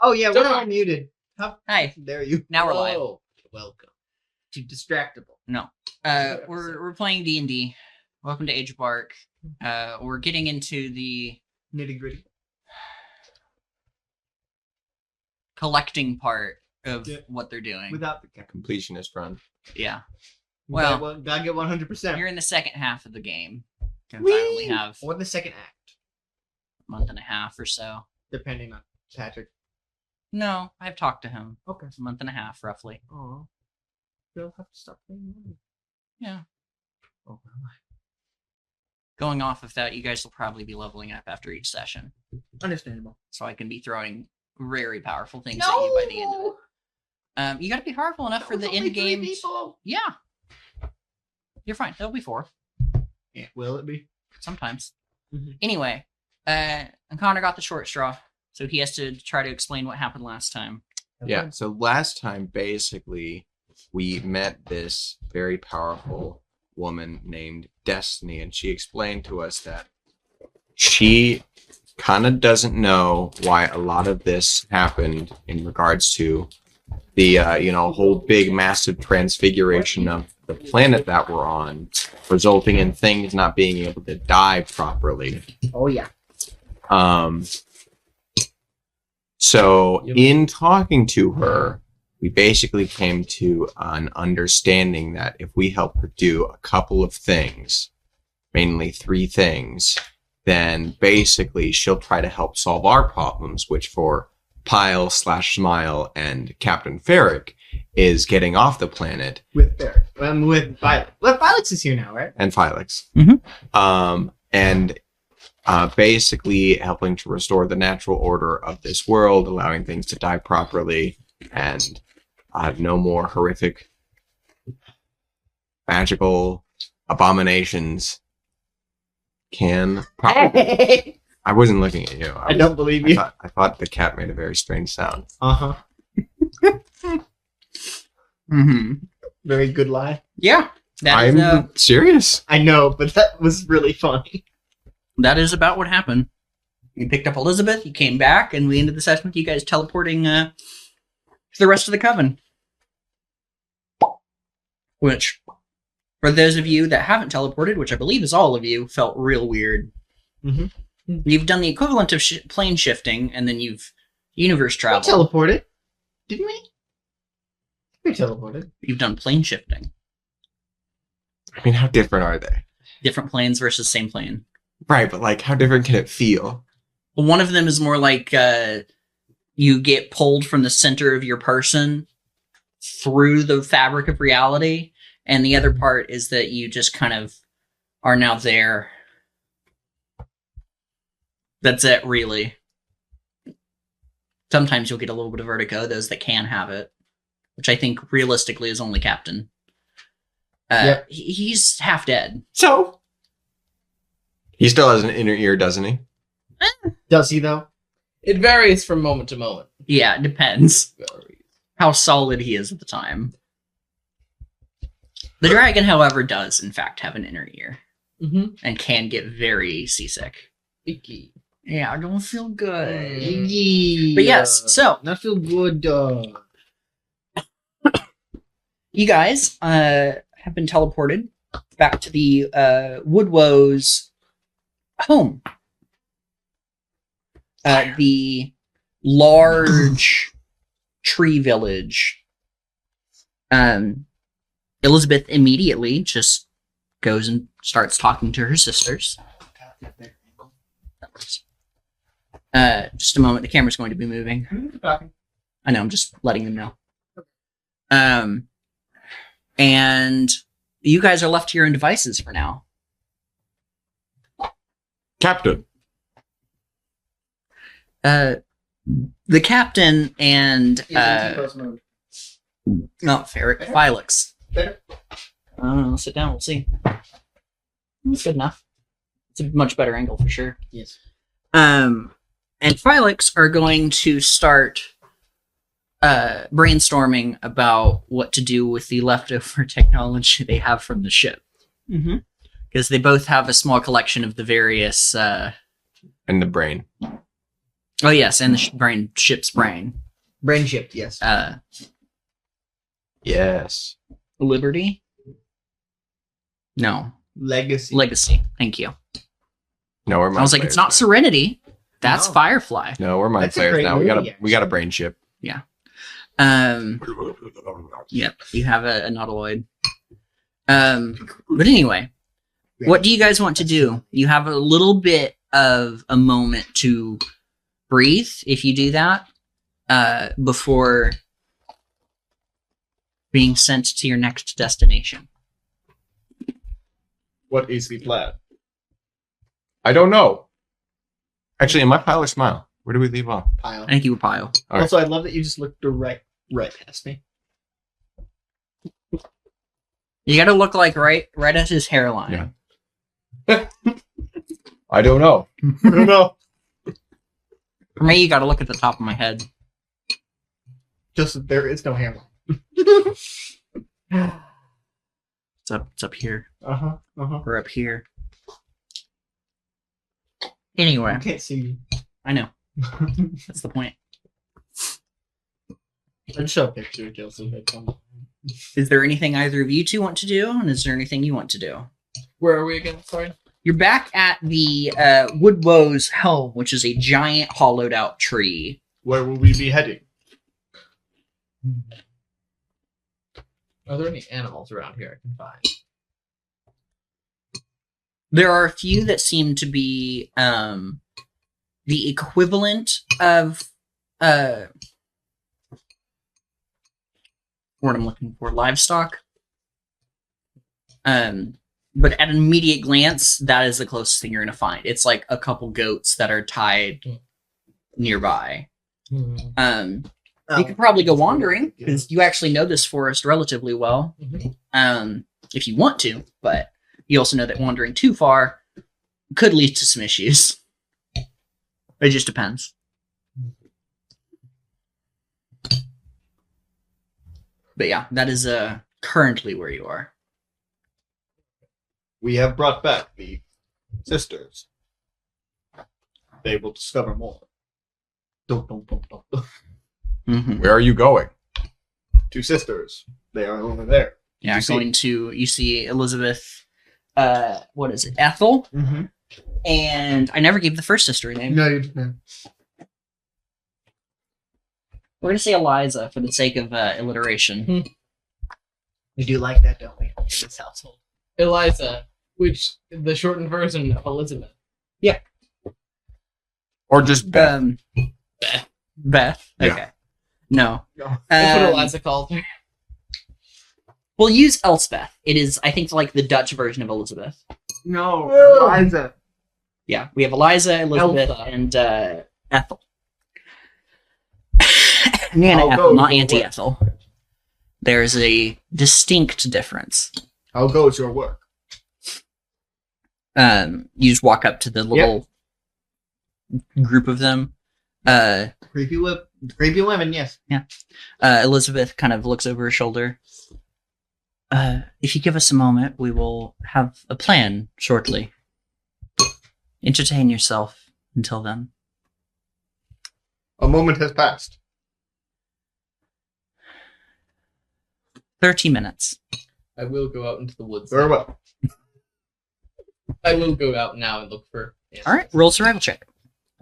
Oh yeah, we're all muted. Hi. There you. Now we're live. Welcome to Distractable. No. We're playing D&D. Welcome to Age of Bark. We're getting into the Nitty gritty. collecting part of what they're doing. Without the Completionist run. Yeah. Well, gotta get 100%. You're in the second half of the game. Since I only have Or the second act, a month and a half or so. depending on Patrick. No, I've talked to him. Okay. A month and a half, roughly. Oh, they'll have to stop playing money. Yeah. Oh, Going off of that, you guys will probably be leveling up after each session. understandable. So I can be throwing very powerful things at you by the end of it. You gotta be powerful enough for the end game. Yeah. You're fine. There'll be 4. Yeah, will it be? Sometimes. Mm-hmm. Anyway, and Connor got the short straw, so he has to try to explain what happened last time. Yeah, so last time, basically, we met this very powerful woman named Destiny, and she explained to us that she kind of doesn't know why a lot of this happened in regards to the, whole big, massive transfiguration of the planet that we're on, resulting in things not being able to die properly. Oh yeah. So in talking to her, we basically came to an understanding that if we help her do a couple of things, mainly 3 things, then basically she'll try to help solve our problems, which for Pyle/Smile and Captain Ferric is getting off the planet. With Ferric. With Violet. Well, Violet's is here now, right? And Felix. Mm-hmm. And basically helping to restore the natural order of this world, allowing things to die properly, and no more horrific magical abominations can probably... I wasn't looking at you. I don't believe you. I thought the cat made a very strange sound. Uh-huh. Mm-hmm. Very good lie. Yeah. I'm serious. I know, but that was really funny. That is about what happened. You picked up Elizabeth, you came back, and we ended the session with you guys teleporting to the rest of the coven. Which, for those of you that haven't teleported, which I believe is all of you, felt real weird. Mm-hmm. You've done the equivalent of plane shifting, and then you've universe traveled. We teleported. Didn't we? We teleported. You've done plane shifting. I mean, how different are they? Different planes versus same plane. Right, but like, how different can it feel? Well, one of them is more like you get pulled from the center of your person through the fabric of reality, and the other part is that you just kind of are now there. That's it, really. Sometimes you'll get a little bit of vertigo, those that can have it, which I think realistically is only Captain. Yep. He's half dead. So? He still has an inner ear, doesn't he? Does he, though? It varies from moment to moment. Yeah, it depends Varies. how solid he is at the time. The dragon, however, does in fact have an inner ear Mm-hmm. and can get very seasick. Icky. Yeah, I don't feel good. Yeah. But yes, so Not feel good, you guys have been teleported back to the Woodwow's home. The large tree village. Elizabeth immediately just goes and starts talking to her sisters. Just a moment, the camera's going to be moving. I know, I'm just letting them know. And you guys are left to your own devices for now. Captain. The captain and Ferric, Felix. Sit down, we'll see. That's good enough. It's a much better angle for sure. Yes. And Felix are going to start brainstorming about what to do with the leftover technology they have from the ship. Mm-hmm. Because they both have a small collection of the various... And the brain. Oh yes, and the ship's brain. Brain shipped, yes. Yes. Liberty? No. Legacy. Legacy. Thank you. No, we're I was like, it's not Serenity. That's No. Firefly. No, we're mind That's a players great now. movie, We got a brain chip. Yep. You have a nautiloid. But anyway, what do you guys want to do? You have a little bit of a moment to breathe if you do that before being sent to your next destination. What is the plan? I don't know. Actually, am I Pile or Smile? Where do we leave off? Pile. I think you were Pile. All right. Also, I love that you just looked right past me. You got to look like right at his hairline. Yeah. I don't know. I don't know. For me, you got to look at the top of my head. Just that there is no hammer. It's up here Uh-huh. or up here. Anyway, I can't see I know you. that's the point. I'd show a picture of Joseph. Is there anything either of you two want to do, and is there anything you want to do? Where are we again? Sorry. You're back at the Woodwow's home, which is a giant hollowed out tree. Where will we be heading? Are there any animals around here I can find? There are a few that seem to be the equivalent of what I'm looking for, livestock. But at an immediate glance, that is the closest thing you're going to find. It's like a couple goats that are tied nearby. You could probably go wandering because you actually know this forest relatively well, if you want to. But you also know that wandering too far could lead to some issues. It just depends. But yeah, that is currently where you are. We have brought back the sisters. They will discover more. Dum, dum, dum, dum. Mm-hmm. Where are you going? Two sisters. They are over there. Yeah, You see- going to you see Elizabeth. What is it? Ethel, Mm-hmm. and I never gave the first sister a name. No, you didn't. We're gonna say Eliza for the sake of alliteration. We do like that, don't we? In this household. Eliza, which the shortened version of Elizabeth. Or just Beth? Beth. Beth. Yeah. Okay. No. No. That's what Um, Eliza called her. We'll use Elspeth. It is, I think, like the Dutch version of Elizabeth. No, Eliza. Yeah, we have Eliza, Elizabeth, Elsa. and Ethel. Nana I'll Ethel, go not for Auntie what? Ethel. There's a distinct difference. How goes your work? You just walk up to the little group of them. Creepy women, yes. Elizabeth kind of looks over her shoulder. If you give us a moment, we will have a plan shortly. Entertain yourself until then. A moment has passed. 30 minutes. I will go out into the woods. Very well. I will go out now and look for animals. All right, roll survival check.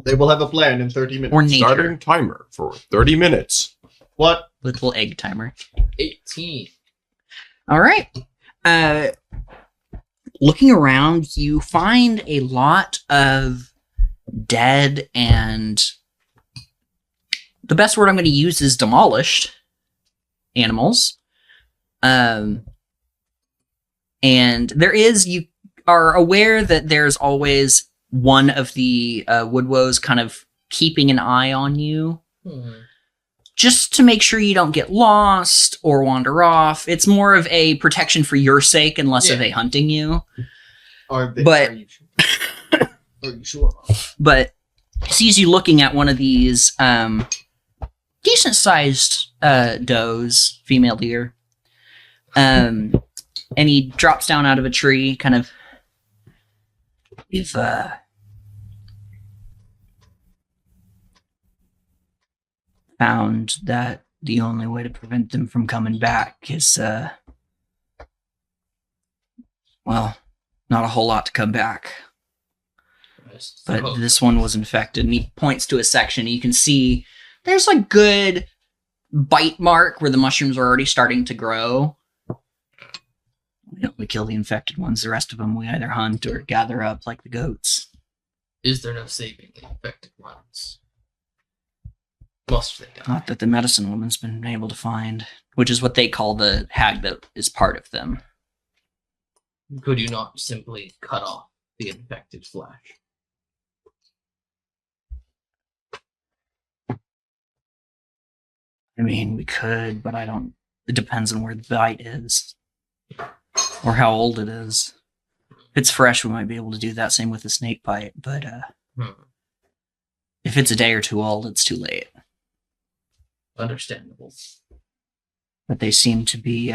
They will have a plan in 30 minutes. Or nature. Starting timer for 30 minutes. What? Little egg timer. 18. All right. Looking around, you find a lot of dead and the best word I'm going to use is demolished animals. And you are aware that there's always one of the Woodwows kind of keeping an eye on you, just to make sure you don't get lost or wander off. It's more of a protection for your sake and less of Yeah. a hunting you. Are But- you sure? Are you sure? But sees you looking at one of these decent-sized does, female deer. And he drops down out of a tree, kind of. found that the only way to prevent them from coming back is, well, not a whole lot to come back. But this one was infected, and he points to a section. You can see there's a good bite mark where the mushrooms are already starting to grow. We only kill the infected ones. The rest of them we either hunt or gather up like the goats. Is there no saving the infected ones? Must they die? Not that the medicine woman's been able to find, which is what they call the hag that is part of them. Could you not simply cut off the infected flesh? I mean, we could, but I don't. It depends on where the bite is or how old it is. If it's fresh, we might be able to do that. Same with the snake bite, but if it's a day or two old, it's too late. Understandable. But they seem to be.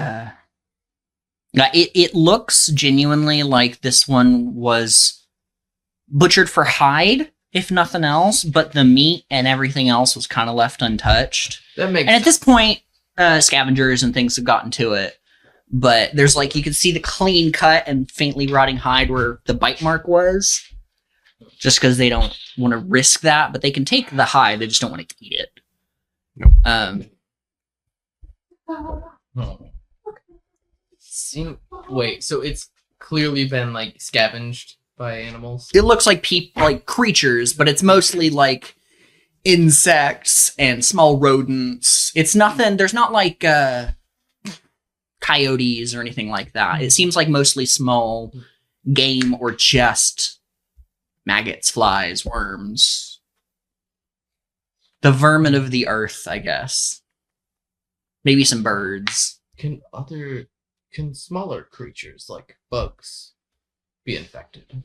It looks genuinely like this one was butchered for hide, if nothing else, but the meat and everything else was kind of left untouched. That makes And at this point, scavengers and things have gotten to it. But there's like, you can see the clean cut and faintly rotting hide where the bite mark was. Just because they don't want to risk that, but they can take the hide, they just don't want to eat it. Nope. Wait, so it's clearly been like scavenged by animals? It looks like like creatures, but it's mostly like insects and small rodents. It's nothing. There's not like coyotes or anything like that. It seems like mostly small game or just maggots, flies, worms. The vermin of the earth, I guess. Maybe some birds. Can smaller creatures like bugs be infected?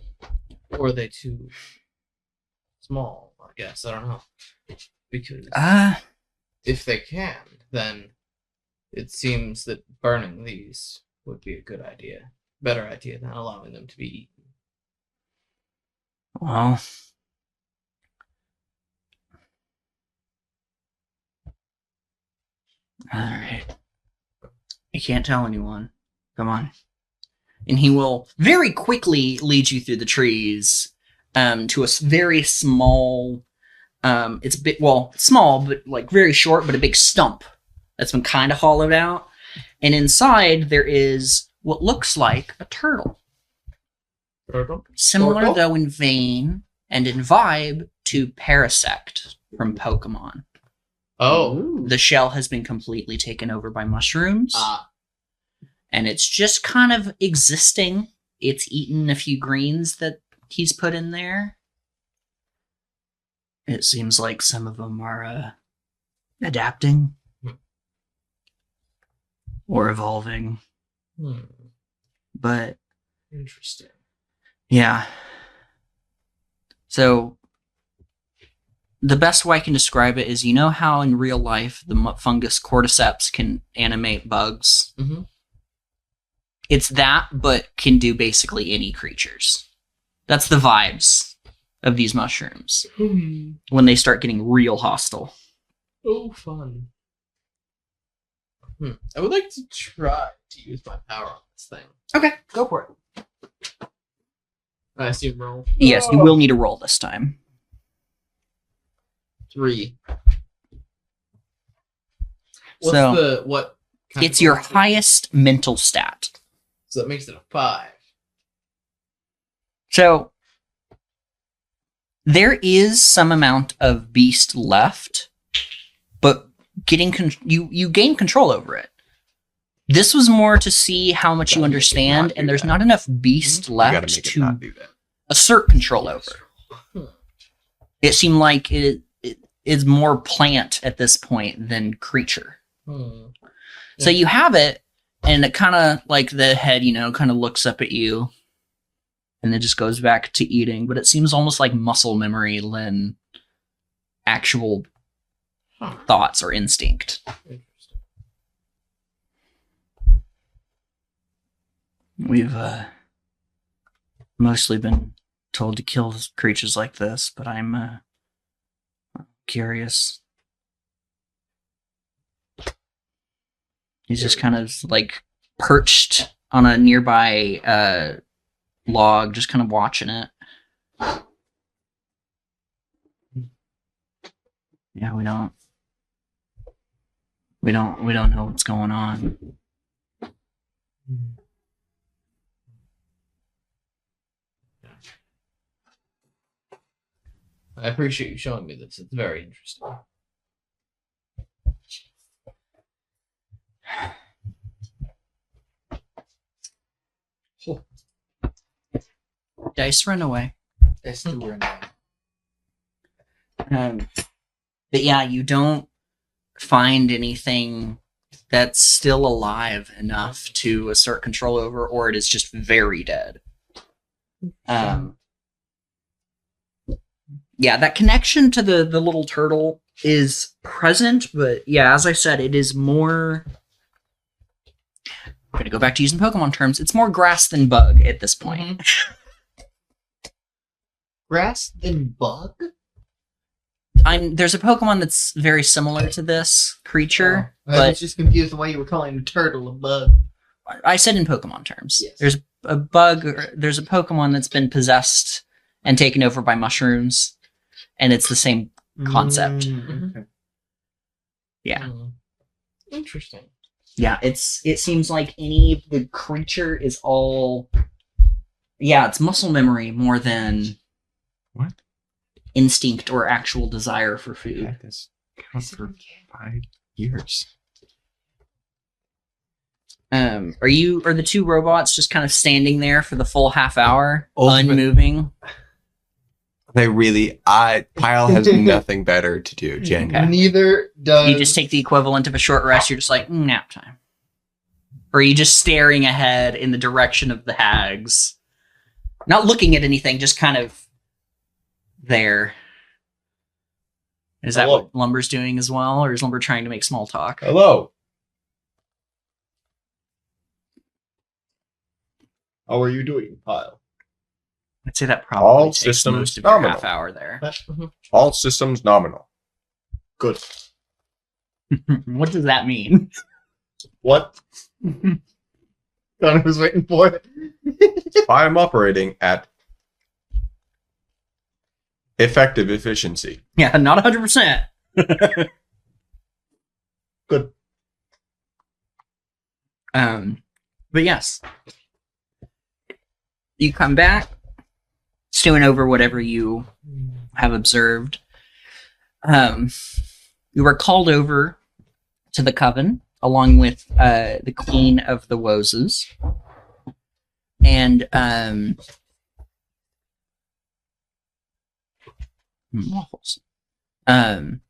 Or are they too small, I guess? I don't know. Because if they can, then it seems that burning these would be a good idea. Better idea than allowing them to be eaten. Well, all right. You can't tell anyone. Come on. And he will very quickly lead you through the trees to a very small, it's a bit, well, small, but like very short, but a big stump that's been kind of hollowed out. And inside there is what looks like a turtle. Turtle? Similar, Turtle? though, in vein and in vibe to Parasect from Pokemon. Oh. The shell has been completely taken over by mushrooms. Ah. And it's just kind of existing. It's eaten a few greens that he's put in there. It seems like some of them are adapting or evolving. But Interesting. yeah. So the best way I can describe it is, you know how in real life the fungus cordyceps can animate bugs? Mm-hmm. It's that, but can do basically any creatures. That's the vibes of these mushrooms when they start getting real hostile. Oh, fun. I would like to try to use my power on this thing. Okay, go for it. I assume roll. Yes, you will need a roll this time. 3. What? Kind It's of your bonus? highest mental stat. So that makes it a 5. So there is some amount of beast left, but you gain control over it. This was more to see how much you Gotta make it understand, not do and there's that. not enough beast You gotta left make it to not do that. assert control over. It seemed like it is more plant at this point than creature. So you have it, and it kind of like the head, kind of looks up at you, and then just goes back to eating. But it seems almost like muscle memory than actual thoughts or instinct. Interesting. We've mostly been told to kill creatures like this, but I'm curious. He's just kind of like perched on a nearby log, just kind of watching it. Yeah, we don't know what's going on. I appreciate you showing me this. It's very interesting. Dice run away. That's the word. But yeah, you don't find anything that's still alive enough to assert control over, or it is just very dead. Yeah, that connection to the little turtle is present, but yeah, as I said, it is more. I'm gonna go back to using Pokemon terms. It's more grass than bug at this point. Grass than bug? There's a Pokemon that's very similar to this creature, I but was just confused why you were calling a turtle a bug. I said in Pokemon terms. Yes. There's a bug, there's a Pokemon that's been possessed and taken over by mushrooms, and it's the same concept. Okay. Yeah. Interesting. Yeah, it seems like the creature is all. Yeah, it's muscle memory more than What? instinct or actual desire for food. Had this count for 5 years. Are the two robots just kind of standing there for the full half hour, Ultimate- unmoving? Pyle has nothing better to do, Jen. Okay. Neither does. You just take the equivalent of a short rest. You're just like nap time, or are you just staring ahead in the direction of the hags, not looking at anything, just kind of there? Is that Hello. what Lumber's doing as well, or is Lumber trying to make small talk? Hello. How are you doing, Pyle? I'd say that probably All takes systems most of your nominal. half hour there. All systems nominal. Good. What does that mean? What? Connor was waiting for it. I am operating at effective efficiency. Yeah, not 100%. Good. But yes, you come back, stewing over whatever you have observed. You were called over to the coven along with the Queen of the Woses, and waffles. And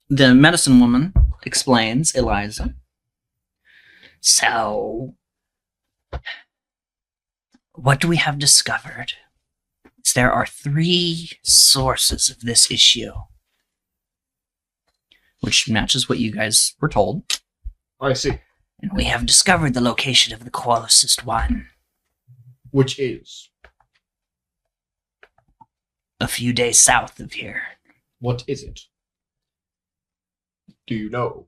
the medicine woman explains, Eliza. So, what we have discovered is there are 3 sources of this issue, which matches what you guys were told. I see. And we have discovered the location of the closest one Which is? a few days south of here. What is it? Do you know?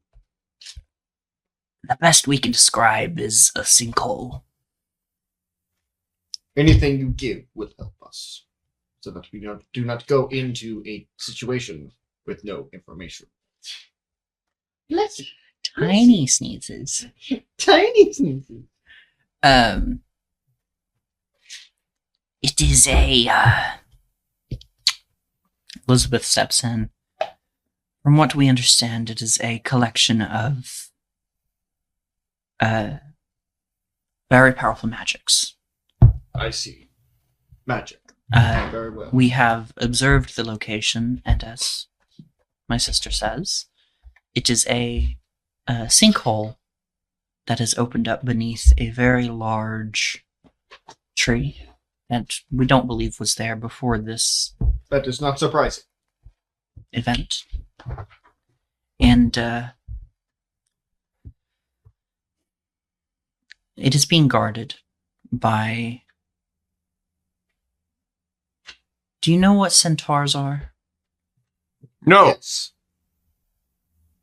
The best we can describe is a sinkhole. Anything you give will help us, so that we do not go into a situation with no information. Bless you. Tiny sneezes. Tiny sneezes. It is a, Elizabeth steps in. From what we understand, it is a collection of, very powerful magics. I see. Magic. Very well. We have observed the location, and as my sister says, it is a sinkhole that has opened up beneath a very large tree that we don't believe was there before this That is not surprising. event. And it is being guarded by... Do you know what centaurs are? No. Yes.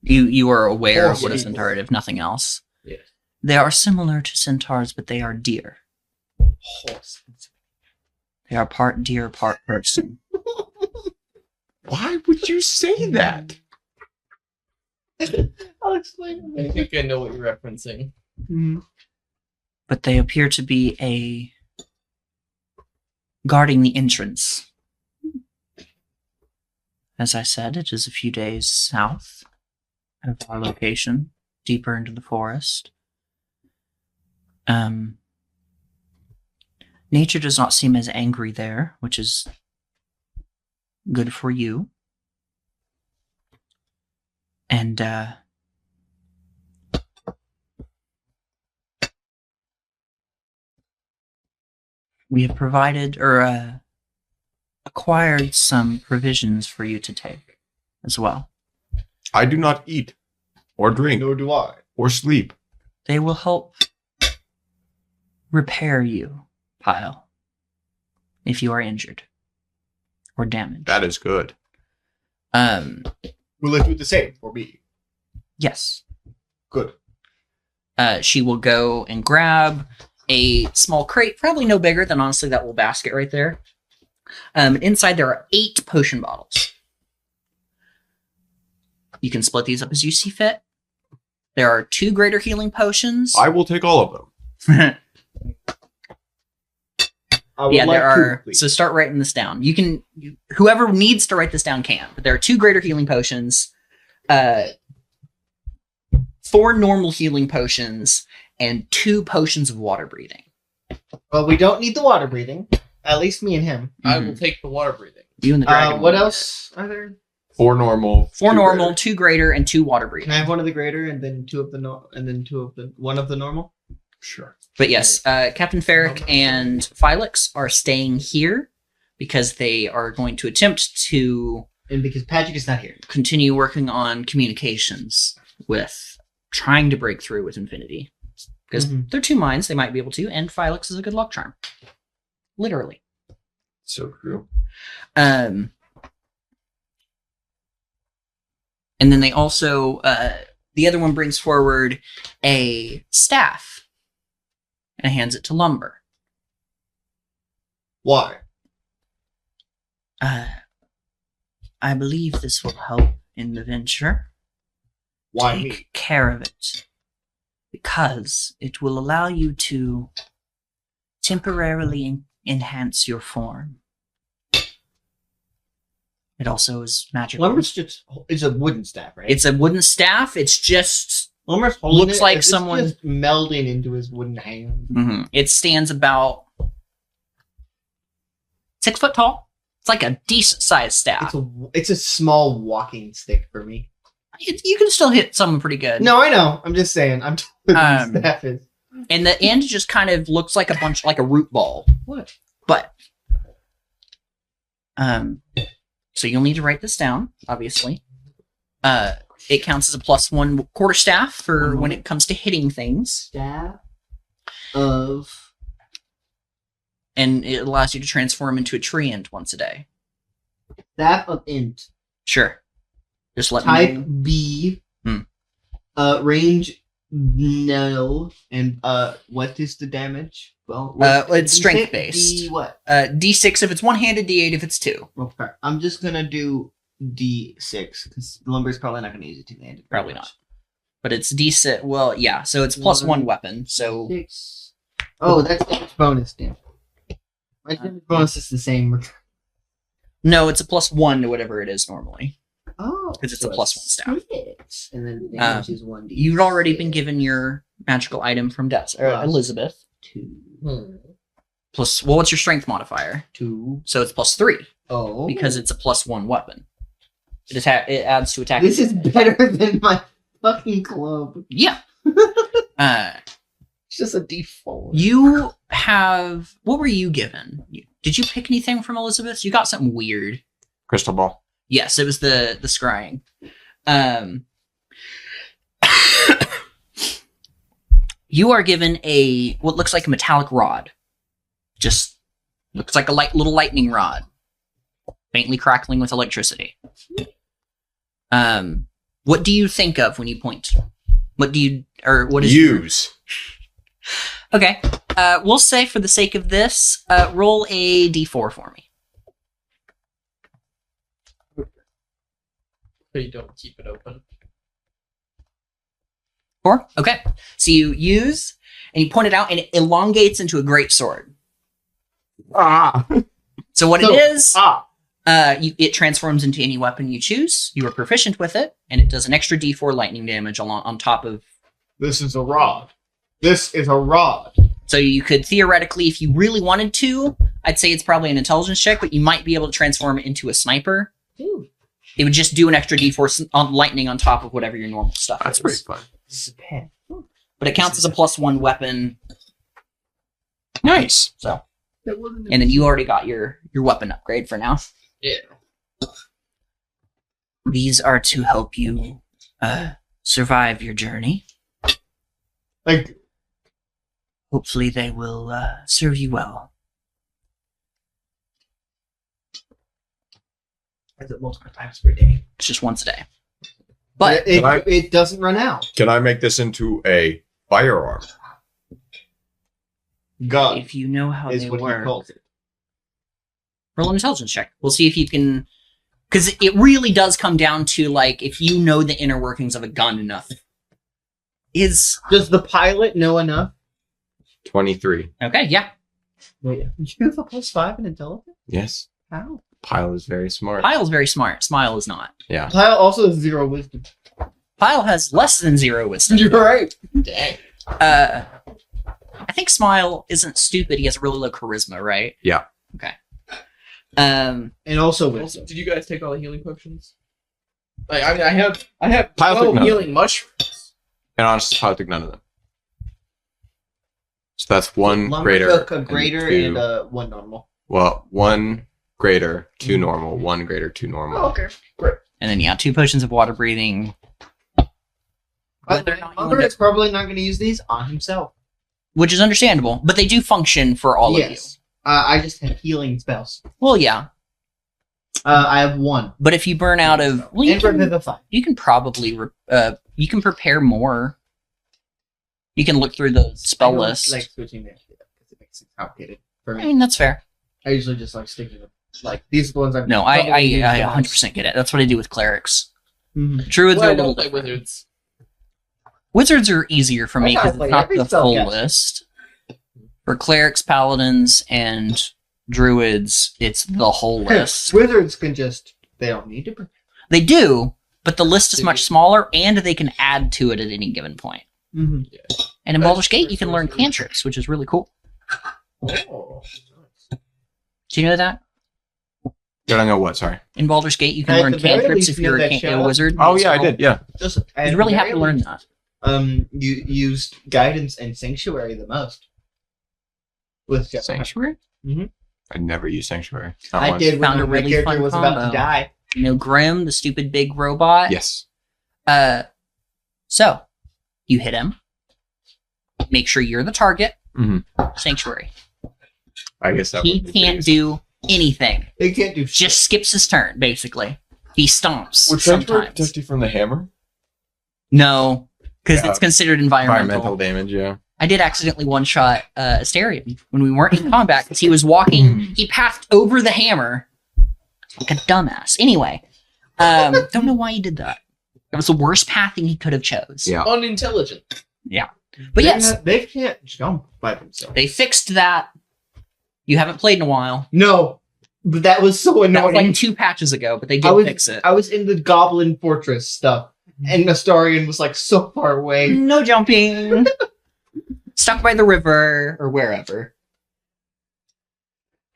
You are aware of what a Horse centaur is, if nothing else. Yes. They are similar to centaurs, but they are deer. Horse. They are part deer, part person. Why would you say that? I'll explain I it. think I know what you're referencing. But they appear to be guarding the entrance. As I said, it is a few days south of our location, deeper into the forest. Nature does not seem as angry there, which is good for you. And we have provided or acquired some provisions for you to take as well. I do not eat, or drink, Nor do I. or sleep. They will help repair you, Pyle, if you are injured or damaged. That is good. Will it do the same for me? Yes. Good. She will go and grab a small crate, probably no bigger than honestly that little basket right there. Inside there are 8 potion bottles. You can split these up as you see fit. There are 2 greater healing potions. I will take all of them. I would Yeah, like there are. to, please. So start writing this down. Whoever needs to write this down can. But there are 2 greater healing potions, 4 normal healing potions, and 2 potions of water breathing. Well, we don't need the water breathing. At least me and him. I will take the water breathing. You and the dragon. What will. else are there? 4 normal. 4 2 normal, greater. 2 greater, and 2 water breathing. Can I have one of the greater and then 2 of the one of the normal? Sure. But yes, Captain Ferric and Phylix are staying here because they are going to attempt to And because Patrick is not here. continue working on communications with trying to break through with Infinity. Because they're 2 minds, they might be able to, and Phylix is a good luck charm. Literally. So true. And then they also, the other one brings forward a staff and hands it to Lumber. Why? I believe this will help in the venture. Why Take me? care of it. Because it will allow you to temporarily enhance your form. It also is magical. Lumber's just, it's a wooden staff, right? It's a wooden staff. It's just Lumber's holding looks it, like it's someone- just melding into his wooden hand. It stands about 6 foot tall. It's like a decent sized staff. It's a small walking stick for me. You can still hit someone pretty good. No, I know. I'm just saying. I'm Um, staff is. And the end just kind of looks like like a root ball. What? But so you'll need to write this down, obviously. It counts as a +1 quarterstaff for when it comes to hitting things. Staff of. And it allows you to transform into a tree ant once a day. Staff of int. Sure. Just let Type me B. Hmm. Range no. And what is the damage? Well, it's D6, strength based. D what? D6 if it's one-handed, D8 if it's 2. Okay. I'm just gonna do D6 because Lumber's probably not gonna use it two-handed. very Probably much. not. But it's D6. Well, yeah. So it's +1 weapon. So 6. Oh, that's damage bonus, damn. My damage bonus is the same. no, it's a +1 to whatever it is normally. Oh, 'Cause it's a +1 staff. 6. And then the damage is 1D. You've already been given your magical item from Plus. Elizabeth. 2. Plus, well, what's your strength modifier? 2. So it's +3 Oh. because it's a +1 weapon. It adds to attack. This is better than my fucking club. Yeah. It's just a D4. You have. What were you given? Did you pick anything from Elizabeth? You got something weird. Crystal ball. Yes, it was the scrying. You are given what looks like a metallic rod. Just looks like a little lightning rod, faintly crackling with electricity. What do you think of when you point? What do you, or what is your- Use. Okay. We'll say for the sake of this, roll a d4 for me. But you don't keep it open. 4? Okay. So you use, and you point it out, and it elongates into a great sword. Ah. So what So- it is, Ah, it transforms into any weapon you choose. You are proficient with it, and it does an extra d4 lightning damage on top of. this is a rod. This is a rod. So you could theoretically, if you really wanted to, I'd say it's probably an intelligence check, but you might be able to transform it into a sniper. Ooh. It would just do an extra d4 on lightning on top of whatever your normal stuff That's is. pretty fun. This is a pen. But it counts as a +1 weapon. Nice. So, That wasn't and then you already got your weapon upgrade for now. Yeah. These are to help you survive your journey. like Hopefully, they will serve you well. Is it multiple times per day? It's just once a day. But it, Can I- it doesn't run out. Can I make this into a firearm? God if you know how is they what he work, calls it. roll an intelligence check. We'll see if you can, because it really does come down to like if you know the inner workings of a gun enough. Is Does the pilot know enough? 23. okay, yeah. Wait, you have a +5 in intelligence? Yes. How? Pile is very smart. Pile's very smart. Smile is not. Yeah. Pile also has 0 wisdom. Pile has less than 0 wisdom. You're right. Dang. I think Smile isn't stupid. He has really low charisma, right? Yeah. Okay. And also Also, wisdom. did you guys take all the healing potions? Like, I mean, I have Pile took 12 none. healing mushrooms. And honestly, Pile took none of them. So that's one Lumber greater. took a and greater two- and one normal. Well, one greater, 2 normal, 1 greater, 2 normal. Oh, okay. And then yeah, 2 potions of water breathing. Whether or not you Lumber end up- is probably not going to use these on himself. which is understandable, but they do function for all of you. Yes. I just have healing spells. Well, yeah, I have 1. but if you burn out of, well, you And can, Revivify. you can probably you can prepare more. You can look through the spell I don't list. like switching that shit up because it makes it complicated for I me. mean, that's fair. I usually just like stick to them. Like these are the ones I'm. No, I 100% get it. That's what I do with clerics. Mhm. Druids Well, are I a little don't play different. wizards. Wizards are easier for me I gotta because play it's not every the spell full caster. list. For clerics, paladins, and druids, it's the whole list. Wizards can just. They don't need to. Prepare. They do, but the list is They much do. smaller, and they can add to it at any given point. Mm-hmm. And in That's Baldur's Gate, true, you can true, learn true. cantrips, which is really cool. Oh. Do you know that? You don't know what? Sorry. In Baldur's Gate, you can At learn the very cantrips least, if you know you're that a shout-out? wizard. Oh, yeah, I did. Yeah. Just You really have to learn that. You used guidance and sanctuary the most. With Sanctuary? Mhm. I never used Sanctuary. Not I once. did Found a when my really character fun was about combo. to die. You know Grim, the stupid big robot? Yes. So, you hit him. Make sure you're the target. Mhm. Sanctuary. I guess that He would be can't pretty do anything. It can't do shit. Just skips his turn, basically. He stomps Would Sanctuary sometimes. protect you from the hammer? No, because Yeah. it's considered environmental. environmental damage. Yeah. I did accidentally one-shot Asterion when we weren't in combat because he was walking. He passed over the hammer like a dumbass. Anyway, don't know why he did that. It was the worst pathing he could have chose. Yeah. Unintelligent. But yes, They can't jump by themselves. they fixed that. You haven't played in a while. No, but that was so That was annoying. like 2 patches ago, but they I did was- fix it. I was in the Goblin Fortress stuff, and Astarion was like so far away. No jumping. Stuck by the river or wherever.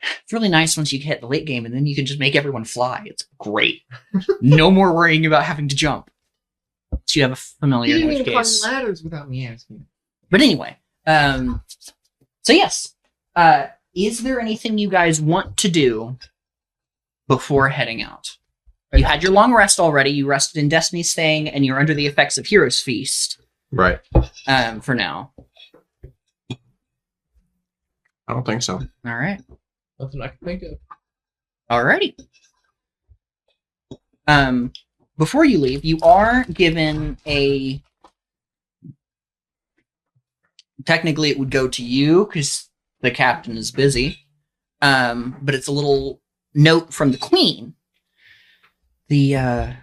It's really nice once you hit the late game and then you can just make everyone fly. It's great. No more worrying about having to jump. So you have a familiar, You in didn't which even case. climb ladders without me asking. But anyway, so yes, is there anything you guys want to do before heading out? You had your long rest already. You rested in Destiny's Thing, and you're under the effects of Hero's Feast Right. for now. I don't think so. All right. Nothing I can think of. Alrighty. before you leave, you are given a. Technically, it would go to you because the captain is busy. But it's a little note from the queen. The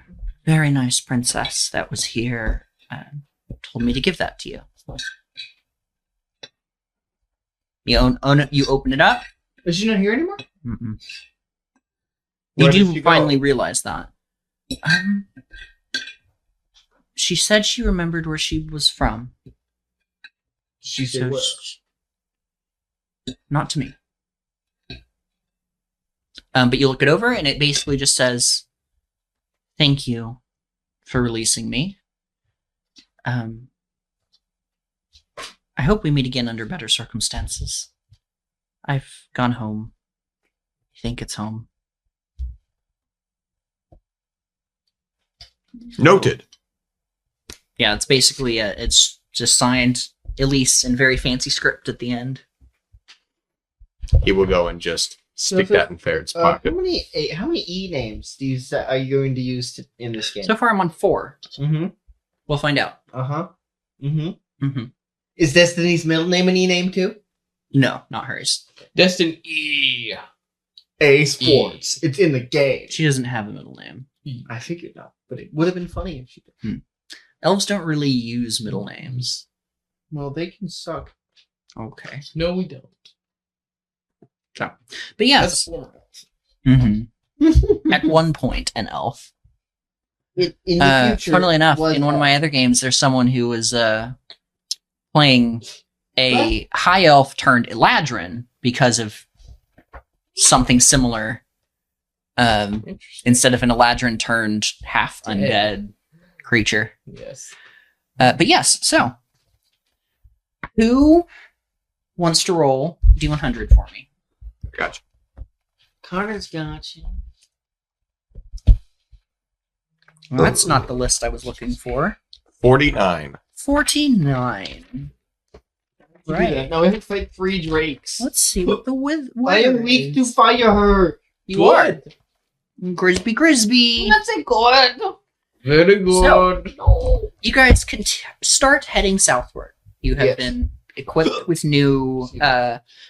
very nice princess that was here told me to give that to you. You open it up. Is she not here anymore? Mm-mm. You Where did do she go? finally realize that. She said she remembered where she was from. She said So what? not to me. But you look it over, and it basically just says, "Thank you for releasing me. I hope we meet again under better circumstances. I've gone home. I think it's home." Noted. Yeah, it's basically it's just signed Elise in very fancy script at the end. He will go and just stick that in Ferret's pocket. How many E names do you are you going to use in this game? So far, I'm on 4. Mm-hmm. We'll find out. Uh-huh. Mm-hmm. Mm-hmm. Is Destiny's middle name an E name too? No, not hers. Destin E. A Sports. It's in the game. She doesn't have a middle name. I figured not, but it would have been funny if she did. Elves don't really use middle names. Well, they can suck. Okay. No, we don't. But That's yes, a former elf. at one point, an elf. In the future, Funnily enough, was in one of my other games, there's someone who was playing a high elf turned Eladrin because of something similar. Interesting. Instead of an Eladrin turned half Dead. undead creature. Yes. But yes, so who wants to roll D100 for me? Gotcha. Connor's got you. Well, that's not the list I was looking for. 49. 49. Right. No, we have to fight 3 drakes. Let's see what the I am weak to fire. You are. Grisby Grisby. That's a good. Very good. So- No. You guys can start heading southward. You have Yes. been equipped with new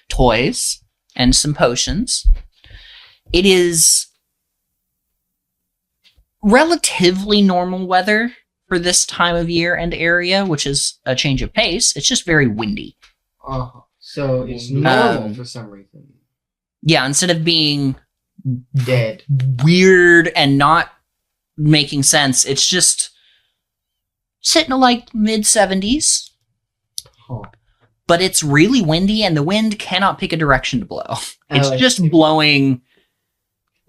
toys and some potions. It is relatively normal weather for this time of year and area, which is a change of pace. It's just very windy. So it's normal Um, for some reason. Yeah, instead of being Dead. weird and not making sense, it's just sitting at like mid 70s. Huh. But it's really windy, and the wind cannot pick a direction to blow. It's like just it. blowing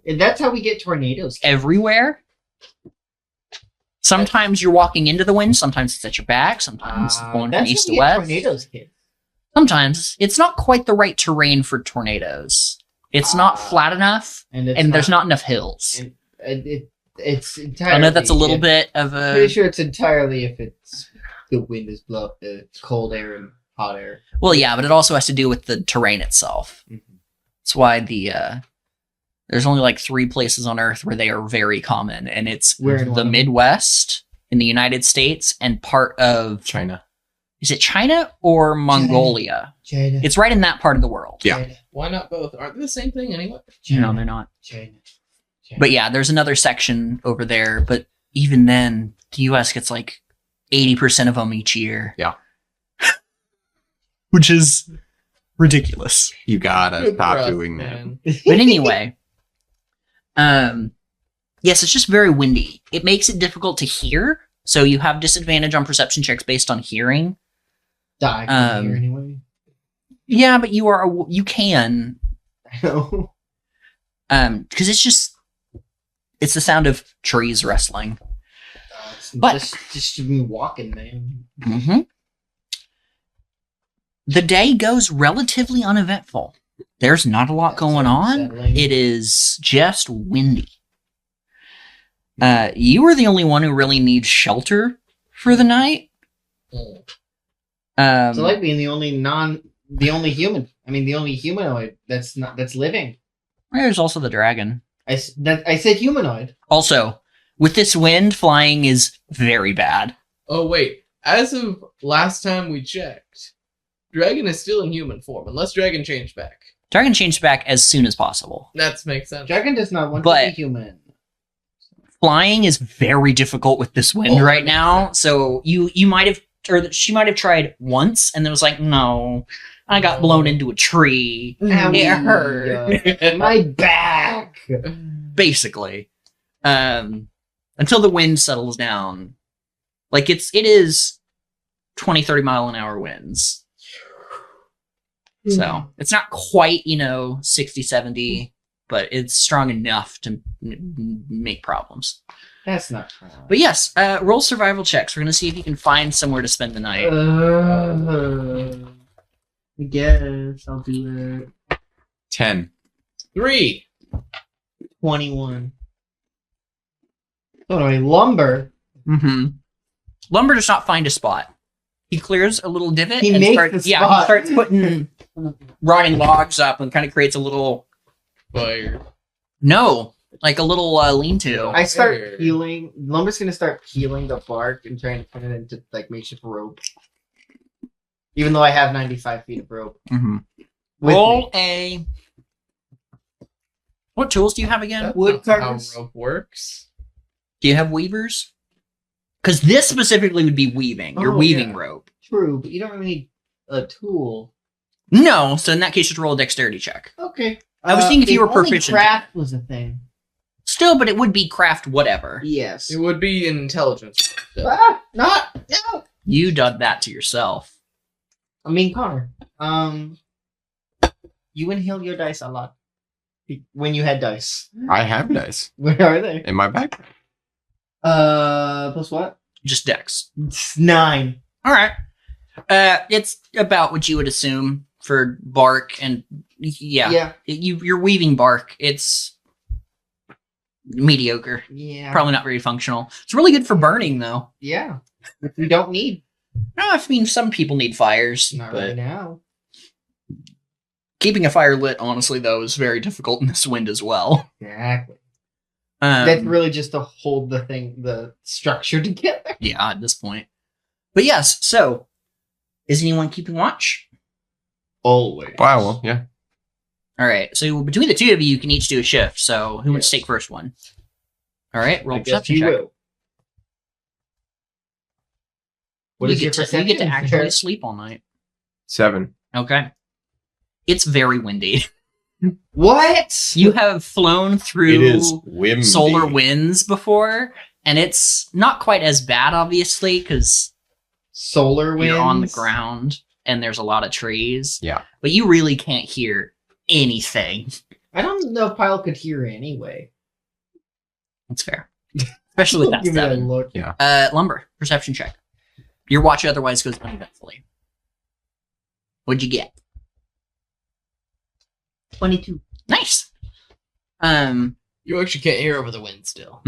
And that's how we get tornadoes. everywhere. Sometimes you're walking into the wind, sometimes it's at your back, sometimes it's going from That's east how to we get west. tornadoes, kid. Sometimes it's not quite the right terrain for tornadoes. It's not flat enough, And, and there's not enough hills. It's entirely. I know that's a little bit of Pretty a. sure it's entirely if it's the wind is blow the cold air and hot air. Well, yeah, but it also has to do with the terrain itself. Mhm. That's why there's only like 3 places on Earth where they are very common, and it's Where in one the of them? Midwest in the United States and part of China. is it China or Mongolia? China. It's right in that part of the world. Yeah. China. Why not both? Aren't they the same thing anyway? No, they're not. China. But yeah, there's another section over there. But even then, the U.S. gets like 80% of them each year. Yeah. Which is ridiculous. You gotta Good stop for us, doing that. man. But anyway, yes, it's just very windy. It makes it difficult to hear. So you have disadvantage on perception checks based on hearing. Die from here Um, anyway. Yeah, but you can, I know. because it's the sound of trees rustling. But- Just me walking, man. Mm-hmm. The day goes relatively uneventful. There's not a lot That's going on. unsettling. It is just windy. You are the only one who really needs shelter for the night. Mm. It's like being the only human. I mean, the only humanoid that's living. There's also the dragon. I said humanoid. Also, With this wind, flying is very bad. Oh wait, as of last time we checked, Dragon is still in human form, unless Dragon changed back. Dragon changed back as soon as possible. That makes sense. Dragon does not want to But- be human. Flying is very difficult with this wind Oh, right that makes now. So you might have, or she might have tried once, and then was like, no, I got blown into a tree. Owie, It hurt. my back. Basically, until the wind settles down. Like it is 20, 30 mile an hour winds. So it's not quite, 60, 70, but it's strong enough to make problems. That's not. But yes, roll survival checks. We're going to see if you can find somewhere to spend the night. I guess I'll do it. 10. 3. 21. Oh, no, lumber. Mm-hmm. Lumber does not find a spot. He clears a little divot He and makes starts, the he spot. starts putting rotting logs up and kind of creates a little, Fire. like a little lean-to. I start Fire. peeling. Lumber's gonna start peeling the bark and trying to put it into like makeshift rope. Even though I have 95 feet of rope. Mm-hmm. With Roll me. What tools do you have again? That's Wood not how carvers. rope works. Do you have weavers? Because this specifically would be weaving. You're Oh, weaving yeah. rope. True, but you don't really need a tool. No, so in that case, just roll a dexterity check. Okay. I was thinking if you were only proficient. Craft was a thing. Still, but it would be craft whatever. Yes. It would be an intelligence. Ah, not no. You did that to yourself. I mean, Connor. You inhale your dice a lot. When you had dice. I have dice Where are they? in my backpack. Plus what? Just dex. It's 9. All right. It's about what you would assume for bark, and Yeah. you're weaving bark. It's mediocre. Yeah. Probably not very functional. It's really good for burning, though. Yeah. Which we don't need. I mean, some people need fires, Not but right now. keeping a fire lit, honestly, though, is very difficult in this wind as well. Exactly. That's Um, really just to hold the structure together. yeah, at this point. But yes, so is anyone keeping watch? Always. Wow, well, yeah. All right. So between the two of you, you can each do a shift. So who wants to Yes. take first one? All right. Roll I guess perception you check. will. What you is your get to perception? actually sleep all night. 7. Okay. It's very windy. What? You have flown It through is windy. solar winds before, and it's not quite as bad, obviously, because Solar winds. you're on the ground and there's a lot of trees. Yeah. But you really can't hear anything. I don't know if Pyle could hear anyway. That's fair. Especially with that Give me that 7. look. Yeah. Lumber, perception check. Your watch otherwise goes uneventfully. What'd you get? 22. Nice. You actually can't hear over the wind still.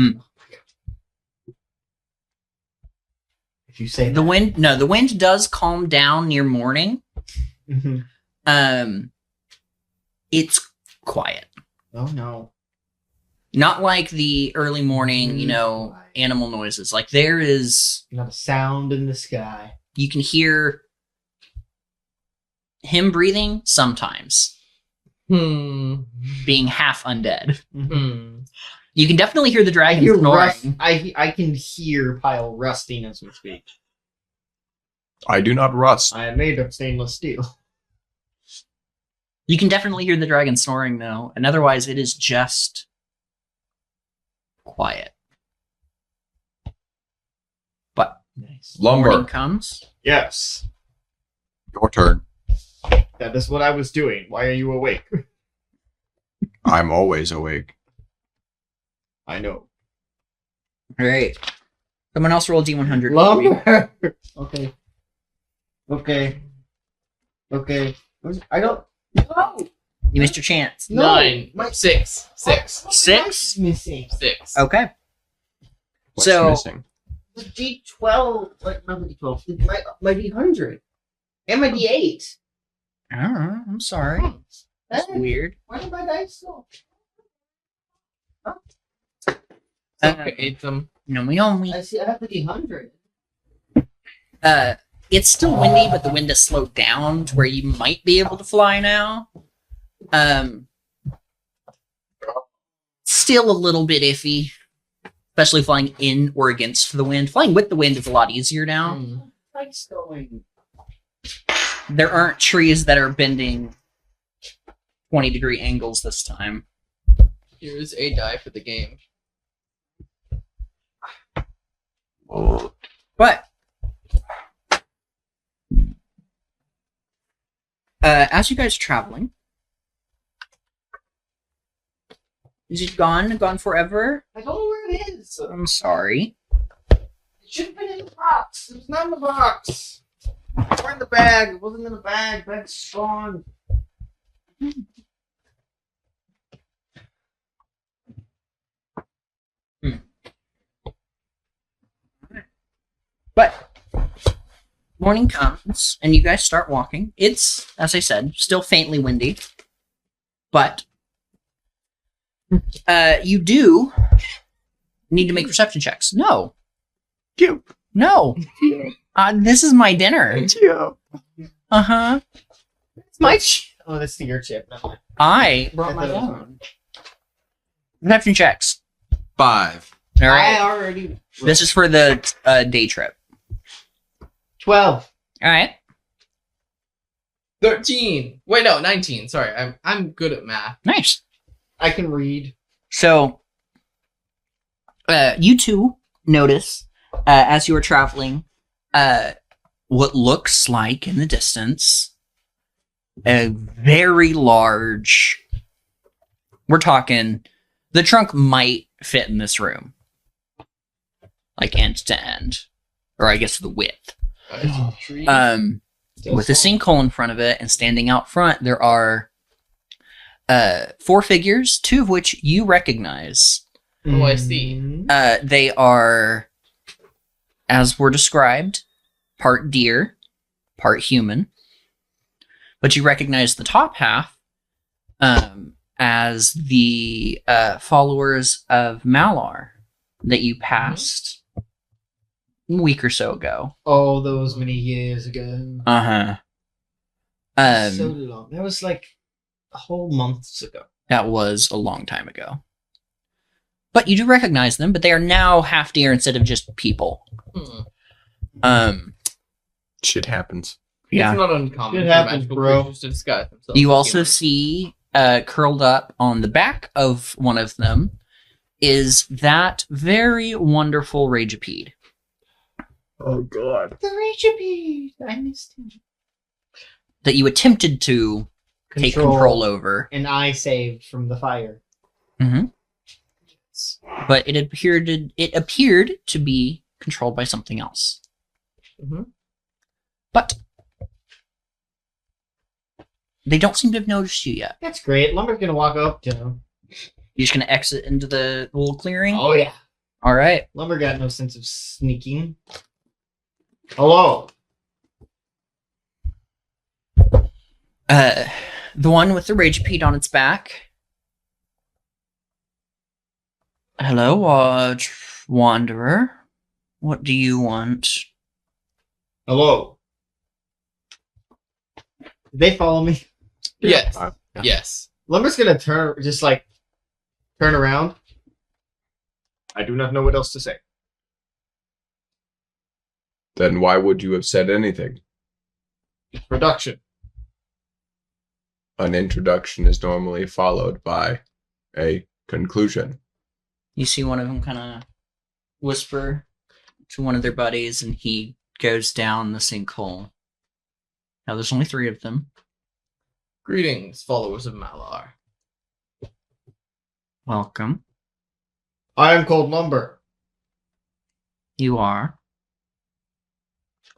If you say the wind does calm down near morning. Mhm. It's quiet. Oh no. Not like the early morning, animal noises. Like there is, Not a sound in the sky. you can hear him breathing sometimes, being half undead. You can definitely hear the I dragon hear snoring. I can hear Pyle rusting as we speak. I do not rust. I am made of stainless steel. You can definitely hear the dragon snoring though, and otherwise it is just quiet. But Nice. Lumber. morning comes. Yes. Your turn. That is what I was doing. Why are you awake? I'm always awake. I know. All right. Someone else roll D100. Lumber. Okay. Okay. Okay. I don't. No. You missed your chance. No. 9. My 6. 6. my 6? dice is missing. 6. Okay. What's So- missing? The D12. Like not the D12. My D100. And my D8. I don't know. I'm sorry. That's weird. Why did my dice go? Soka ate them. Yummy, yummy. I see. I have to be 100. It's still windy, but the wind has slowed down to where you might be able to fly now. Still a little bit iffy, especially flying in or against the wind. Flying with the wind is a lot easier now. Hmm. What's going? There aren't trees that are bending 20-degree angles this time. Here's a die for the game. But as you guys are traveling, is it gone? Gone forever? I don't know where it is. I'm sorry. It should have been in the box. It was not in the box. Or in the bag. It wasn't in the bag. Bag's gone. But morning comes and you guys start walking. It's, as I said, still faintly windy. But you do need to make perception checks. No. Cute. No. This is my dinner. Yeah. Uh-huh. It's my Oh, that's your chip. No. I brought my I thought it was own. Perception checks. 5. All I right. already. This is for the day trip. 12. All right. 13. Wait, no, 19. Sorry, I'm good at math. Nice. I can read. So, you two notice as you are traveling what looks like in the distance a very large. We're talking. The trunk might fit in this room, like end to end, or I guess the width. Tree. With a sinkhole in front of it, and standing out front, there are 4 figures, 2 of which you recognize. Oh, I see. They are, as were described, part deer, part human. But you recognize the top half as the followers of Malar that you passed a week or so ago. Oh, those many years ago. Uh-huh. So long. That was like a whole months ago. That was a long time ago. But you do recognize them, but they are now half deer instead of just people. Shit happens. Yeah. It's not uncommon It for happens, magical bro. creatures to disguise themselves. You as also humans. see curled up on the back of one of them is that very wonderful Ragepede. Oh god. The Ragepede. I missed him. That you attempted to take control over, And I saved from the fire. but it appeared to be controlled by something else. Mhm. But they don't seem to have noticed you yet. That's great. Lumber's gonna walk up to him. You're just gonna exit into the little clearing. Oh yeah. All right. Lumber got no sense of sneaking. Hello. The one with the Ragepede on its back. Hello, Wanderer. What do you want? Hello. Did they follow me? Yes. Yeah. Yes. Lumber's gonna turn around. I do not know what else to say. Then why would you have said anything? Production. An introduction is normally followed by a conclusion. You see one of them kind of whisper to one of their buddies, and he goes down the sinkhole. Now, there's only 3 of them. Greetings, followers of Malar. Welcome. I am called Lumber. You are.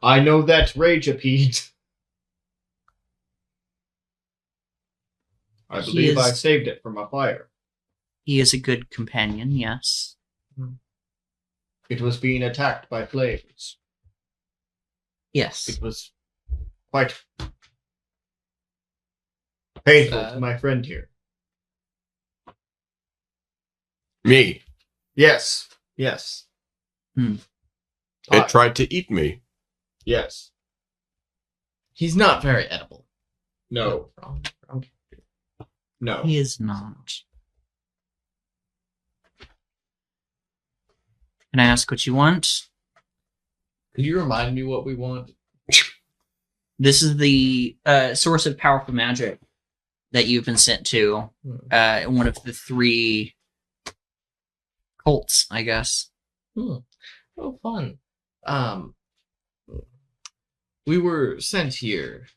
I know that Ragepede. I He believe I is- saved it from a fire. He is a good companion, yes. It was being attacked by flames. Yes. It was quite painful to Sad. my friend here. Me. Yes. Yes. It tried to eat me. Yes. He's not very edible. No. Wrong. No. He is not. Can I ask what you want? Could you remind me what we want? This is the source of powerful magic that you've been sent to. One of the 3 cults, I guess. Oh, fun. We were sent here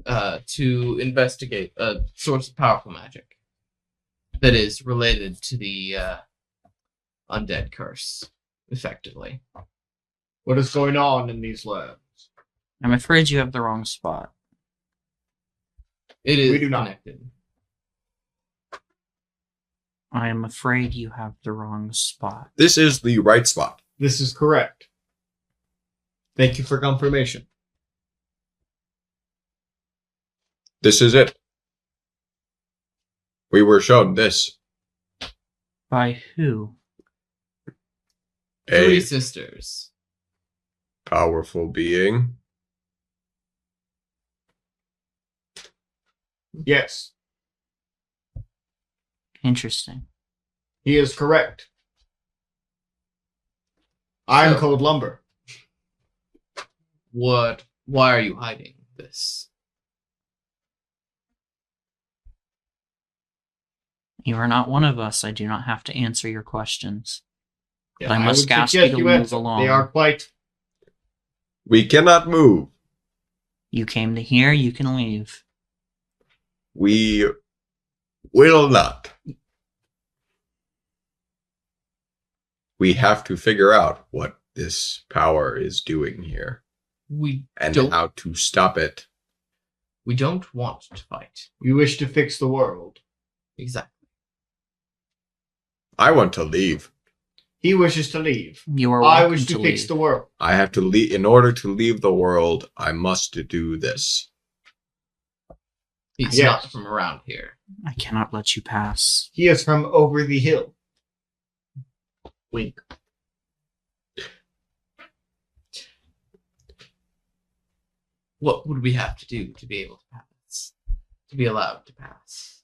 to investigate a source of powerful magic that is related to the undead curse, effectively. What is going on in these labs? I'm afraid you have the wrong spot. It is We do not. connected. I am afraid you have the wrong spot. This is the right spot. This is correct. Thank you for confirmation. This is it. We were shown this. By who? 3 A sisters. powerful being. Yes, Interesting. he is correct. I'm So- Cold Lumber. Why are you hiding this? You are not one of us. I do not have to answer your questions. Yeah, But I must would ask suggest you to move answer. along. They are quite. We cannot move. You came to here, you can leave. We will not. We have to figure out what this power is doing here We and don't. how to stop it. We don't want to fight. We wish to fix the world. Exactly. I want to leave. He wishes to leave. You are I welcome wish to fix leave. the world. I have to leave. In order to leave the world, I must do this. He's Yes. not from around here. I cannot let you pass. He is from over the hill. Wink. What would we have to do to be able to pass? To be allowed to pass?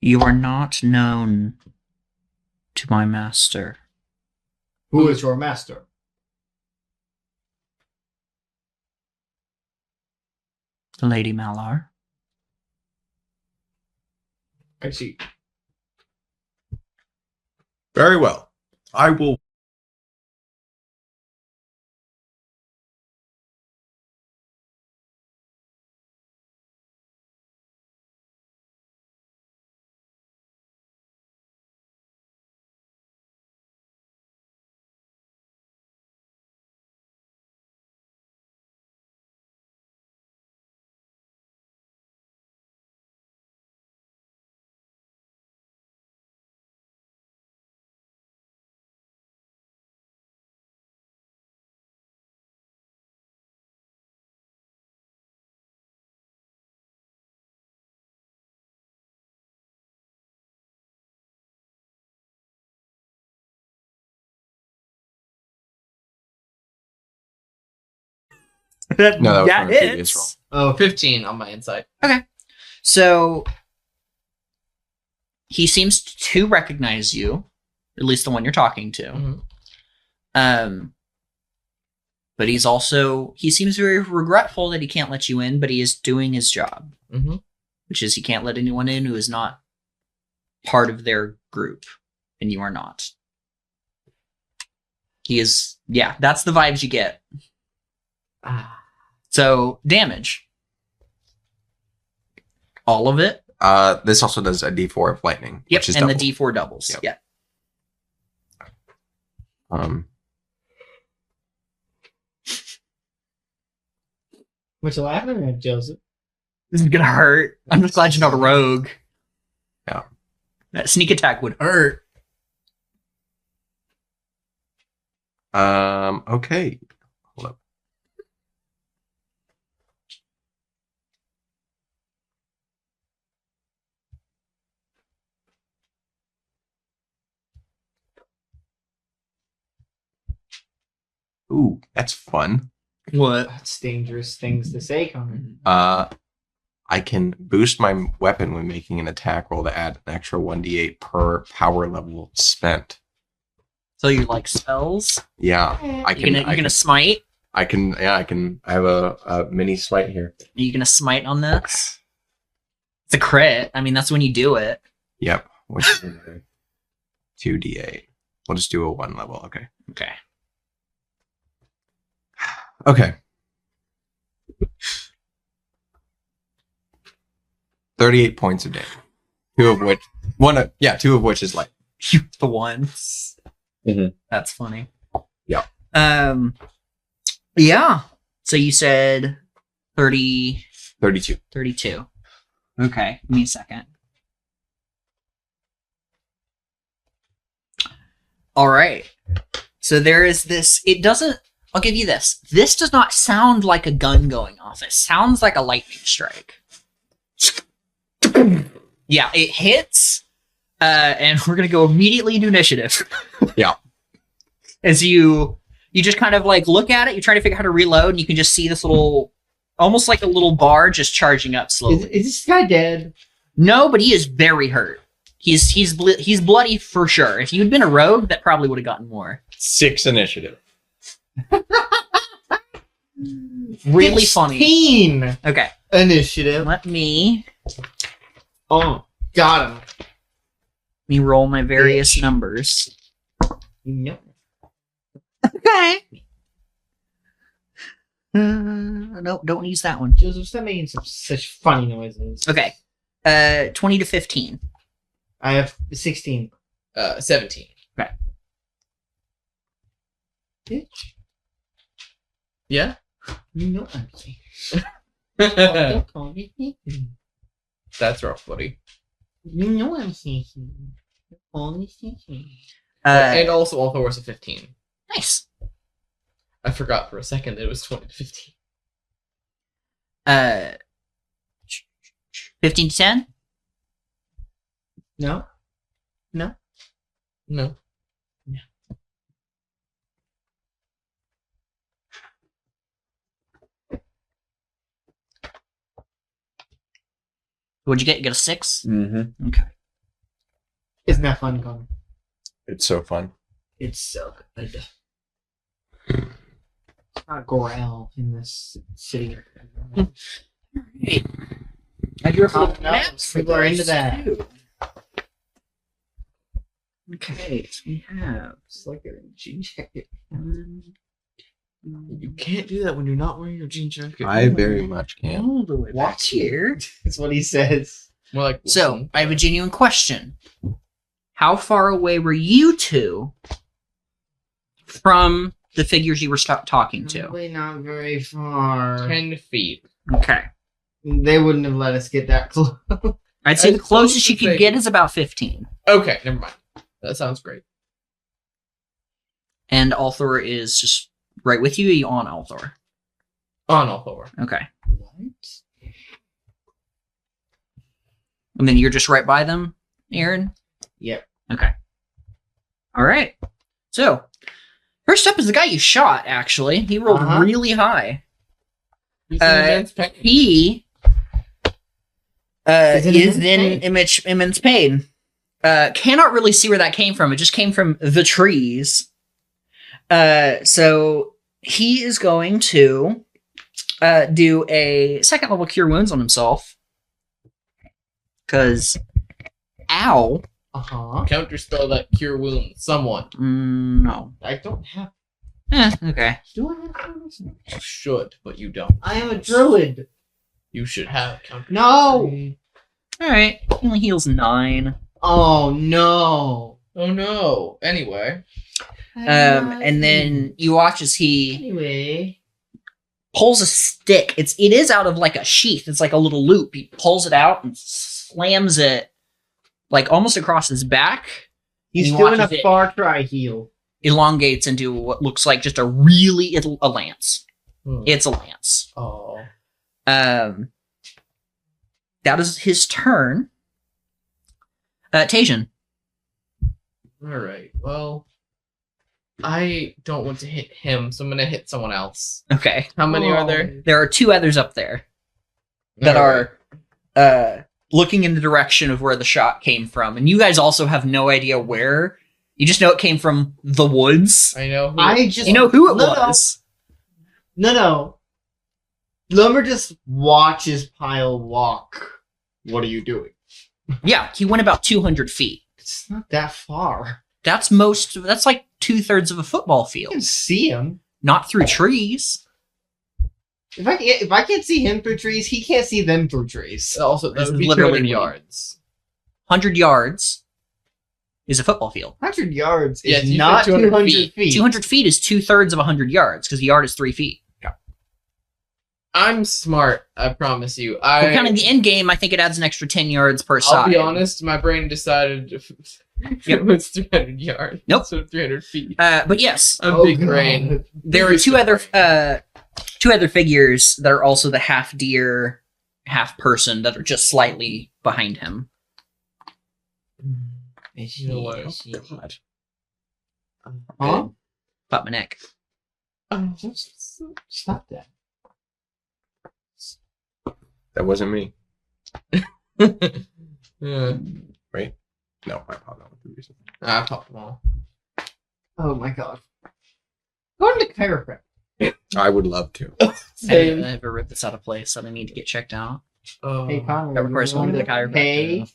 You are not known to my master. Who is your master? Lady Malar. I see. Very well. I will. No, that was from a previous roll. Oh, 15 on my inside. So he seems to recognize you, at least the one you're talking to. Mhm. But he seems very regretful that he can't let you in, but he is doing his job, Mm-hmm. which is he can't let anyone in who is not part of their group, and you are not. He is, yeah, that's the vibes you get. So, damage. All of it. This also does a D4 of lightning. Yep, which is and double. the D4 doubles. Yep. Yeah. what you laughing at, Joseph? This is gonna hurt. I'm just glad you're not a rogue. Yeah. That sneak attack would hurt. Okay. Hold up. Ooh, that's fun. What? That's dangerous things to say, Connor. I can boost my weapon when making an attack roll to add an extra 1d8 per power level spent. So you like spells? Yeah, I You're can. gonna smite? I can. Yeah, I can. I have a mini smite here. Are you gonna smite on this? It's a crit. I mean, that's when you do it. Yep. Which is 2d8. We'll just do a 1 level. Okay. Okay. Okay. 38 points of damage. Two of which is light. The ones. Mhm. That's funny. Yeah. Yeah. So you said 30, 32. 32. Okay. Give me a second. All right. So there is this. It doesn't. I'll give you this. This does not sound like a gun going off. It sounds like a lightning strike. Yeah, it hits. And we're gonna go immediately into initiative. Yeah. As you just kind of like look at it, you try to figure out how to reload, and you can just see this little, almost like a little bar just charging up slowly. Is this guy dead? No, but he is very hurt. He's bloody for sure. If you'd been a rogue, that probably would have gotten more. 6 initiative. Really funny. 16 Okay, initiative. let me Got him. roll my various numbers. No. Okay. No, don't use that one. Joseph, stop making such funny noises. Okay. 20 to 15. I have 16. 17. Bitch. Yeah? You know I'm saying. That's Don't call me Nathan. rough, buddy. You know I'm saying. Don't call me Nathan. And also, Althor was a 15. Nice. I forgot for a second that it was 20 to 15. 15 to 10? No? No. What'd you get? You got a 6? Mm-hmm. Okay. Isn't that fun, Connor? It's so fun. It's so good. It's not Gorel in this city. Hey. I drew up Oh, little no, maps for people are into those, that. too. Okay, so we have It's like a jean jacket. You can't do that when you're not wearing your jean jacket. I very much can. all the way back Watch here. That's what he says. More like So, I have a genuine question. How far away were you two from the figures you were talking to? Probably not very far. 10 feet. Okay. They wouldn't have let us get that close. I'd say As the closest close you as could they- get is about 15. Okay, never mind. That sounds great. And Althor is just right with you, or are you on Althor? On Althor. Okay. What? And then you're just right by them, Aaron? Yep. Okay. All right. So, first up is the guy you shot, actually. He rolled Uh-huh. really high. He's an immense pain. He Is it is immense in pain? immense pain. Cannot really see where that came from. It just came from the trees. So he is going to do a second level cure wounds on himself. Because, ow. Uh-huh. Counterspell that cure wound. Someone No. I don't have... Okay. Do I have this? should, but you don't. I am a druid. You should have counter. No! All right. He only heals 9. Oh, no. Oh no. Anyway. And then you watch as he Anyway. pulls a stick. It is out of like a sheath. It's like a little loop. He pulls it out and slams it like almost across his back. He's He doing a watches it. Far Cry heal. Elongates into what looks like just a lance. Hmm. It's a lance. Oh. That is his turn. Tajan. Alright. Well. I don't want to hit him, so I'm gonna hit someone else. Okay. How many are there? There are 2 others up there that Alright. are looking in the direction of where the shot came from, and you guys also have no idea where. You just know it came from the woods. I know. Who I just You know who it No, no. was. No. Lumber just watches Pile walk. What are you doing? Yeah, he went about 200 feet. It's not that far. That's like 2/3 of a football I field. can see him. Not through trees. If I can't see him through trees, he can't see them through trees. Also, that This would is be literally 200 me. yards. 100 yards is a football field. 100 yards Yeah, is you said not 200 200 feet. 200 feet is 2/3 of 100 yards because a yard is 3 feet. I'm smart. I promise you. We're counting the end game. I think it adds an extra 10 yards per I'll side. be honest. My brain decided it was 300 yards. Nope. instead of 300 feet. But yes, I'm Oh, big God. brain. there are two other figures that are also the half deer, half person that are just slightly behind him. You know what? God. Huh? Pop my neck. Stop that. That wasn't me. Yeah. No, I popped out with the reason. I popped them all. Oh my god. Go to the chiropractor. I would love to. I Same. have a rip that's out of place that I need to get checked out. Oh. Hey, Connor. That requires you going to the wanna chiropractor. pay?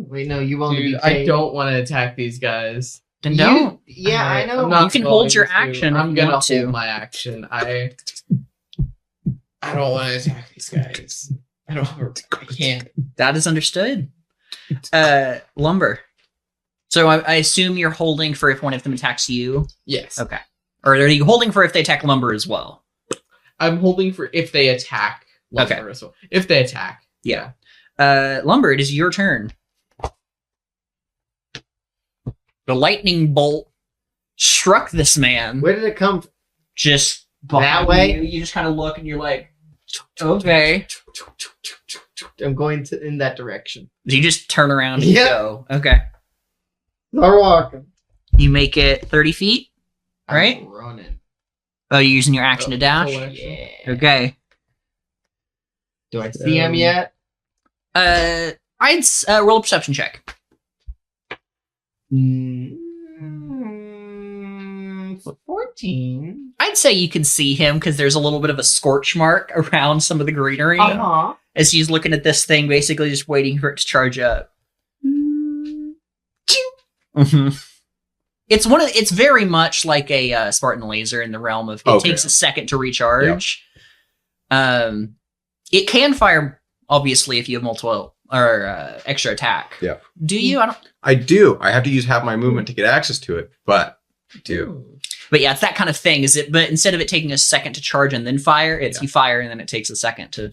Wait, no, you want to Dude, be I paid. don't want to attack these guys. Then don't. Yeah, I know. I'm not You can going hold your to. action if I'm you gonna want to. hold my action. I don't want to attack these guys. I don't. I can't. That is understood. Lumber. So I assume you're holding for if one of them attacks you. Yes. Okay. Or are you holding for if they attack Lumber as well? I'm holding for if they attack. Lumber Okay. as well. If they attack. Yeah. Lumber, it is your turn. The lightning bolt struck this man. Where did it come from? Just That behind way? You just kind of look and you're like, okay. I'm going to in that direction. You just turn around and Yeah. go. Okay. Start walking. You make it 30 feet. Right? I'm running. Oh, you're using your action to dash? full action. Yeah. Okay. Do I see him yet? Roll a perception check. 14. I'd say you can see him because there's a little bit of a scorch mark around some of the greenery Uh-huh. as he's looking at this thing, basically just waiting for it to charge up. Mhm. It's very much like a Spartan laser in the realm of it Okay. takes a second to recharge. It can fire obviously if you have multiple or extra attack. Yeah. Do you? I don't. I do. I have to use half my movement to get access to it, but I do. But yeah, it's that kind of thing. Is it? But instead of it taking a second to charge and then fire, it's you fire and then it takes a second to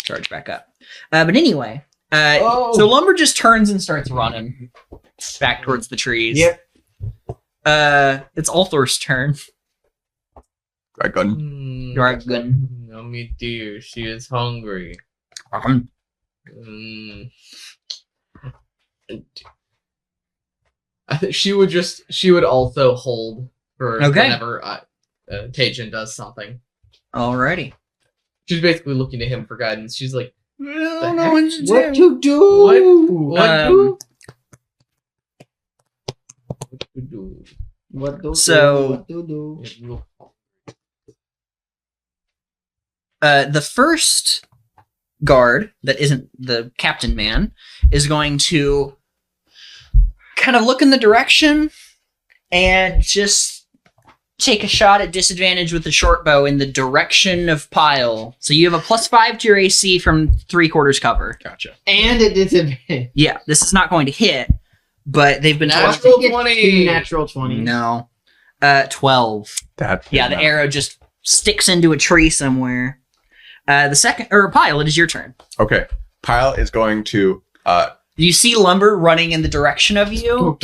charge back up. But anyway, so Lumber just turns and starts running back towards the trees. Yep. It's Althor's turn. Dragon. Dragon. No, me dear. She is hungry. Um, Mm. I think she would also hold for Okay. whenever Tajin does something. Alrighty. She's basically looking to him for guidance. She's like, I don't know what What to do? What Um, to do? What to So- do? What to do? The first guard that isn't the captain man is going to kind of look in the direction and just take a shot at disadvantage with the short bow in the direction of Pile. So you have a +5 to your AC from 3/4 cover. Gotcha. And it disadvantage. Yeah, this is not going to hit, but they've been told Natural Get 20. 2 natural 20. no. 12. That. Yeah, the arrow just sticks into a tree somewhere. The second or Pile, it is your turn. Okay. Pile is going to. You see Lumber running in the direction of you.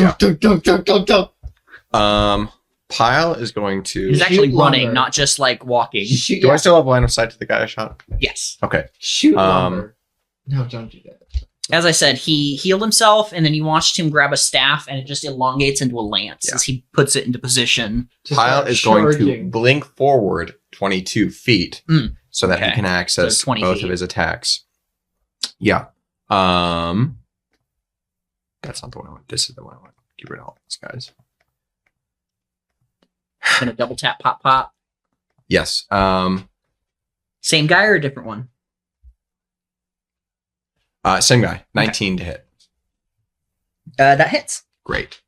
Pile is going to. He's actually Shoot running, Lumber. not just like walking. Shoot, Do yeah. I still have line of sight to the guy I shot? Yes. Okay. Shoot Um, Lumber. No, don't do that. As I said, he healed himself, and then you watched him grab a staff, and it just elongates into a lance Yeah. as he puts it into position. To Kyle start is going to charging. blink forward 22 feet Mm. so that he Okay. can access So 20 both feet. of his attacks. Yeah. That's not the one I want. This is the one I want. Get rid of all these guys. Gonna double tap, pop, pop. Yes. Same guy or a different one? Same guy. 19 to hit. That hits. Great.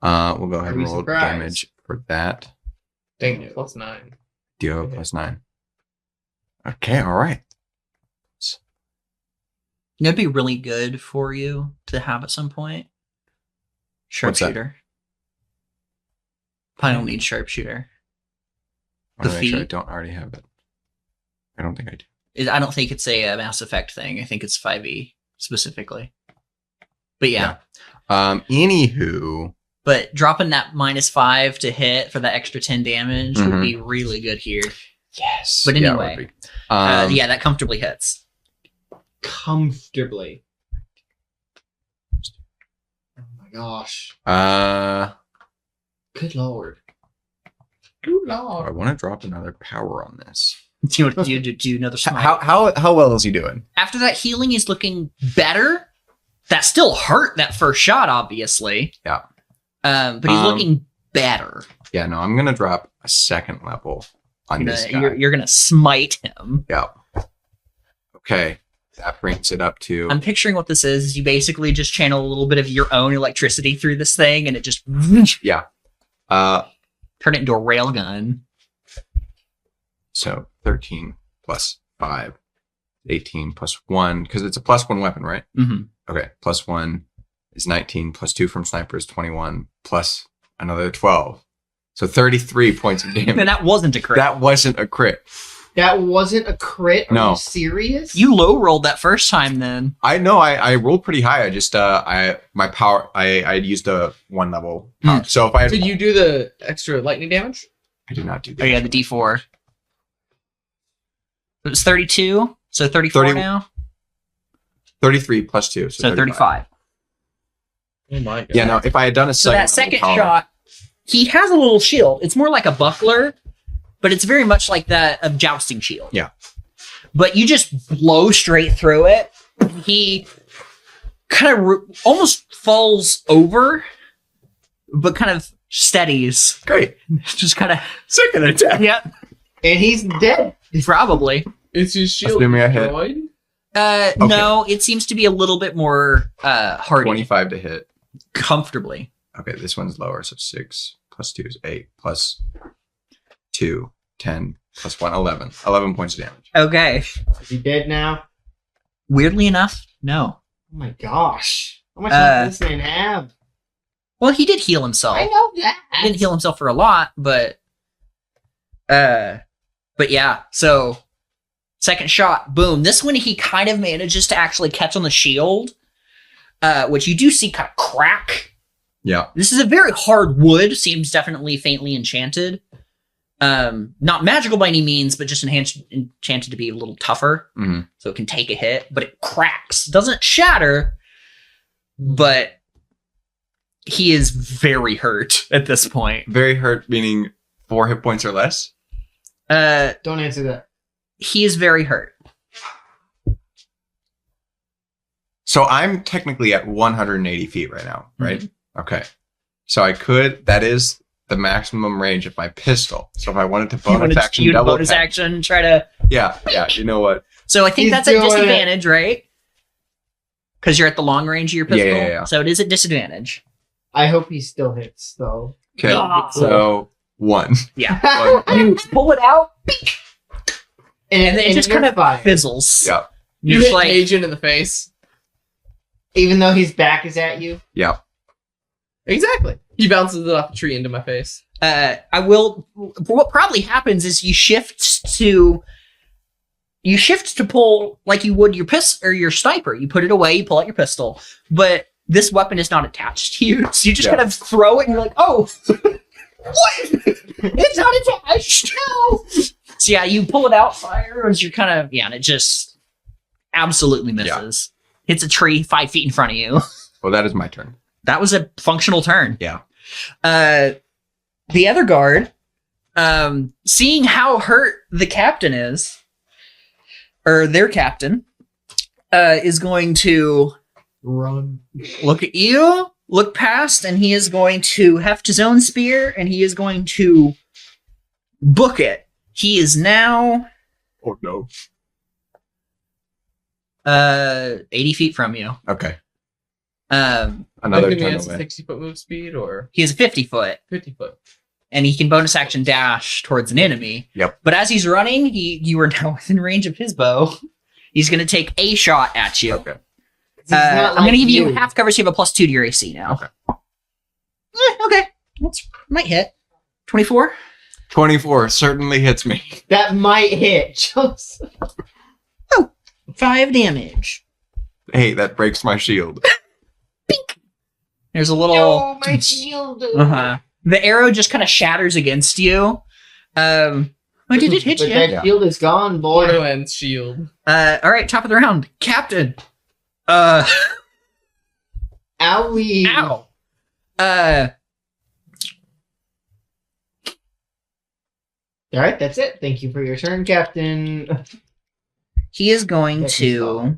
We'll go ahead Are we and roll surprised? damage for that. Dang it, +9. Deal plus 9. Okay, all right. It'd be really good for you to have at some point. What's that? Sharpshooter. Probably don't need sharpshooter. I want The to make sure I feat? don't already have it. I don't think I do. I don't think it's a Mass Effect thing. I think it's 5e specifically. But yeah. Anywho, But dropping that -5 to hit for that extra 10 damage would Mhm. be really good here. yes. But Yeah, it would anyway, be. Um, yeah, that comfortably hits. Comfortably. Oh my gosh. Good lord. Good I lord. want to drop another power on this. Do you want to do another smite? How well is he doing? After that healing, he's looking better. That still hurt that first shot, obviously. Yeah. But he's looking better. Yeah, no, I'm gonna drop a second level on this guy. You're gonna smite him. Yeah. Okay, that brings it up to I'm picturing what this is. You basically just channel a little bit of your own electricity through this thing, and it just turn it into a railgun. So 13 plus 5, 18 plus 1, because it's a +1 weapon, right? Mm-hmm. Okay, +1 is 19, +2 from sniper is 21, plus another 12. So 33 points of damage. And that wasn't a crit. That wasn't a crit. That wasn't a crit? Are No. you serious? You low rolled that first time, then. I know I rolled pretty high. I just I used a 1 level power. So if I had, Did you do the extra lightning damage? I did not do that. Oh yeah, the D4. It was 32, so 34 30 now. 33 plus 2, So 35. Oh my god. Yeah, no, if I had done a So second that second level power, shot, he has a little shield. It's more like a buckler, but it's very much like that of jousting shield. Yeah. But you just blow straight through it. He kind of almost falls over, but kind of steadies. great. Just kind of, Second attack. yeah, And he's dead. probably. Is his shield Assuming I hit. destroyed? No, it seems to be a little bit more hardy, 25 to hit. comfortably. Okay, this one's lower, so 6 plus 2 is 8 plus 2, 10 plus 1, 11. 11 points of damage. Okay. Is he dead now? Weirdly enough, no. Oh my gosh. How much health does this man have? Well, he did heal himself. I know that. He didn't heal himself for a lot, but yeah. So second shot, boom. This one he kind of manages to actually catch on the shield, which you do see kind of crack. Yeah. This is a very hard wood. Seems definitely faintly enchanted. Not magical by any means, but just enchanted to be a little tougher, Mhm. so it can take a hit. But it cracks, doesn't shatter, but he is very hurt at this point. Very hurt, meaning 4 hit points or less. Don't answer that. He is very hurt. So I'm technically at 180 feet right now, right? Mm-hmm. Okay. So that is the maximum range of my pistol. So if I wanted to You wanna bonus action use double bonus tap- action, try to. Yeah, you know what? So I think He's that's a doing it. disadvantage, right? Because you're at the long range of your pistol. Yeah. So it is a disadvantage. I hope he still hits, though. Okay. Ah. So 1. Yeah. You pull it out, and then it just kind of fire. fizzles. Yeah. You You're hit like, Agent in the face. Even though his back is at you. Yeah. Exactly. He bounces it off the tree into my face. I will. What probably happens is you shift to pull like you would your pistol or your sniper. You put it away, you pull out your pistol, but this weapon is not attached to you, so you just Yeah. kind of throw it, and you're like, "Oh, what? It's not attached." No. So yeah, you pull it out, fire as you're kind of and it just absolutely misses. hits a tree 5 feet in front of you. Well, that is my turn. That was a functional turn. Yeah. The other guard, seeing how hurt the captain is, or their captain, is going to Run. look at you, look past, and he is going to heft his own spear, and he is going to book it. He is now Oh no. 80 feet from you. Okay. I Another think he turn has a away. 60-foot move speed or He has a 50 foot, 50-foot. and he can bonus action dash towards an enemy. Yep. But as he's running, you are now within range of his bow. He's going to take a shot at you. Okay. I'm going to give you half cover, so you have a +2 to your AC now. Okay. Okay. That's might hit. 24? 24 certainly hits me. That might hit. Joseph. 5 damage. Hey, that breaks my shield. There's a little... Oh, my shield. Uh-huh. The arrow just kind of shatters against you. Oh, did it hit But you? that Yeah. shield is gone, boy. Borderlands shield. All right, top of the round. Captain. Owie. Ow. All right, that's it. Thank you for your turn, Captain. He is going That's to...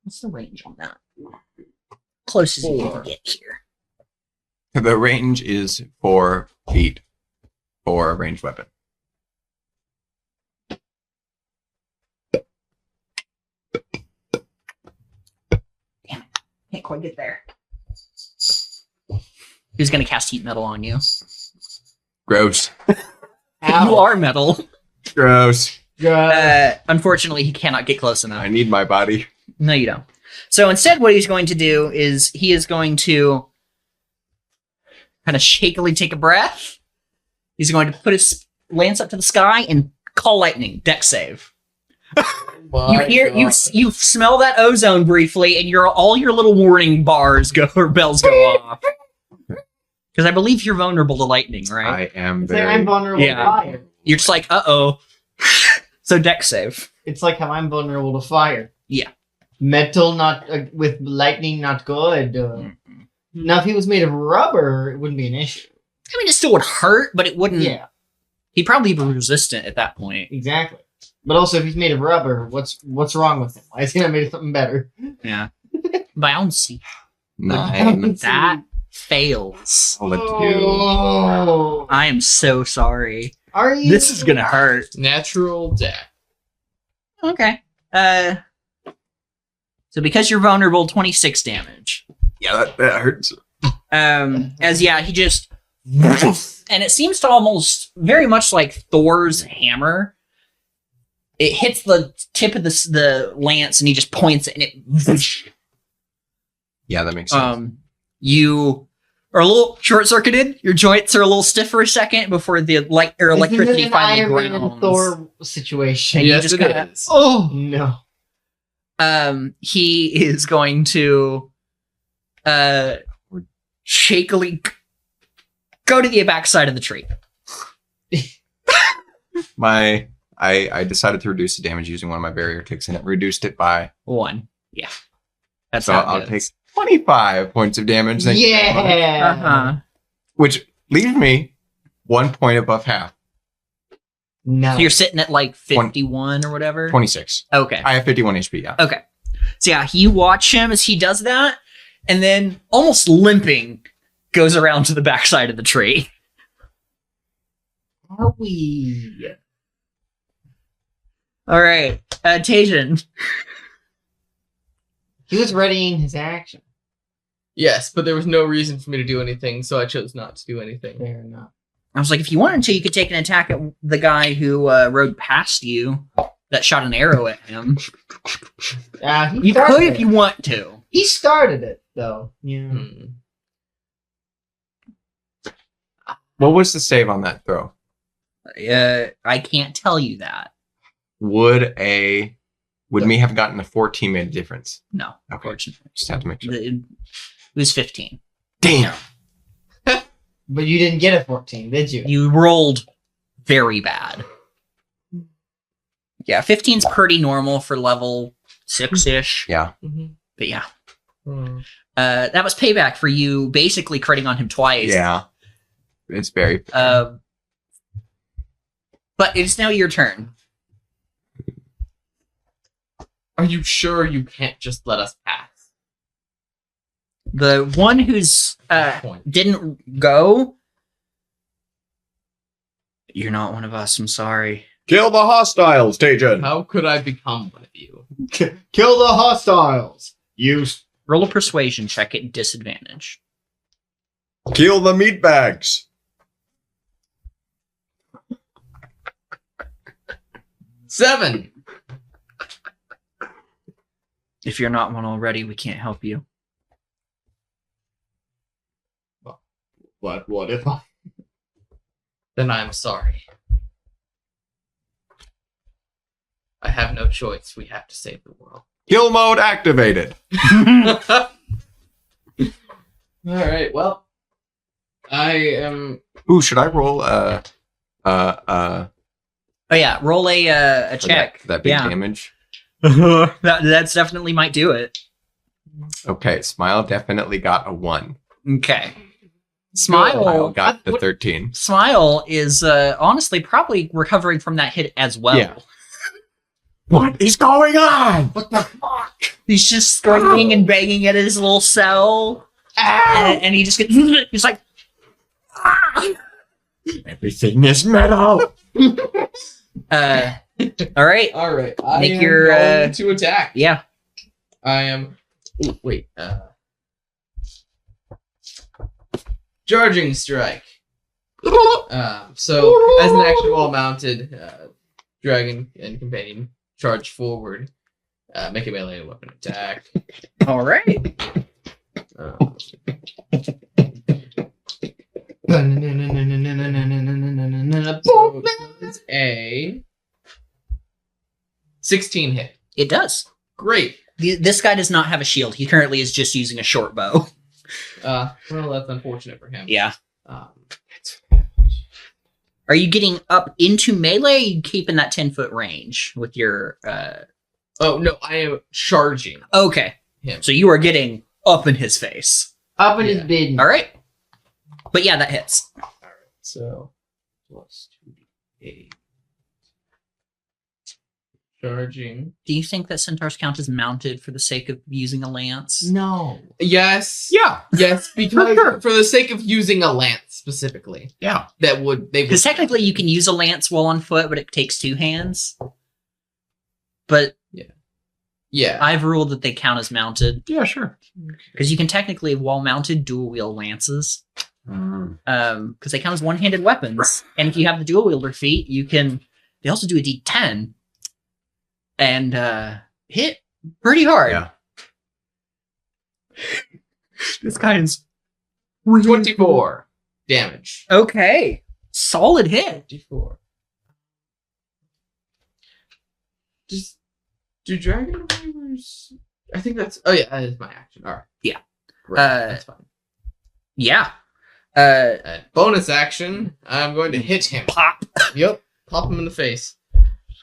What's the range on that? Closest you can 4. get here. The range is 4 feet for a ranged weapon. Can't quite get there. He's going to cast heat metal on you. Gross. You are metal. Gross. Unfortunately, he cannot get close enough. I need my body. No, you don't. So instead, what he's going to do is he is going to kind of shakily take a breath. He's going to put his lance up to the sky and call lightning. Deck save. You hear you smell that ozone briefly, and all your little warning bars go or bells go off. Because I believe you're vulnerable to lightning, right? I am It's like very. I'm vulnerable Yeah. to fire. You're just like, uh-oh. So deck save. It's like how I'm vulnerable to fire. Yeah. Metal, not with lightning, not good. Now, if he was made of rubber, it wouldn't be an issue. I mean, it still would hurt, but it wouldn't. Yeah, He'd probably be resistant at that point. exactly. But also, if he's made of rubber, what's wrong with him? Why is he not made of something better? Yeah. Bouncy. 9. That fails. I'll let you. Oh, I am so sorry. are you? This is gonna hurt. Natural death. Okay. So because you're vulnerable, 26 damage. Yeah, that hurts. He just and it seems to almost very much like Thor's hammer. It hits the tip of the lance and he just points it and it Yeah, that makes sense. you are a little short-circuited. Your joints are a little stiff for a second before the light or electricity Isn't it an finally Iron Man grounds. Thor situation. And you Yes, just it gotta- is. Oh no! He is going to shakily go to the backside of the tree. I decided to reduce the damage using one of my barrier ticks, and it reduced it by. 1. Yeah. That's So how it I'll goes. take 25 points of damage. Thank you very much. Yeah. Uh-huh. Which leaves me 1 point above half. No. So you're sitting at like 51 or whatever? 26. Okay. I have 51 HP, yeah. Okay. So yeah, you watch him as he does that, and then almost limping goes around to the backside of the tree. Owie. All right. Tajan. He was readying his action. Yes, but there was no reason for me to do anything, so I chose not to do anything. Fair enough. I was like, if you wanted to, you could take an attack at the guy who rode past you that shot an arrow at him. He You started could it. if you want to. He started it though. Yeah. Hmm. What was the save on that throw? I can't tell you that. Would me have gotten a 14 made a difference? No, Okay. unfortunately. Just have to make sure. It was 15. Damn. But you didn't get a 14, did you? You rolled very bad. Yeah, 15's pretty normal for level 6-ish. Yeah. Mhm. But yeah. Hmm. That was payback for you basically critting on him twice. Yeah. It's very. But it's now your turn. Are you sure you can't just let us pass? The one who's Point. didn't go. You're not one of us. I'm sorry. Kill the hostiles, Tejan. How could I become one of you? Kill the hostiles. Use Roll a persuasion check at disadvantage. Kill the meat bags. 7. If you're not one already, we can't help you. what? What if I? Then I'm sorry. I have no choice. We have to save the world. Kill mode activated. All right. Well, I am. Ooh, should I roll Oh yeah, roll a check. That big yeah. damage? That's definitely might do it. Okay, Smile definitely got a 1. Okay. Smile Smile. got the 13. Smile is honestly probably recovering from that hit as well. Yeah. What is going on? What the fuck? He's just screaming and banging at his little cell, and he just gets. He's like, Everything is metal. all right, All right. I Make am your, going to attack. yeah. I am. Ooh, wait. Charging strike. So as an action while mounted, dragon and companion charge forward. Make a melee weapon attack. All right. So it's a 16 hit. It does. Great. This guy does not have a shield. He currently is just using a short bow. Well, that's unfortunate for him. Yeah. Um, Are you getting up into melee? Or are you keeping that 10-foot range with your? oh no, I am charging Okay. him. So you are getting up in his face. Up in Yeah. his bed. All right. But yeah, that hits. So plus 2d8. Charging. Do you think that centaurs count as mounted for the sake of using a lance? No. Yes. Yeah. Yes, because sure. for the sake of using a lance specifically, Yeah. they would. Because technically you can use a lance while on foot, but it takes 2 hands. But Yeah. I've ruled that they count as mounted. Yeah, sure. Because you can technically, while mounted, dual wield lances. Because they count as one-handed weapons. And if you have the dual wielder feat, you can. They also do a D10 and hit pretty hard. Yeah. This guy is 24 damage. okay. Solid hit. 24. Do dragon warriors? I think that's. Oh yeah, that is my action. All right. Yeah. Great. That's fine. Yeah. And bonus action. I'm going to hit him. Pop. Yep. Pop him in the face.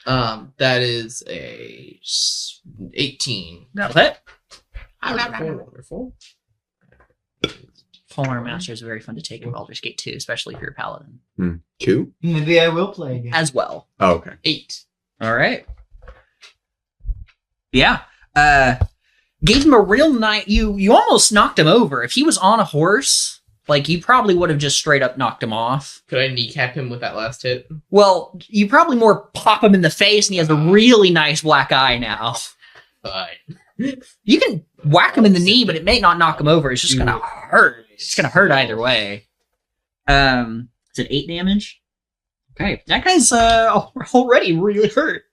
That is a 18. That'll hit. Wonderful. Fallen Master is very fun to take in Baldur's Gate 2, especially if you're a paladin. 2? Maybe I will play again. As well. Oh, okay. 8. All right. Yeah. Gave him a real night. You almost knocked him over. If he was on a horse, like you probably would have just straight up knocked him off. Could I kneecap him with that last hit? Well, you probably more pop him in the face, and he has a really nice black eye now. Fine. You can whack him in the knee, but it may not knock him over. It's just gonna hurt. It's gonna hurt either way. Is it 8 damage? Okay, that guy's already really hurt.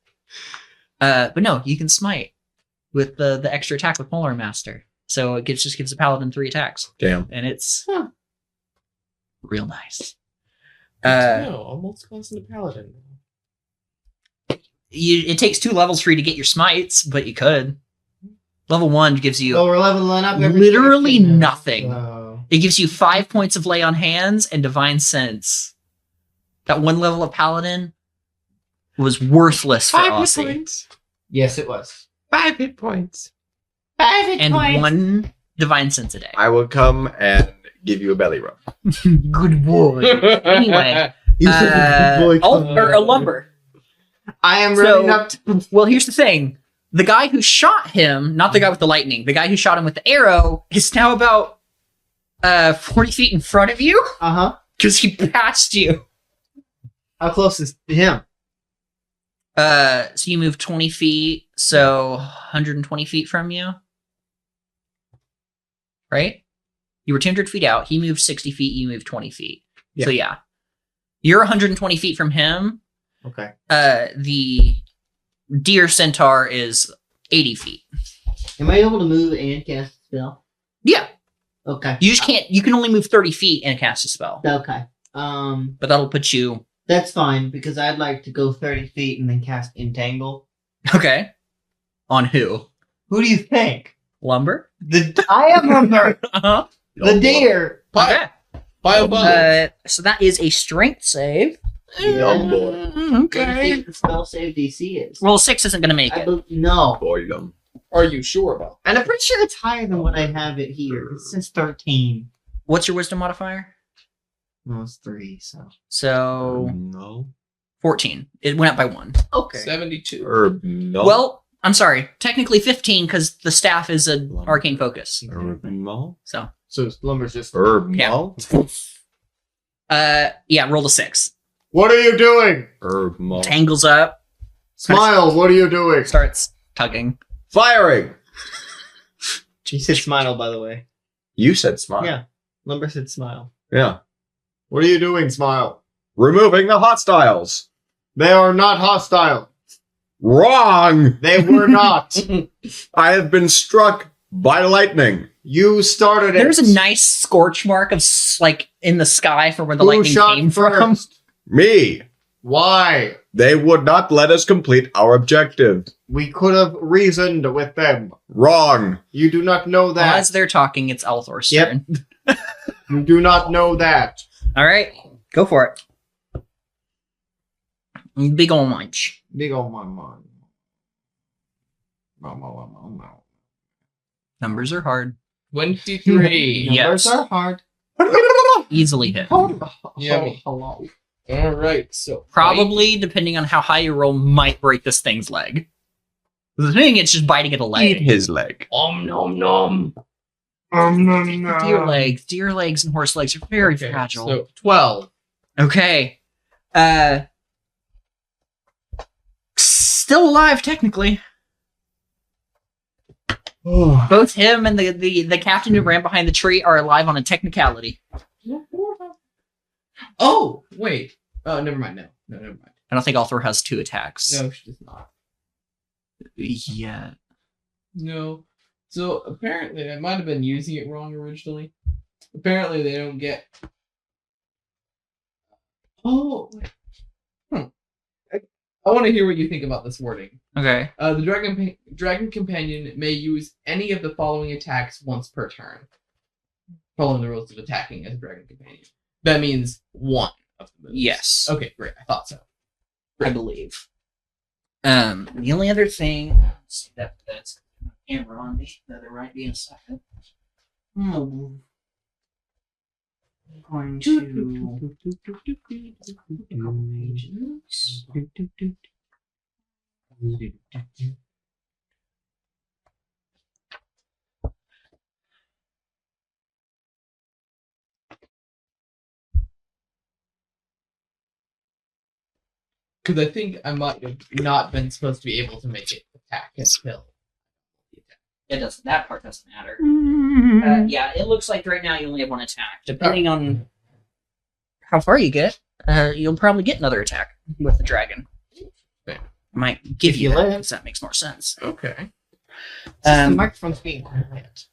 But no, you can smite with the extra attack with Polar Master. So it just gives the paladin 3 attacks, Damn. and it's real nice. No, almost close to paladin. It takes 2 levels for you to get your smites, but you could. Level 1 gives you Well, we're leveling up. every literally section now, nothing. so- It gives you 5 points of lay on hands and divine sense. That one level of paladin was worthless for Aussie. points. Yes, it was. 5 hit points. And one divine sense a day. I will come and give you a belly rub. Good boy. Anyway, or a lumber. I am So- running up to. Well, here's the thing. The guy who shot him, not the guy with the lightning, the guy who shot him with the arrow is now about 40 feet in front of you Uh huh. because he passed you. How close is him? So you move 20 feet, so 120 feet from you. Right? You were 200 feet out. He moved 60 feet. You moved 20 feet. So yeah. You're 120 feet from him. Okay. The deer centaur is 80 feet. Am I able to move and cast a spell? Yeah. Okay. You just can't, you can only move 30 feet and cast a spell. Okay. But that'll put you. That's fine because I'd like to go 30 feet and then cast Entangle. Okay. On who? Who do you think? Lumber? I am Lumber. Uh-huh. The deer. Okay. Fireball. So that is a strength save. Dumbo. What do you Okay. think the spell save DC is? Roll 6 isn't going to make it. No. Boydum. Are you sure about? And I'm pretty sure it's higher than what I have it here. It says 13. What's your wisdom modifier? No, it's 3, so. So No. 14. It went up by 1. Okay. 72. Herb. No. Well, I'm sorry. Technically 15 because the staff is an arcane focus. Herb. No. So, So Lumber's just. Herb. Yeah. No. yeah, roll a 6. What are you doing? Herb. No. Tangles up, Smile, what are you doing? starts tugging. Firing. She said smile, by the way. You said smile. Yeah. Lumber said smile. Yeah. What are you doing, Smile? Removing the hostiles. They are not hostile. Wrong. They were not. I have been struck by lightning. You started it. There's a nice scorch mark of like in the sky for where the Who lightning shot came from. first? Me. Why? They would not let us complete our objective. We could have reasoned with them. Wrong. You do not know Well, that. as they're talking, it's Althor's Yep. turn. You do not know that. All right, go for it. Big ol' munch. Big ol' my. Numbers are hard. 23. Yes. Numbers are hard. Easily hit. Yummy. Hello. All right. So Probably, depending on how high you roll, might break this thing's leg. The thing, it's just biting at a Eat leg. his leg. nom nom. Deer legs and horse legs are very fragile. So 12. Okay. Still alive, technically. Both him and the captain who ran behind the tree are alive on a technicality. Oh wait. Oh, never mind. No, never mind. I don't think Althor has 2 attacks. No, she does not. Yeah. No. So apparently, I might have been using it wrong originally. Apparently, they don't get. Oh. I want to hear what you think about this wording. Okay. The dragon companion may use any of the following attacks once per turn, following the rules of attacking as a dragon companion. That means one of the moves. Yes. Okay, great. I thought so. I believe. The only other thing that's camera on me that there might be in a second. I'm going to Because I think I might have not been supposed to be able to make it attack and kill. It doesn't. That part doesn't matter. Yeah, it looks like right now you only have 1 attack. Depending on how far you get, you'll probably get another attack with the dragon. Fair. I might give If you you that live. because that makes more sense. Okay. The microphone's being quiet.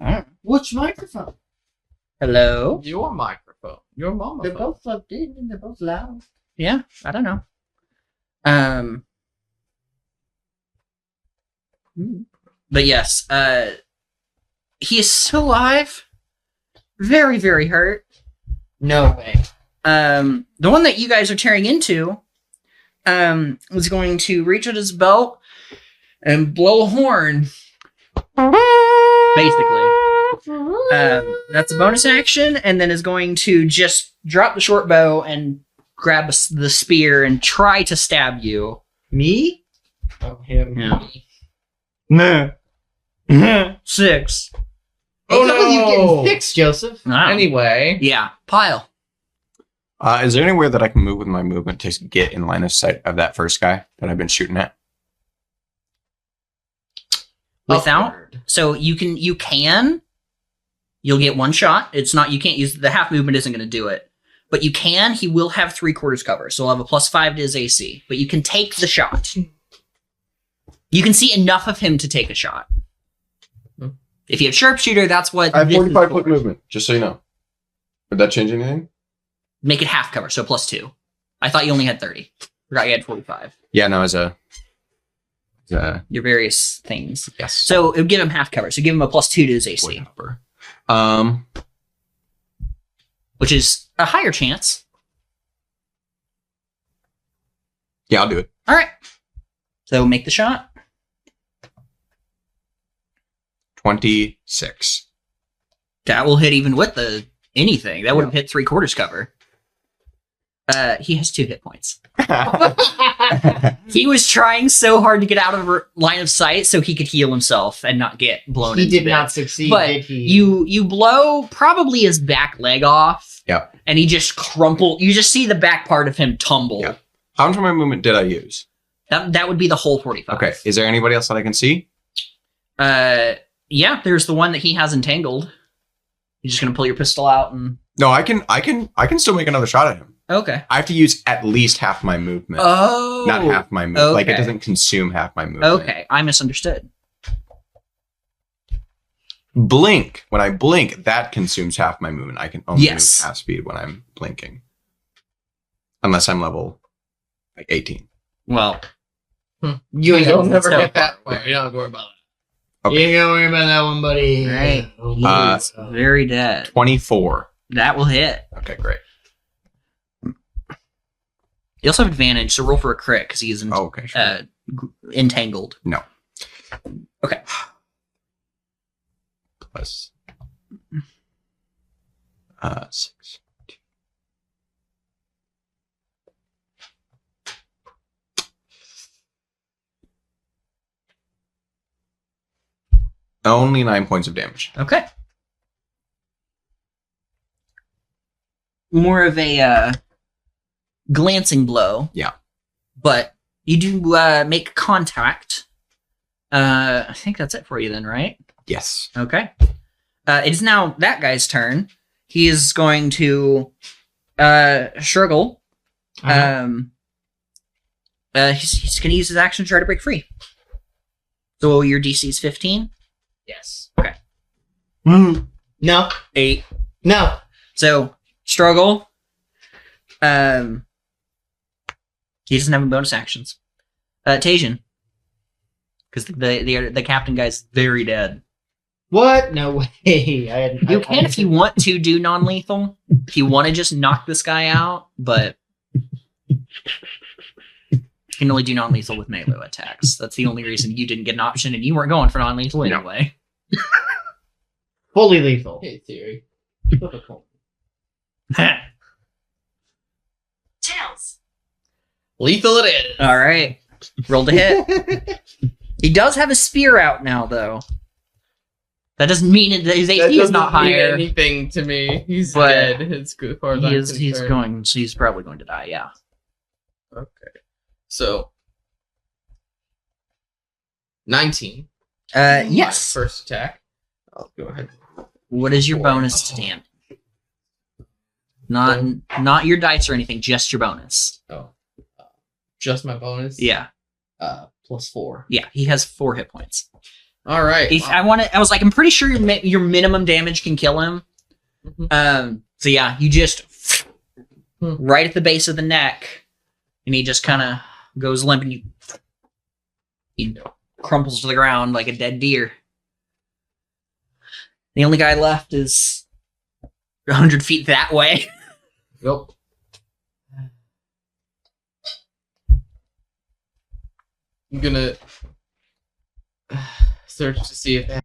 Oh. Which microphone? Hello. Your microphone. Your mama. They're phone. both plugged in and they're both loud. Yeah, I don't know. But yes, he is still alive. Very, very hurt. No way. The one that you guys are tearing into was going to reach at his belt and blow a horn. Basically. That's a bonus action, and then is going to just drop the short bow and grab the spear and try to stab you. Me? Oh, him. Yeah. 6. Oh, What's up with you no. getting fixed, Joseph? Anyway. Yeah, pile. Is there anywhere that I can move with my movement to get in line of sight of that first guy that I've been shooting at? Without, Upward. so you can, you'll get one shot. It's not, you can't use, the half movement isn't going to do it. But you can, he will have 3/4 cover, so he'll have a +5 to his AC. But you can take the shot. You can see enough of him to take a shot. If you have sharpshooter, that's what I have this is 45 foot for. movement, just so you know. Would that change anything? Make it half cover, so +2. I thought you only had 30. Forgot you had 45. Yeah, no, as a Your various things. yes. So it would give him half cover. So give him a +2 to his AC, Whatever. which is a higher chance. Yeah, I'll do it. All right. So make the shot. 26. That will hit even with the anything. That would have hit 3/4 cover. He has 2 hit points. He was trying so hard to get out of line of sight so he could heal himself and not get blown. He into did not bits. succeed, But did he? you blow probably his back leg off. Yep. And he just crumpled. You just see the back part of him tumble. Yep. How much of my movement did I use? That would be the whole 45. Okay. Is there anybody else that I can see? Yeah, there's the one that he has entangled. You're just gonna pull your pistol out and No, I can still make another shot at him. okay. I have to use at least half my movement. Oh, Not half my movement. Like it okay. doesn't consume half my movement. Okay, I misunderstood. Blink. When I blink, that consumes half my movement. I can only Yes. move half speed when I'm blinking. Unless I'm level like 18. Well, You ain't You'll gonna never so- get that far. You don't have to worry about that. Okay. You ain't gonna worry about that one, buddy. Right. Uh, very dead. 24. That will hit. Okay, great. You also have advantage, so roll for a crit because he is Oh, okay, sure. entangled. No. Okay. Plus 6. Only 9 points of damage. Okay. More of a glancing blow. Yeah. But you do make contact. I think that's it for you then, right? Yes. Okay. It is now that guy's turn. He is going to struggle. He's going to use his action to try to break free. So your DC is 15? Yes. Okay. No. 8. No. So, struggle. He doesn't have any bonus actions. Tajan. Because the captain guy's very dead. What? No way. You can if you want to do non-lethal. If you want to just knock this guy out, but you can only do non-lethal with melee attacks. That's the only reason you didn't get an option, and you weren't going for non-lethal No. anyway. Fully lethal. Hey, theory. Tails. Lethal it is. All right. Roll to hit. He does have a spear out now, though. That doesn't mean his That AC is doesn't not mean higher. anything to me. He's But dead. As far as I'm He's concerned. going. So he's probably going to die. Yeah. Okay. So 19. Yes. My first attack. I'll go ahead. What is your bonus to damage? Not your dice or anything. Just your bonus. Oh. Just my bonus? Yeah. +4. Yeah. He has 4 hit points. All right. If I was like, I'm pretty sure your minimum damage can kill him. Mhm. So yeah, you just right at the base of the neck, and he just kind of goes limp, and he crumples to the ground like a dead deer. The only guy left is 100 feet that way. Yep. I'm gonna search to see if they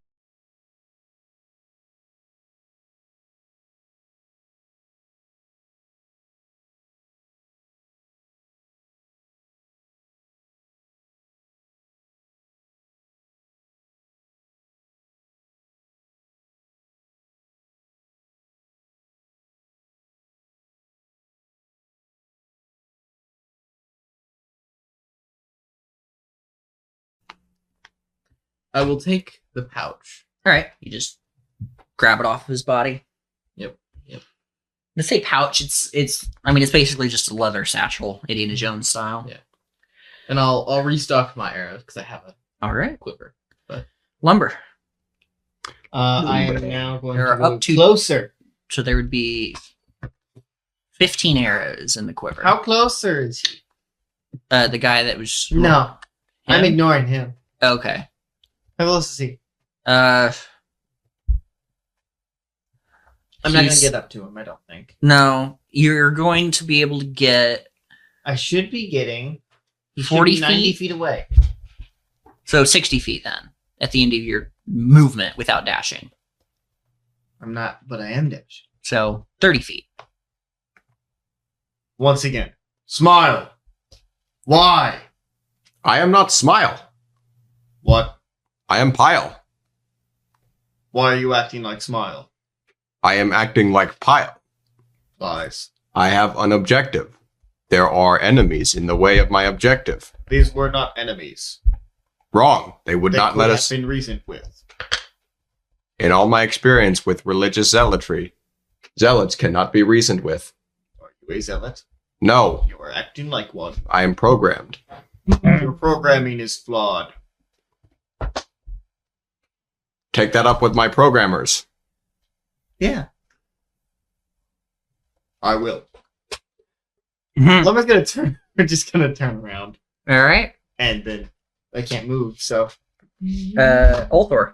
I will take the pouch. All right, you just grab it off of his body. Yep. To say pouch, it's. I mean, it's basically just a leather satchel, Indiana Jones style. Yeah. And I'll restock my arrows because I have a All right, quiver. lumber. I am now going You're to go up to- closer. So there would be 15 arrows in the quiver. How closer is he? The guy that was No, I'm Him? ignoring him. Okay. How close is he? Uh, I'm not gonna He's- get up to him. I don't think. no, you're going to be able to get I should be getting. He should 40 be 90 feet? feet away. so 60 feet then at the end of your movement without dashing. I'm not, but I am dashing. So 30 feet. Once again, smile. Why? I am not Smile. What? I am Pile. Why are you acting like Smile? I am acting like Pile. Lies. I have an objective. There are enemies in the way of my objective. These were not enemies. Wrong. They would They not could let have us. been reasoned with. In all my experience with religious zealotry, zealots cannot be reasoned with. Are you a zealot? No, You are acting like one. I am programmed. Your programming is flawed. Take that up with my programmers. Yeah. I will. All Lumber's gonna turn. We're just gonna turn around, right. and then I can't move. So Ulthor.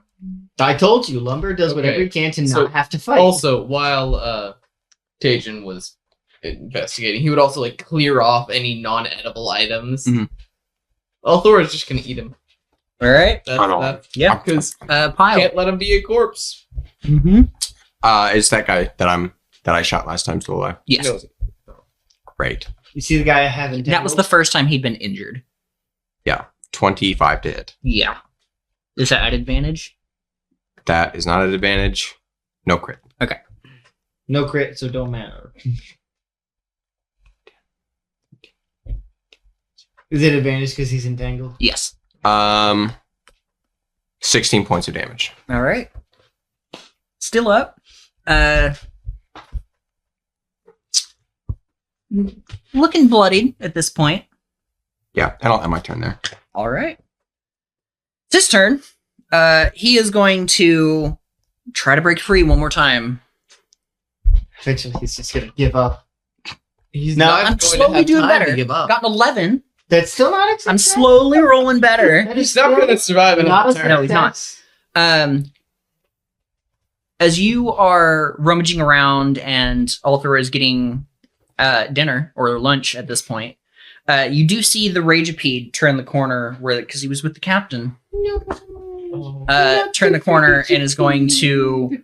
I told you, Lumber does whatever Okay, he can to so not have to fight. Also, while Tajin was investigating, he would also like clear off any non-edible items. Mhm. Althor is just gonna eat him. All right. I don't- That's Yeah. because Pile. can't let him be a corpse. Mm-hmm. Is that guy that I shot last time still alive? Yes. No. Great. you see the guy I haven't. That was the first time he'd been injured. 25 to hit. Yeah. Is that at advantage? That is not an advantage. No crit. no crit, so don't matter. Is it advantage because he's entangled? Yes. 16 points of damage. All right. Still up. Looking bloodied at this point. Yeah, and I'll end my turn there. All right. This turn, he is going to try to break free one more time. Eventually, he's just gonna give up. He's No, not I'm going to slowly have doing time better. to give up. Got an 11. That's still not. I'm success. slowly rolling better. That is He's not still going to survive not another a turn. No, he's not. success. As you are rummaging around and Ulthor is getting dinner or lunch at this point, you do see the Rageapede turn the corner because he was with the captain. Turn the corner and is going to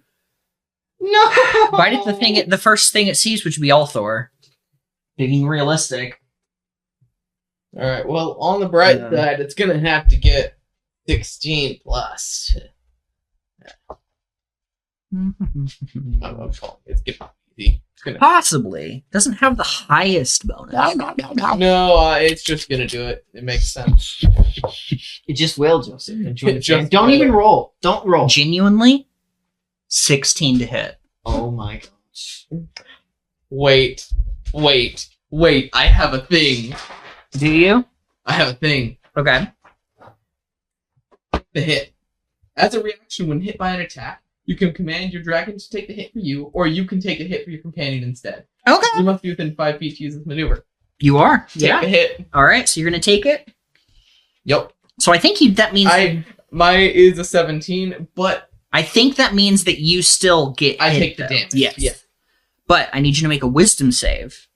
No. bite at the first thing it sees, which would be Ulthor. Being realistic. All right. Well, on the bright Yeah. side, it's going to have to get 16 plus. I'm calling it. It's going to be easy. It's gonna. Possibly. Doesn't have the highest bonus. No, it's just going to do it. It makes sense. It just will, Joseph. Don't you It understand? just Don't will. even roll. Don't roll. Genuinely, 16 to hit. Oh my gosh. Wait. I have a thing. Do you? I have a thing. Okay. The hit. As a reaction when hit by an attack, you can command your dragon to take the hit for you, or you can take the hit for your companion instead. Okay. You must be within 5 feet to use this maneuver. You are. Take Yeah. the hit. All right. So you're gonna take it. Yep. So I think that means Mine is a 17, but I think that means that you still get. I hit, take the though. damage. Yes. Yeah. But I need you to make a Wisdom save.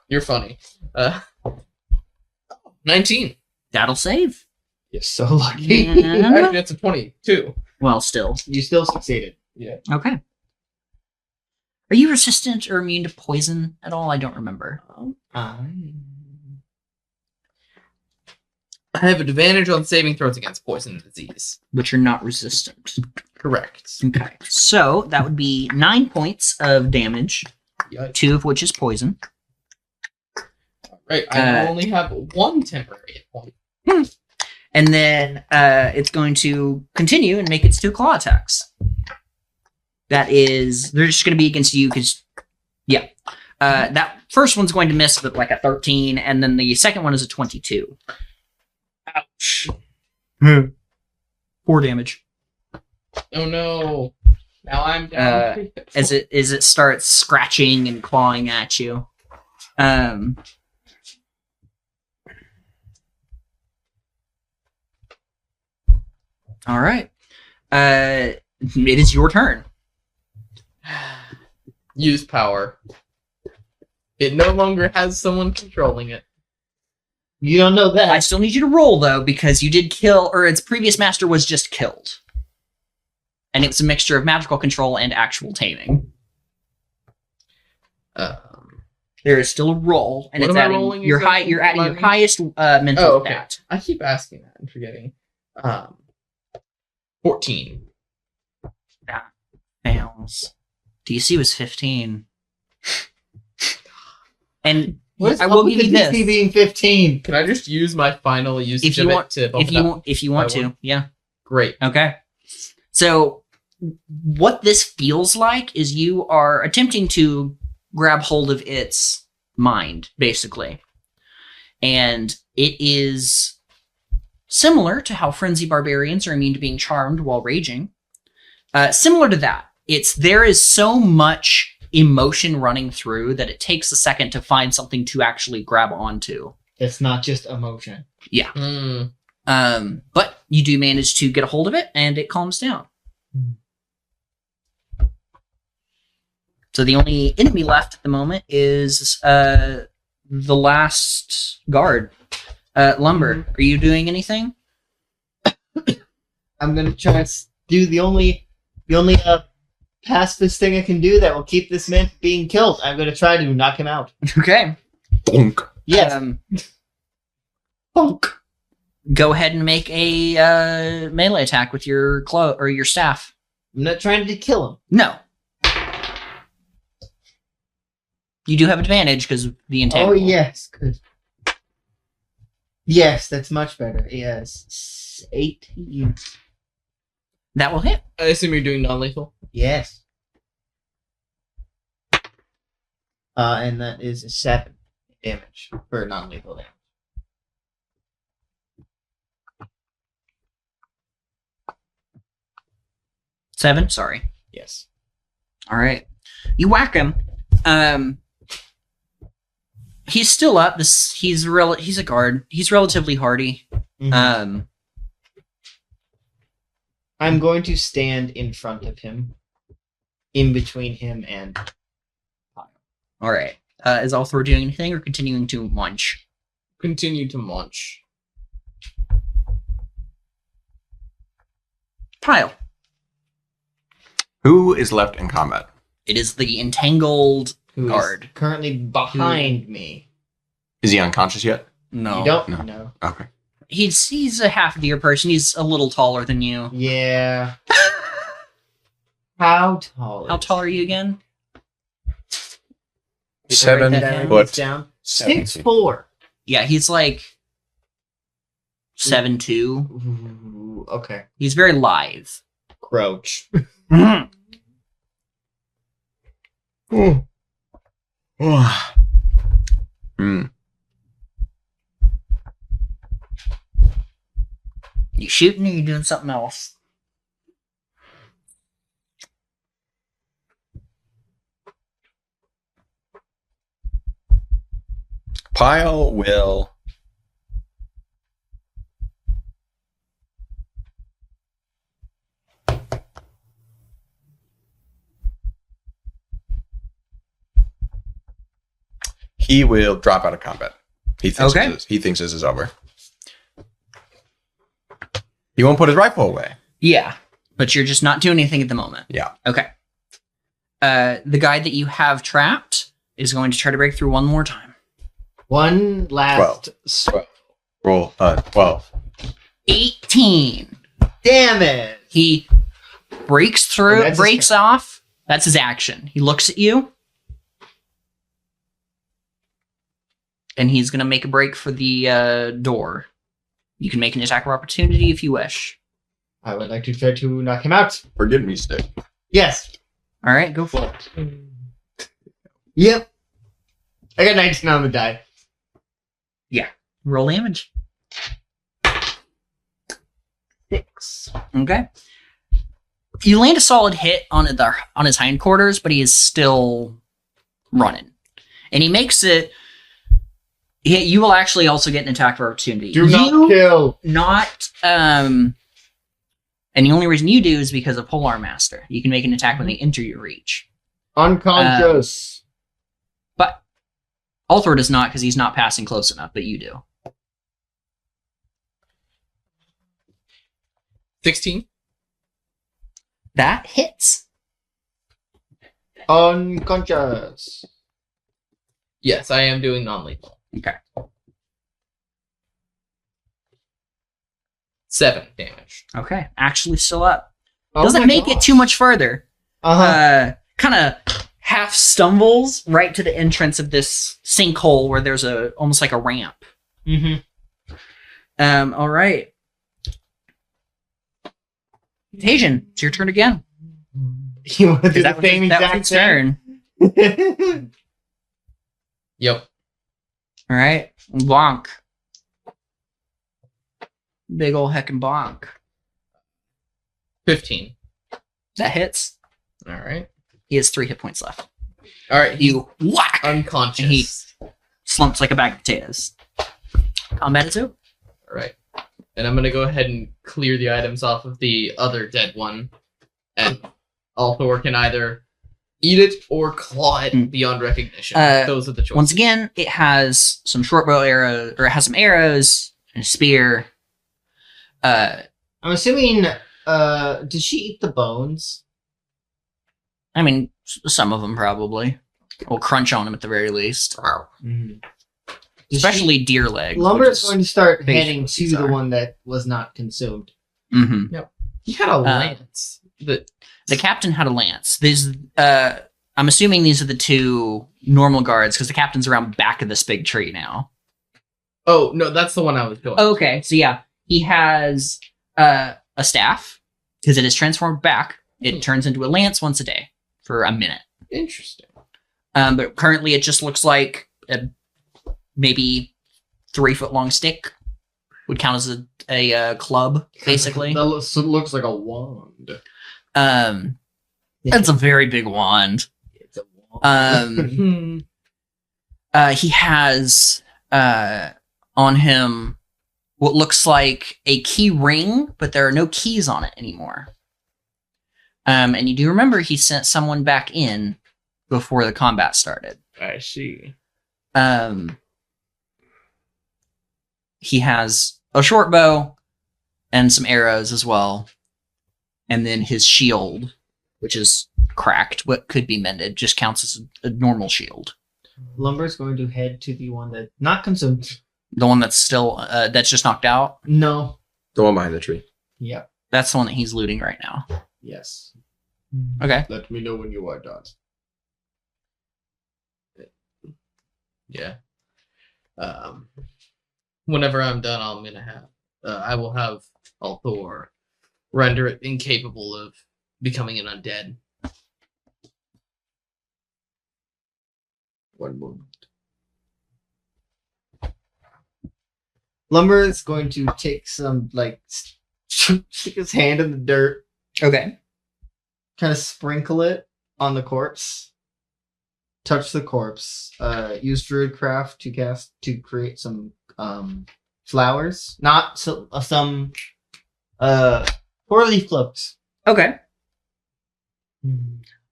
You're funny. 19. That'll save. You're so lucky. Yeah. Actually, that's a 22. Well, still. You still succeeded. Okay. Are you resistant or immune to poison at all? I don't remember. I have advantage on saving throws against poison and disease. But you're not resistant. Correct. Okay. So that would be 9 points of damage, Yikes. 2 of which is poison. Right. I only have 1 temporary hit point. And then it's going to continue and make its 2 claw attacks. That is, they're just going to be against you because, yeah. That first one's going to miss with like a 13, and then the second one is a 22. Ouch. 4 damage. Oh no. Now I'm down. As it starts scratching and clawing at you. All right. It is your turn. Use power. It no longer has someone controlling it. You don't know that. I still need you to roll though, because you did kill, or its previous master was just killed, and it was a mixture of magical control and actual taming. There is still a roll, and What it's am I adding rolling your exactly? You're adding your 11? highest mental Oh, okay. stat. I keep asking that and forgetting. 14. Fails. DC was 15. And What is I up will with give you the this. DC being 15? Can I just use my final usage If you of it want- to bump If it you up? want, if you want by to, one? yeah. Great. Okay. So, what this feels like is you are attempting to grab hold of its mind, basically. And it is similar to how frenzy barbarians are immune to being charmed while raging. Similar to that. There is so much emotion running through that it takes a second to find something to actually grab onto. It's not just emotion. But you do manage to get a hold of it, and it calms down. So the only enemy left at the moment is the last guard. Lumber, are you doing anything? I'm gonna try to do the only pacifist thing I can do that will keep this man from being killed. I'm gonna try to knock him out. Okay. Bonk. Yes. Bonk. Go ahead and make a melee attack with your or your staff. I'm not trying to kill him. No. You do have advantage because of the intent. Oh yes, good. Yes, that's much better. Yes, 18. That will hit. I assume you're doing non-lethal. Yes. And that is 7 damage for non-lethal damage. Seven. Sorry. Yes. All right. You whack him. He's still up. He's a guard. He's relatively hardy. Mhm. I'm going to stand in front of him, in between him and. All right. Is Althor doing anything or continuing to munch? Continue to munch. Pile. Who is left in combat? It is the entangled Who is guard. currently behind me. Is he unconscious yet? No. You don't No. know. Okay. He's a half deer person. He's a little taller than you. Yeah. How tall? How tall are you again? 7 foot. Down. 7 feet. 6'4". Yeah, he's like 7'2". Ooh, okay. He's very lithe. Crouch. Hmm. You shooting or you doing something else? Pyle will he will drop out of combat. He thinks Okay. he thinks this is over. He won't put his rifle away. Yeah, but you're just not doing anything at the moment. Yeah. Okay. The guy that you have trapped is going to try to break through one more time. One last. 12. Roll 12. 18. Damn it! He breaks And through, that's his breaks off. That's his action. He looks at you. And he's going to make a break for the door. You can make an attack of opportunity if you wish. I would like to try to knock him out. Forget me stick. Yes. All right, go for it. Yep. I got 19 on the die. Roll damage. 6. Okay. You land a solid hit on his hindquarters, but he is still running. And he makes it. You will actually also get an attack of opportunity. Do not kill. Not. And the only reason you do is because of Polar Master. You can make an attack when they enter your reach. Unconscious. But Althor does not because he's not passing close enough, but you do. 16. That hits. Unconscious. Yes, I am doing non-lethal. Okay. 7 damage. Okay. Actually still up. Oh Doesn't my make it gosh. too much further. Uh-huh. Kind of half stumbles right to the entrance of this sinkhole where there's almost like a ramp. Mm-hmm. All right. Tajan, it's your turn again. You want to do the That was same that was exact its turn. thing? Yep. All right. Bonk. Big ol' heckin' bonk. 15. That hits. All right. He has 3 hit points left. All right. He's You whack! unconscious. And he- Slumps like a bag of potatoes. Combat is over. All right. And I'm gonna go ahead and clear the items off of the other dead one, and Althor can either eat it or claw it beyond recognition. Those are the choices. Once again, it has some short bow arrows, or it has some arrows and a spear. I'm assuming, did she eat the bones? I mean, some of them probably. We'll crunch on them at the very least. Did Especially deer leg. Lumber which is going to start basically heading to these the are. one that was not consumed. Mhm. He had a lance. That The captain had a lance. These, I'm assuming these are the 2 normal guards because the captain's around back of this big tree now. Oh no, that's the one I was going. Okay, so yeah, he has a staff because it is transformed back. It turns into a lance once a day for a minute. Interesting. But currently, it just looks like a maybe 3-foot long stick would count as a club, basically. That looks like a wand. That's a very big wand. It's a wand. He has on him what looks like a key ring, but there are no keys on it anymore. And you do remember he sent someone back in before the combat started. I see. He has a short bow and some arrows as well. And then his shield, which is cracked, but could be mended, just counts as a normal shield. Lumber's going to head to the one that not consumed. The one that's still, that's just knocked out, No. The one behind the tree. Yep. that's the one that he's looting right now. Yes. Okay. Let me know when you are done. Yeah. Whenever I'm done, I will have Althor render it incapable of becoming an undead. One moment. Lumber is going to take some, stick his hand in the dirt, Okay. kind of sprinkle it on the corpse, touch the corpse, use Druidcraft to create some flowers, not some four-leaf cloaks. Okay.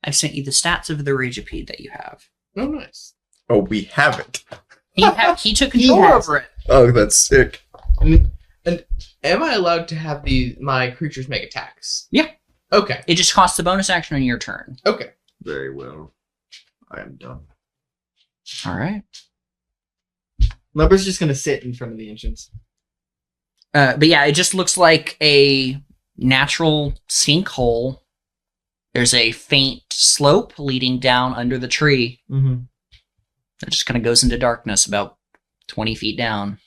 I've sent you the stats of the Rageapede that you have. Oh, nice. Oh, we have it. He took control has over it. Oh, that's sick. And Am I allowed to have my creatures make attacks? Yeah. Okay. It just costs a bonus action on your turn. Okay. Very well. I am done. All right. Lumber's just gonna sit in front of the entrance. But yeah, it just looks like a natural sinkhole. There's a faint slope leading down under the tree. Mm-hmm. It just kind of goes into darkness about 20 feet down.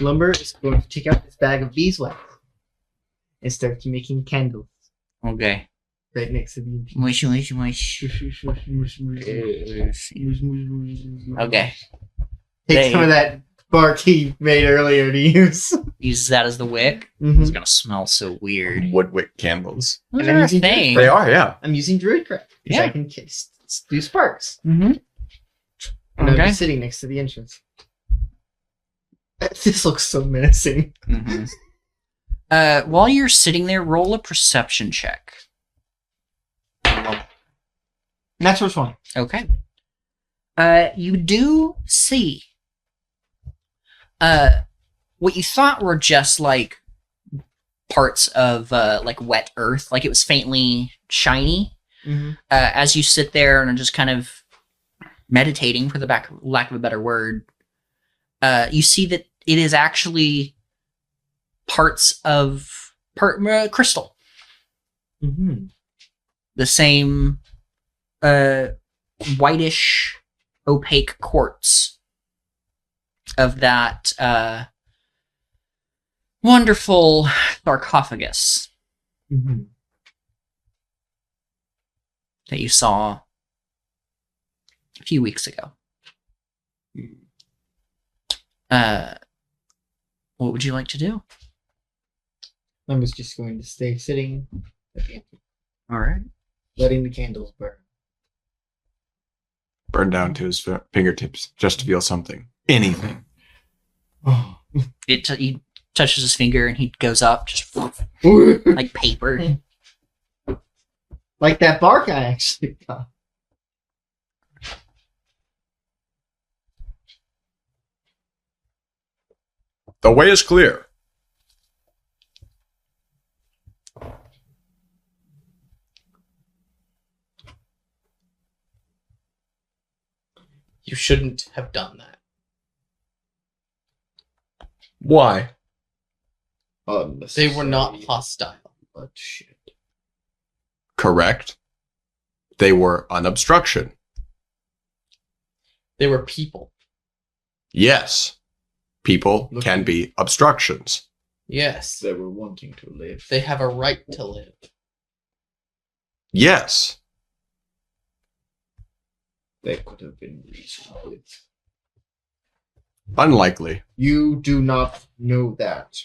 Lumber is going to take out this bag of beeswax and start making candles Okay. right next to the entrance. Mush, mush, mush. Okay. Take They- some of that bark he made earlier to use. Uses that as the wick. Mhm. It's gonna smell so weird. Woodwick candles. Those And I'm are a using thing. They are, yeah. I'm using Druidcraft because Yeah. I can do sparks. Mm-hmm. And I'm Okay. just sitting next to the entrance. This looks so menacing. Mm-hmm. While you're sitting there, roll a perception check. Natural 20. Okay. You do see what you thought were just like parts of like wet earth, like it was faintly shiny. Mm-hmm. As you sit there and are just kind of meditating, for the lack of a better word, you see that it is actually parts of crystal. Mm-hmm. The same whitish, opaque quartz of that wonderful sarcophagus Mm-hmm. that you saw a few weeks ago. What would you like to do? I was just going to stay sitting at the entrance, All right. letting the candles burn. Burned down to his fingertips just to feel something. Anything. Oh. He touches his finger and he goes up, just like paper. Like that bark I actually got. The way is clear. You shouldn't have done that. Why? They were not hostile. But shit. Correct. They were an obstruction. They were people. Yes. People can be obstructions. Yes. They were wanting to live. They have a right to live. Yes. They could have been reasoned with. Unlikely. You do not know that.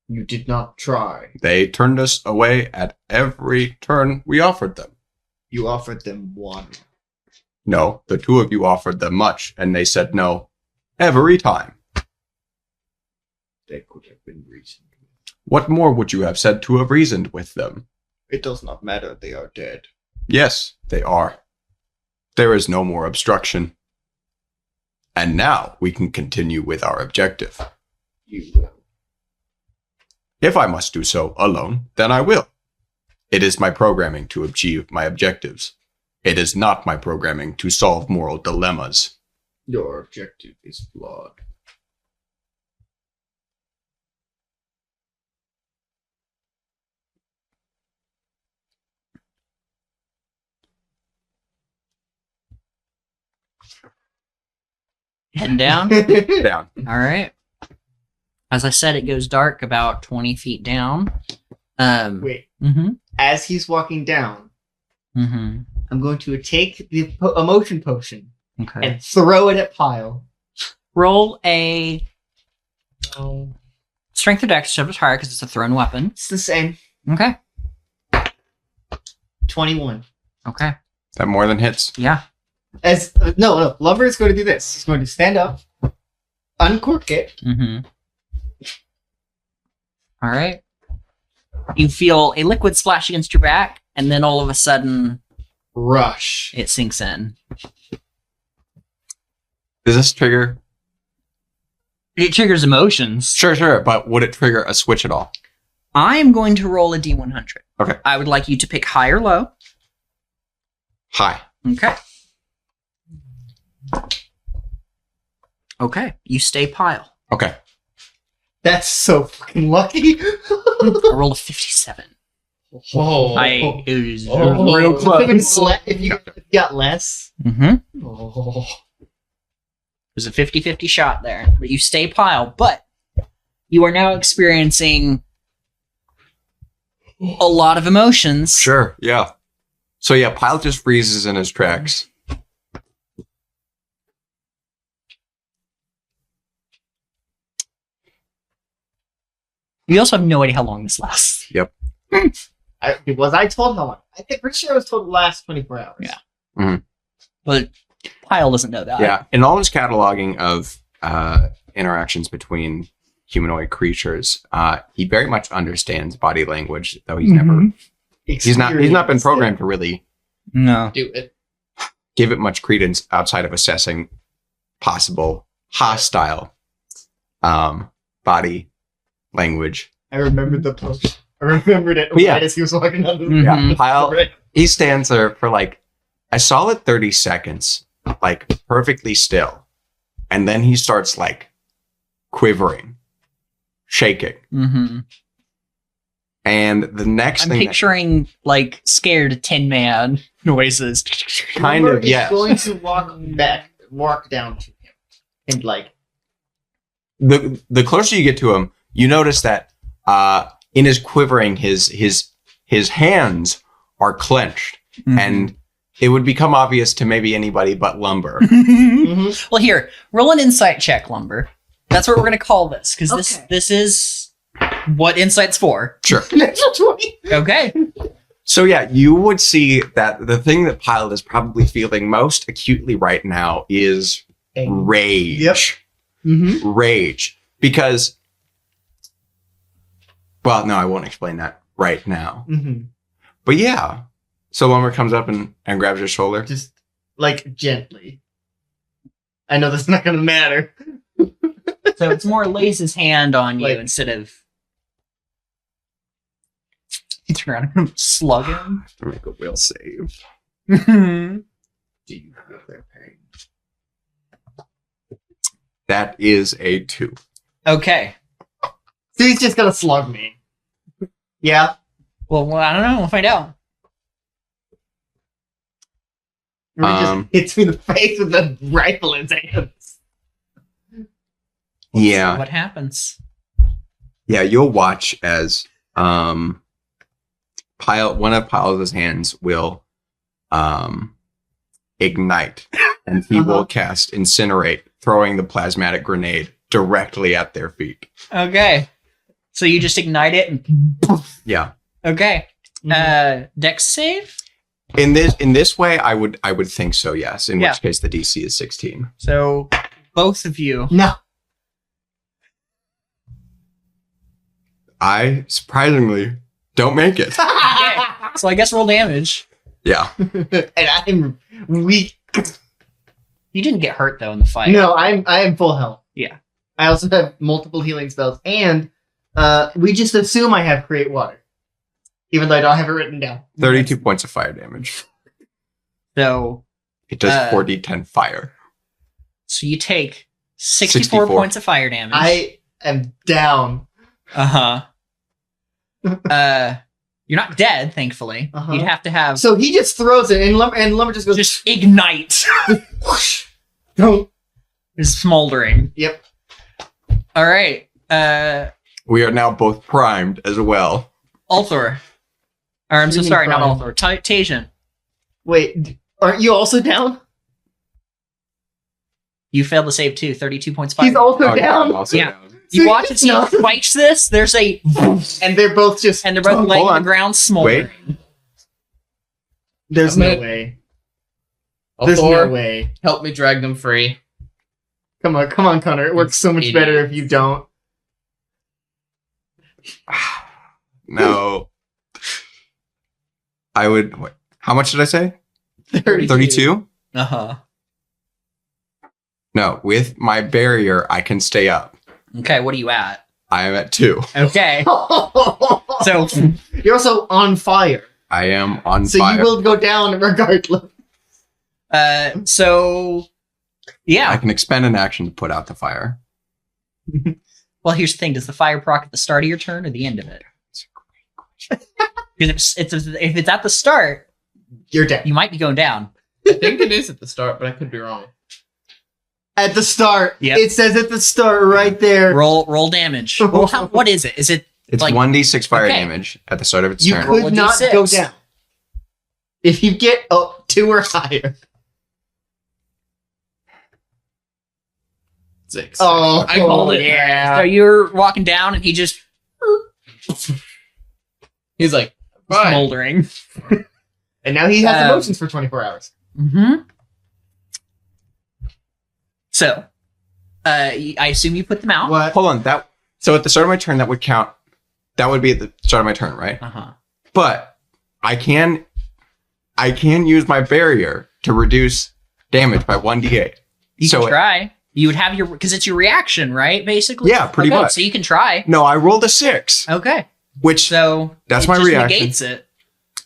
You did not try. They turned us away at every turn we offered them. You offered them one. No, the two of you offered them much, and they said no every time. They could have been reasoned with. What more would you have said to have reasoned with them? It does not matter. They are dead. Yes, they are. There is no more obstruction. And now we can continue with our objective. You will. If I must do so alone, then I will. It is my programming to achieve my objectives. It is not my programming to solve moral dilemmas. Your objective is flawed. Heading down. Down. All right. As I said, it goes dark about 20 feet down. Wait, Mm-hmm. as he's walking down, Mm-hmm. I'm going to take the emotion potion Okay. and throw it at Pyle. Roll a Oh, strength or dex, whichever's higher because it's a thrown weapon. it's the same. Okay. 21. Okay. That more than hits. Yeah. As no, Lover is going to do this. He's going to stand up, uncork it. Mm-hmm. All right. You feel a liquid splash against your back, and then all of a sudden, Rush. it sinks in. Does this trigger It triggers emotions. Sure. But would it trigger a switch at all? I am going to roll a D100. Okay. I would like you to pick high or low. High. Okay. Okay. You stay pile. Okay. That's so fucking lucky. I rolled a 57. Whoa. It was Oh. real close. If you got less. Mm-hmm. Oh. There's a 50-50 shot there, but you stay pile. But you are now experiencing a lot of emotions. Sure. Yeah. So yeah, Pyle just freezes in his tracks. You also have no idea how long this lasts. I told how long? I think pretty sure I was told the last 24 hours. Yeah. But Pyle doesn't know that. Yeah. In all his cataloging of interactions between humanoid creatures, he very much understands body language, though he's never he's not been Experienced programmed to really No. Do it. give it much credence outside of assessing possible hostile body language. I remembered the post. I remembered it Yeah. right as he was walking down the Mhm. Yeah, Pyle Right. he stands there for like a solid 30 seconds, like perfectly still, and then he starts like quivering, shaking, Mm-hmm. and the next I'm thing that- picturing like scared Tin Man noises. kind Lumber of is yes. going to walk down to him, and like The closer you get to him, you notice that in his quivering, his hands are clenched, Mm-hmm. and it would become obvious to maybe anybody but Lumber. mhm. Well, here, roll an insight check, Lumber. That's what we're gonna call this because Okay. this is what insight's for. Sure. Natural 20. Okay. So yeah, you would see that the thing that Pyle is probably feeling most acutely right now is rage. Yep. Mm-hmm. Rage. Because, well, no, I won't explain that right now. Mm-hmm. But yeah. So Lumber comes up and grabs your shoulder. Just like gently. I know that's not gonna matter. So it's more lays his hand on you Like- instead of you turn around and slug him. To make a will save. Do you feel their pain? That is a 2. Okay. So he's just gonna slug me. Yeah. Well, I don't know. We'll find out. Or he Um, just hits me in the face with the rifle in his hands. Yeah. What happens? Yeah, you'll watch as one of Pyle's hands will ignite, and he will cast Incinerate, throwing the plasmatic grenade directly at their feet. Okay. So you just ignite it and Yeah. okay. Mm-hmm. Dex save? In this way, I would think so, yes. In Yeah. which case the DC is 16. So both of you. No. I surprisingly don't make it. Okay. So I guess roll damage. Yeah. And I'm weak. You didn't get hurt though in the fight. No, I am full health. Yeah. I also have multiple healing spells, and we just assume I have create water, even though I don't have it written down. 32 points of fire damage. So It does 4d10 fire. so you take 64 64. points of fire damage. I am down. Uh-huh. You're not dead, thankfully. Uh-huh. You'd have to have So he just throws it, and Lumber just goes. just ignite. Whoosh. Don't. Is smoldering. Yep. All right. We are now both primed as well. Althor. Or I'm What do so you mean sorry, not prime? Althor. Tajan. Wait, aren't you also down? You failed the save too. 32 points of fire. He's also Oh, yeah, down. I'm also Yeah. down. You watch as he No. spikes this. There's a And they're both just. and they're both Hold laying on on. the ground smoldering. There's I'm no gonna- way. There's no Althor, way. help me drag them free. Come on, Connor. It works so much Idiot. better if you don't. No. I would. Wait, how much did I say? 32. 32? Uh-huh. No, with my barrier, I can stay up. Okay, what are you at? I am at 2. Okay. So You're also on fire. I am on So fire. you will go down regardless. so yeah. I can expend an action to put out the fire. Well, here's the thing: does the fire proc at the start of your turn or the end of it? Because if it's at the start, You're dead. you might be going down. I think it is at the start, but I could be wrong. At the start. Yep. It says at the start right there. Roll damage. Well, what is it? Is it It's like 1d6 fire okay. damage at the start of its You turn. Roll a could not D6. go down. If you get up 2 or higher. 6. Oh, I called it. Yeah. so you're walking down and he just He's like, fine. smoldering. And now he has Um, emotions for 24 hours. Mm-hmm. So, I assume you put them out. What? Hold on. So at the start of my turn, that would count. That would be at the start of my turn, right? Uh-huh. But I can use my barrier to reduce damage by 1d8. You So can it- try. You would have because it's your reaction, right? Basically. Yeah, pretty Okay, much. So you can try. No, I rolled a 6, Okay. which So That's it my just reaction. Negates it.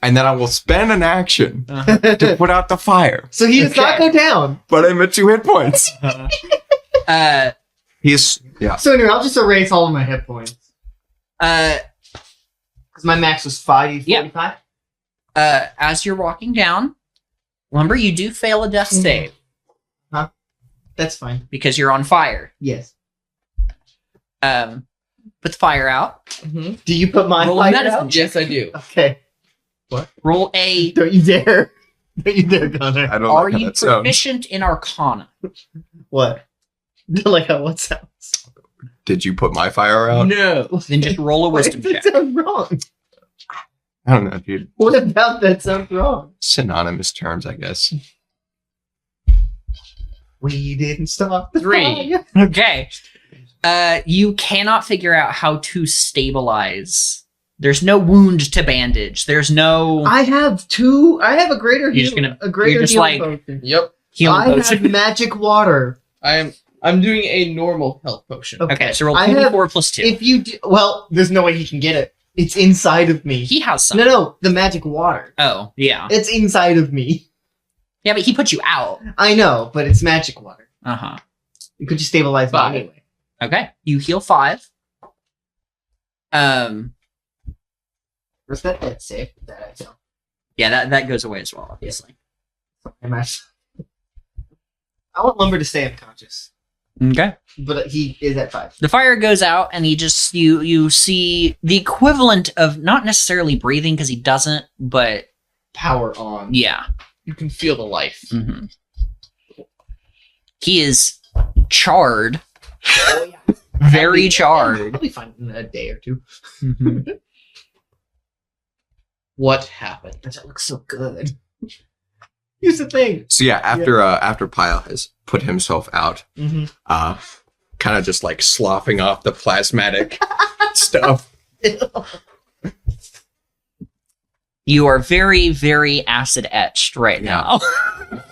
and then I will spend an action Uh-huh. to put out the fire. So he does not Okay. go down. But I'm at 2 hit points. uh, He's So anyway, I'll just erase all of my hit points. Because my max was 5, Yeah. 45. as you're walking down, remember you do fail a death save That's fine. because you're on fire. Yes. Put the fire out. Mm-hmm. Do you put my Roll a fire medicine out? Yes, I do. Okay. Roll a. Don't you dare. Don't you dare, Connor. I don't Are like how you that sounds. proficient in Arcana? What? Like how what sounds? Did you put my fire out? No. Then just roll a Why wisdom does that check. sound wrong? I don't know, dude. What about that sounds wrong? Synonymous terms, I guess. We didn't stop the 3. fire. Okay. You cannot figure out how to stabilize. There's no wound to bandage. There's no I have a greater You're just heal- gonna- a greater you're just healing like- potion. Yep. healing I potion. have magic water. I'm doing a normal health potion. Okay, so roll I have- 2d4 plus 2. If you do, well, there's no way he can get it. It's inside of me. He has some. No, the magic water. Oh, yeah. It's inside of me. Yeah, but he put you out. I know, but it's magic water. Uh-huh. It could just stabilize me 5. anyway. Okay. You heal 5. Where's that dead save? That I feel. Yeah, that goes away as well, obviously. I want Lumber to stay unconscious, Okay. but he is at 5. The fire goes out and he just you see the equivalent of not necessarily breathing because he doesn't, but Power on. yeah. You can feel the life. hmm He is charred. Oh, yeah. Very charred. I'll be fine in a day or 2. Mhm. What happened? That looks so good. Here's the thing. So yeah, after Pyle has put himself out, Mm-hmm. kind of just like sloughing off the plasmatic stuff. You are very, very acid etched right Yeah. now.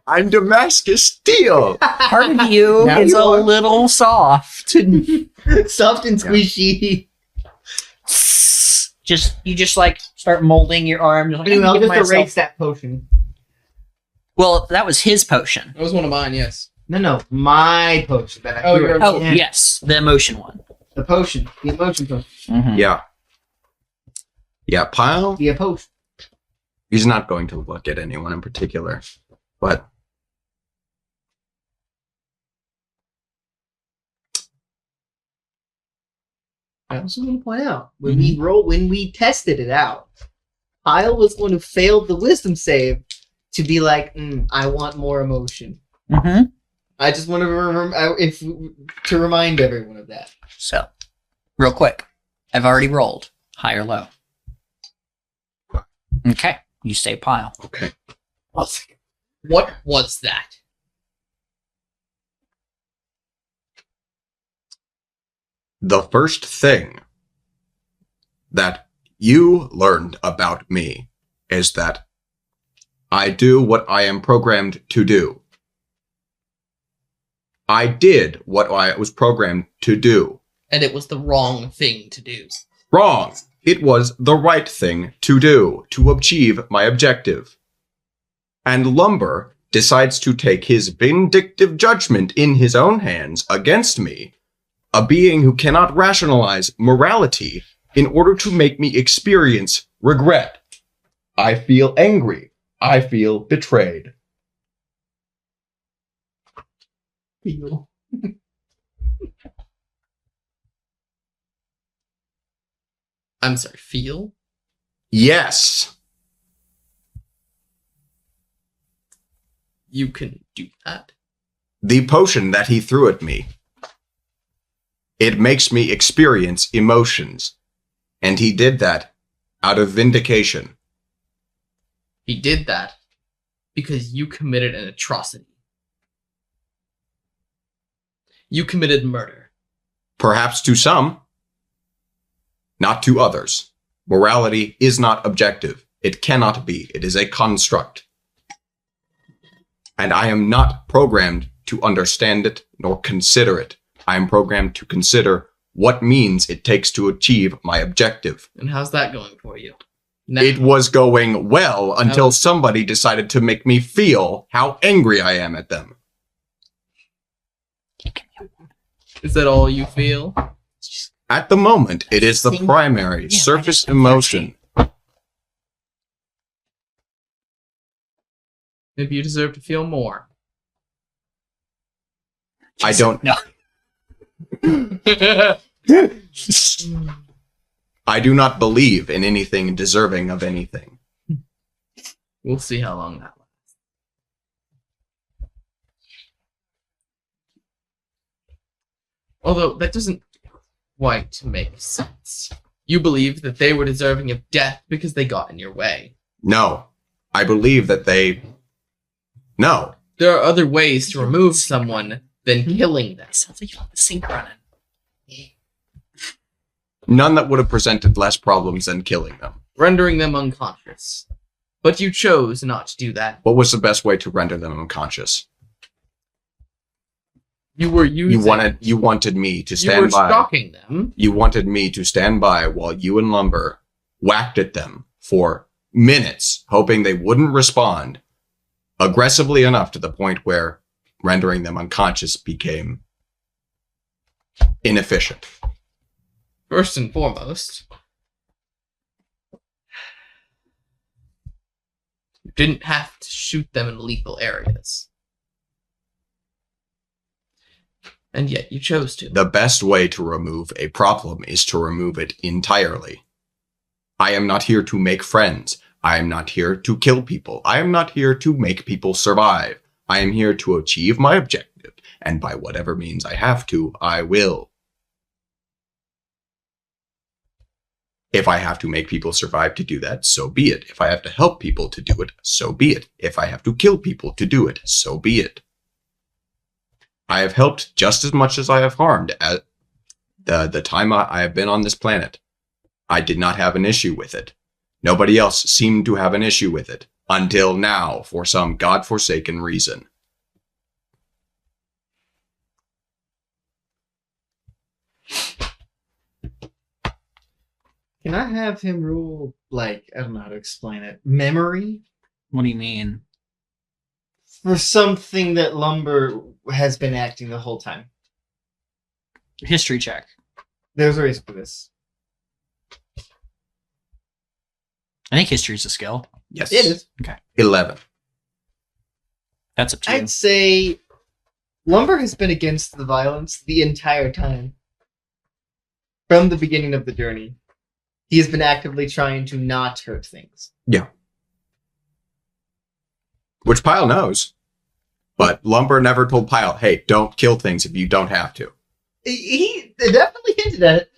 I'm Damascus Steel. Part of you Now is you a are. little soft. Soft and squishy. You just like start molding your arm. You're like, Anyway, "I'm I'll gonna just give myself-" erase that potion. Well, that was his potion. That was one of mine, yes. No, my potion that I Oh, threw you're- at Oh, the end. yes, the emotion one. The potion. The emotion potion. Mhm. Yeah. Yeah, Pyle, The potion. he's not going to look at anyone in particular, but I also want to point out when we tested it out, Kyle was going to fail the wisdom save to be like, I want more emotion. Mhm. I just want to remind everyone of that. So, real quick, I've already rolled high or low. Okay, you stay pile. okay. What was that? The first thing that you learned about me is that I do what I am programmed to do. I did what I was programmed to do. And it was the wrong thing to do. Wrong. It was the right thing to do to achieve my objective. And Lumber decides to take his vindictive judgment in his own hands against me, a being who cannot rationalize morality, in order to make me experience regret. I feel angry. I feel betrayed. Feel. I'm sorry, feel? Yes. You can do that? The potion that he threw at me. It makes me experience emotions. And he did that out of vindication. He did that because you committed an atrocity. You committed murder. Perhaps to some, not to others. Morality is not objective. It cannot be. It is a construct. And I am not programmed to understand it nor consider it. I am programmed to consider what means it takes to achieve my objective. And how's that going for you? Now, It was going well until somebody decided to make me feel how angry I am at them. is that all you feel? At the moment, it is the primary Yeah, surface I just- emotion. Maybe you deserve to feel more. I don't. No. I do not believe in anything deserving of anything. We'll see how long that lasts. Although that doesn't quite make sense. You believe that they were deserving of death because they got in your way. No, I believe that they. No, There are other ways to remove someone than killing them. It sounds like you have the sink running. none that would have presented less problems than killing them. Rendering them unconscious. But you chose not to do that. What was the best way to render them unconscious? You were using... You wanted me to You stand were by. stalking them. You wanted me to stand by while you and Lumber whacked at them for minutes, hoping they wouldn't respond aggressively enough to the point where rendering them unconscious became inefficient. First and foremost, you didn't have to shoot them in lethal areas. And yet you chose to. The best way to remove a problem is to remove it entirely. I am not here to make friends. I am not here to kill people. I am not here to make people survive. I am here to achieve my objective, and by whatever means I have to, I will. If I have to make people survive to do that, so be it. If I have to help people to do it, so be it. If I have to kill people to do it, so be it. I have helped just as much as I have harmed at the time I have been on this planet. I did not have an issue with it. Nobody else seemed to have an issue with it until now for some godforsaken reason. Can I have him rule, like, I don't know how to explain it, memory? What do you mean? For something that Lumber has been acting the whole time. History check. There's a reason for this. I think history's a skill. Yes. It is. 11. That's up to you. I'd say Lumber has been against the violence the entire time. From the beginning of the journey. He has been actively trying to not hurt things. Which Pyle knows. But Lumber never told Pyle, hey, don't kill things if you don't have to. He definitely hinted at it.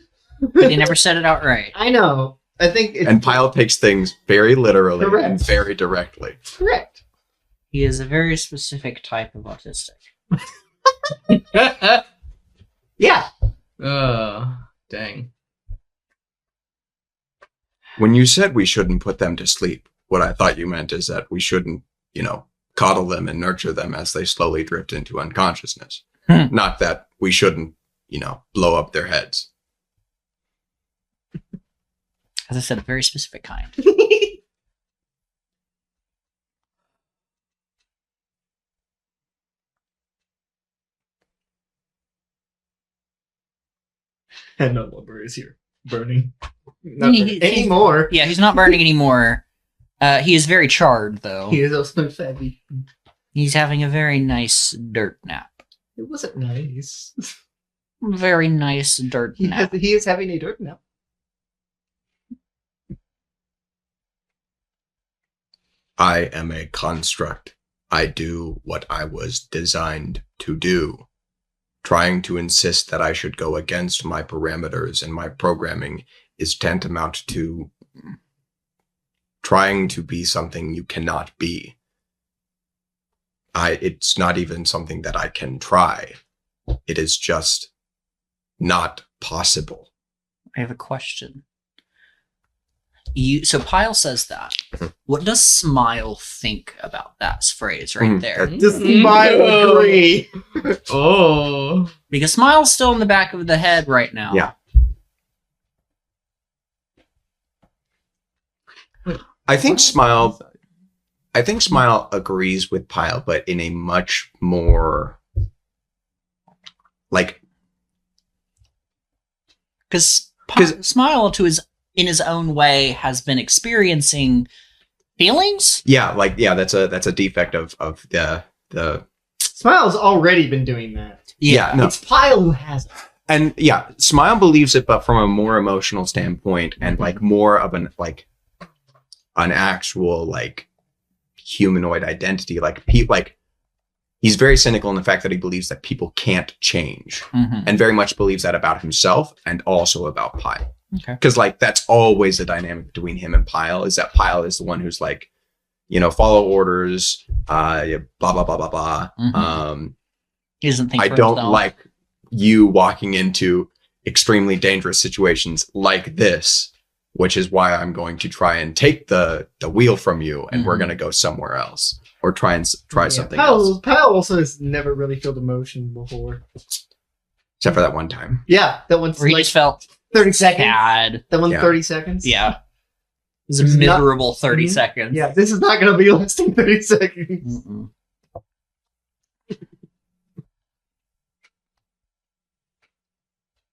But he never said it outright. I know. I think it's And Pyle takes things very literally Correct. and very directly. correct. He is a very specific type of autistic. Yeah. Dang. When you said we shouldn't put them to sleep, what I thought you meant is that we shouldn't, coddle them and nurture them as they slowly drift into unconsciousness. Not that we shouldn't, blow up their heads. As I said, a very specific kind. And no lumber is here burning. He- Anymore. Yeah, he's not burning anymore. He is very charred, though. He is also fatty. He's having a very nice dirt nap. It wasn't nice. Very nice dirt nap. He is having a dirt nap. I am a construct. I do what I was designed to do. Trying to insist that I should go against my parameters and my programming is tantamount to trying to be something you cannot be. It's not even something that I can try. It is just not possible. I have a question. So Pyle says that. What does Smile think about that phrase right there? Does Smile agree? Oh. Because Smile's still in the back of the head right now. Yeah. I think Smile agrees with Pyle, but in a much more like Because Smile in his own way has been experiencing feelings. that's a defect of the Smile's already been doing that. yeah, no. It's Pyle who has it. And yeah, Smile believes it, but from a more emotional standpoint and like more of an actual like humanoid identity. Like he's very cynical in the fact that he believes that people can't change, and very much believes that about himself and also about Pyle. Okay. Because like that's always the dynamic between him and Pyle, is that Pyle is the one who's like, follow orders, blah blah blah blah blah. He doesn't think I for don't himself. like you walking into extremely dangerous situations like this, which is why I'm going to try and take the wheel from you, and we're going to go somewhere else or try something else. Pyle also has never really felt emotion before. Except for that one time. Yeah, that one's Where he like just felt 30 seconds. sad. That one's Yeah. 30 seconds. Yeah. It was a This is not- miserable 30 Mhm. seconds. Yeah, this is not going to be lasting 30 seconds. Mm-mm.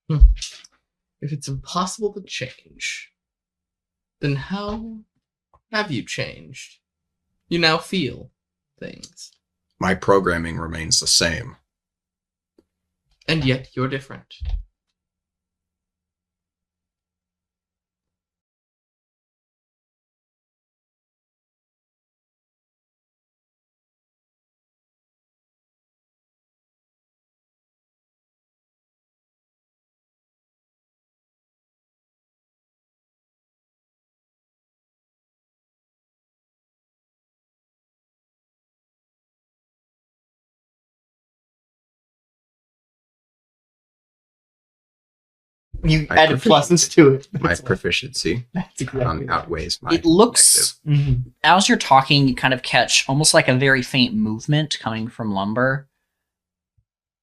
If it's impossible to change, then how have you changed? You now feel things, My programming remains the same. and yet you're different. You My added pluses to it. My proficiency That's exactly right. outweighs my It looks, Mhm. as you're talking, you kind of catch almost like a very faint movement coming from Lumber.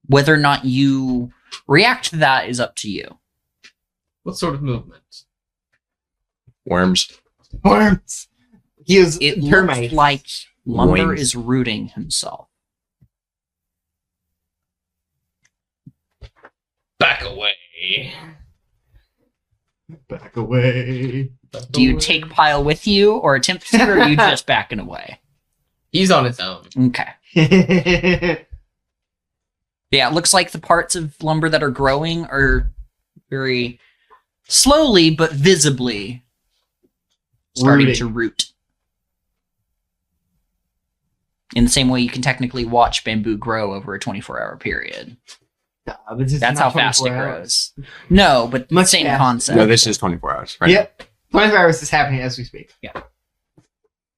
Whether or not you react to that is up to you. What sort of movement? worms. Worms. He is It termites. looks like Lumber Wings. is rooting himself. Back away. Back away. Do you take Pyle with you or attempt to, or are you just backing away? He's on his own. Okay. Yeah, it looks like the parts of Lumber that are growing are very slowly but visibly starting Rooting. to root. In the same way you can technically watch bamboo grow over a 24-hour period. But this is That's not how fast it 24 hours. grows. No, but Much same faster. concept. No, this is 24 hours, right? Yep. 24 hours is happening as we speak. Yeah.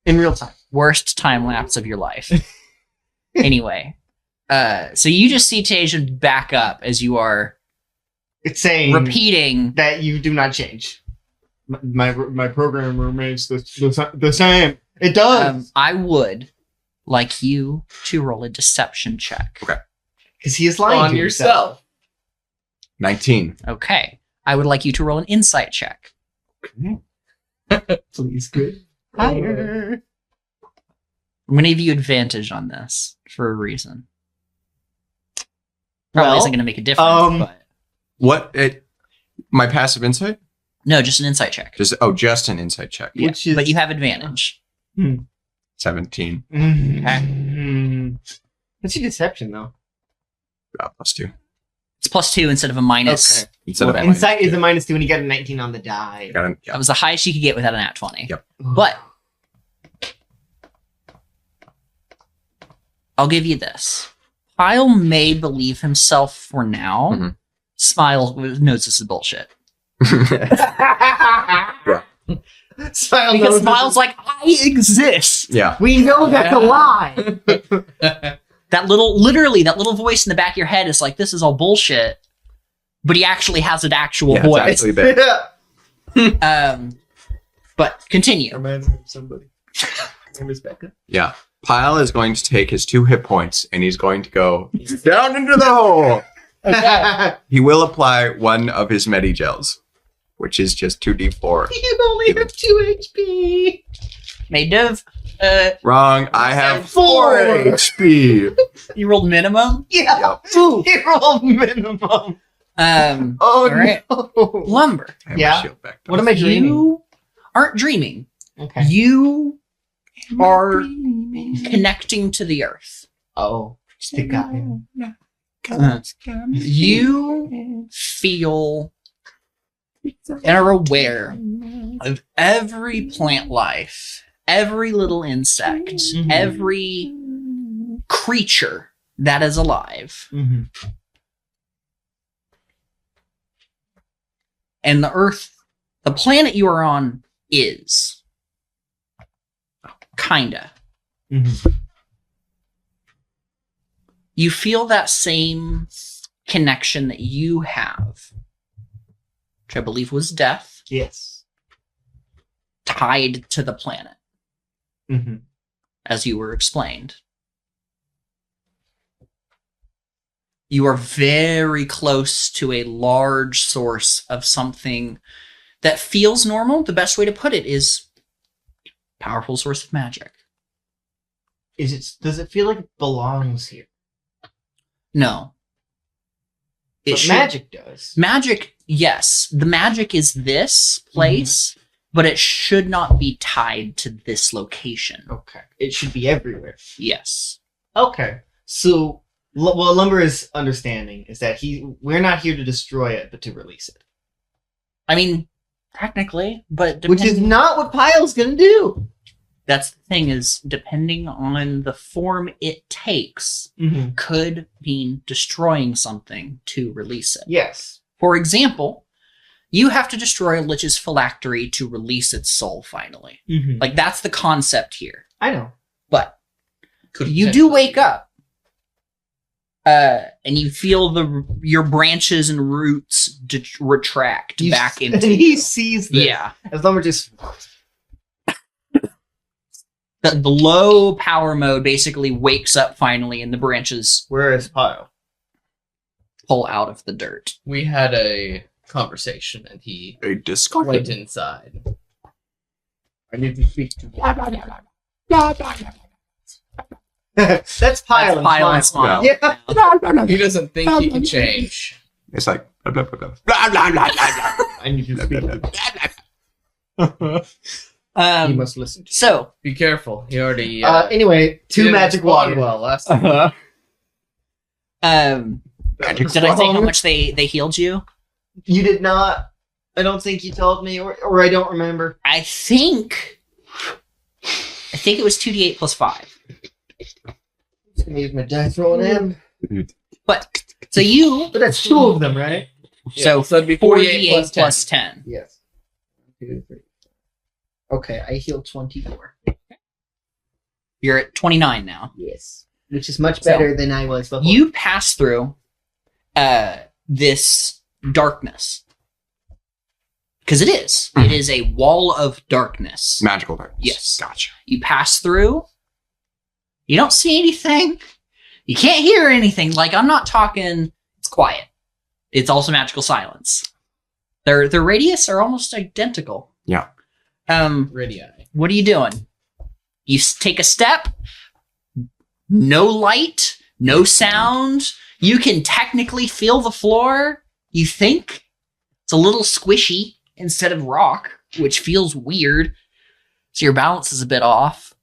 In real time. Worst time lapse of your life. Anyway, so you just see Tasia back up as you are It's saying repeating. that you do not change. My program remains the same. It does. I would like you to roll a deception check. Okay. Because he is lying on to yourself. 19. Okay. I would like you to roll an insight check. Please, good. Higher. I'm going to give you advantage on this for a reason. Probably isn't going to make a difference, but What? My passive insight? no, just an insight check. Just an insight check. Yeah, Which is- but you have advantage. 17. What's your deception though? +2. It's +2 instead of a minus. Okay. Instead Well, of insight is a minus -2 and you get a 19 on the die. 2. Got it. That was the highest you could get without an at 20. Yep. But I'll give you this. Pyle may believe himself for now. Mhm. Smile knows this is bullshit. Smile Because knows Smile's like, I exist. Yeah. we know that's a lie. That little voice in the back of your head is like, this is all bullshit. But he actually has an actual Yeah, it's voice. actually there. But continue. Reminds me of somebody. Name is Becca. Yeah. Pyle is going to take his 2 hit points and he's going to go down into the hole. He will apply one of his Medigels, which is just 2d4. You only have 2 HP. Made of, Wrong. I have 4 HP. you rolled minimum. Yeah. Yep. Ooh. You rolled minimum. Oh, Oh, all right. no. Lumber. I have Yeah. my shield back. What am I dreaming? You aren't dreaming. Okay. You are connecting to the earth. Oh, stick out. You feel and are aware of every plant life, every little insect, Mhm. every creature that is alive. Mm-hmm. And the earth, the planet you are on, is. Kinda. Mm-hmm. You feel that same connection that you have, which I believe was death, Yes. tied to the planet, Mm-hmm. as you were explained. You are very close to a large source of something that feels normal. The best way to put it is powerful source of magic. Is it? Does it feel like it belongs here? No. It But should- magic does. Magic, yes. The magic is this place, but it should not be tied to this location. Okay. It should be everywhere. Yes. Okay. So, what Lumber is understanding is that we're not here to destroy it, but to release it. I mean, technically, but Which is not what Pyle's gonna do. that's the thing is, depending on the form it takes, Mm-hmm. could mean destroying something to release it. Yes. For example, you have to destroy a Lich's phylactery to release its soul finally. Mm-hmm. Like, that's the concept here. I know. But Could you do potentially wake be. up, and you feel your branches and roots retract back into And he you. sees this. Yeah. As Lumber just. The low power mode basically wakes up finally, and the branches Where is Pyle? pull out of the dirt. We had a conversation and he A went discussion. inside. I need to speak to That's Pyle and Pyle and Smile. Smile. Yeah. He doesn't think he can change. It's like blah, blah, blah, blah, blah, blah, blah, blah, I need to blah, speak blah, to blah. You must listen to. So, Be careful. He already. Anyway, he 2 didn't magic respond water. well last time. Magic did I say how wand. much they healed you? You did not. I don't think you told me, or I don't remember. I think it was 2d8 plus 5. Just gonna use my dice rolling in. But so you But that's 2 of them, right? so it'd be 48 48 plus 10. Yes. 2, 3. Okay, I healed 24. You're at 29 now. Yes. Which is much better than I was before. You pass through this darkness. Because it is. It is a wall of darkness. Magical darkness. Yes. Gotcha. You pass through. You don't see anything. You can't hear anything. Like, I'm not talking. It's quiet. It's also magical silence. Their radius are almost identical. Yeah. Radii. What are you doing? You take a step. No light. No sound. You can technically feel the floor. You think it's a little squishy instead of rock, which feels weird. So your balance is a bit off.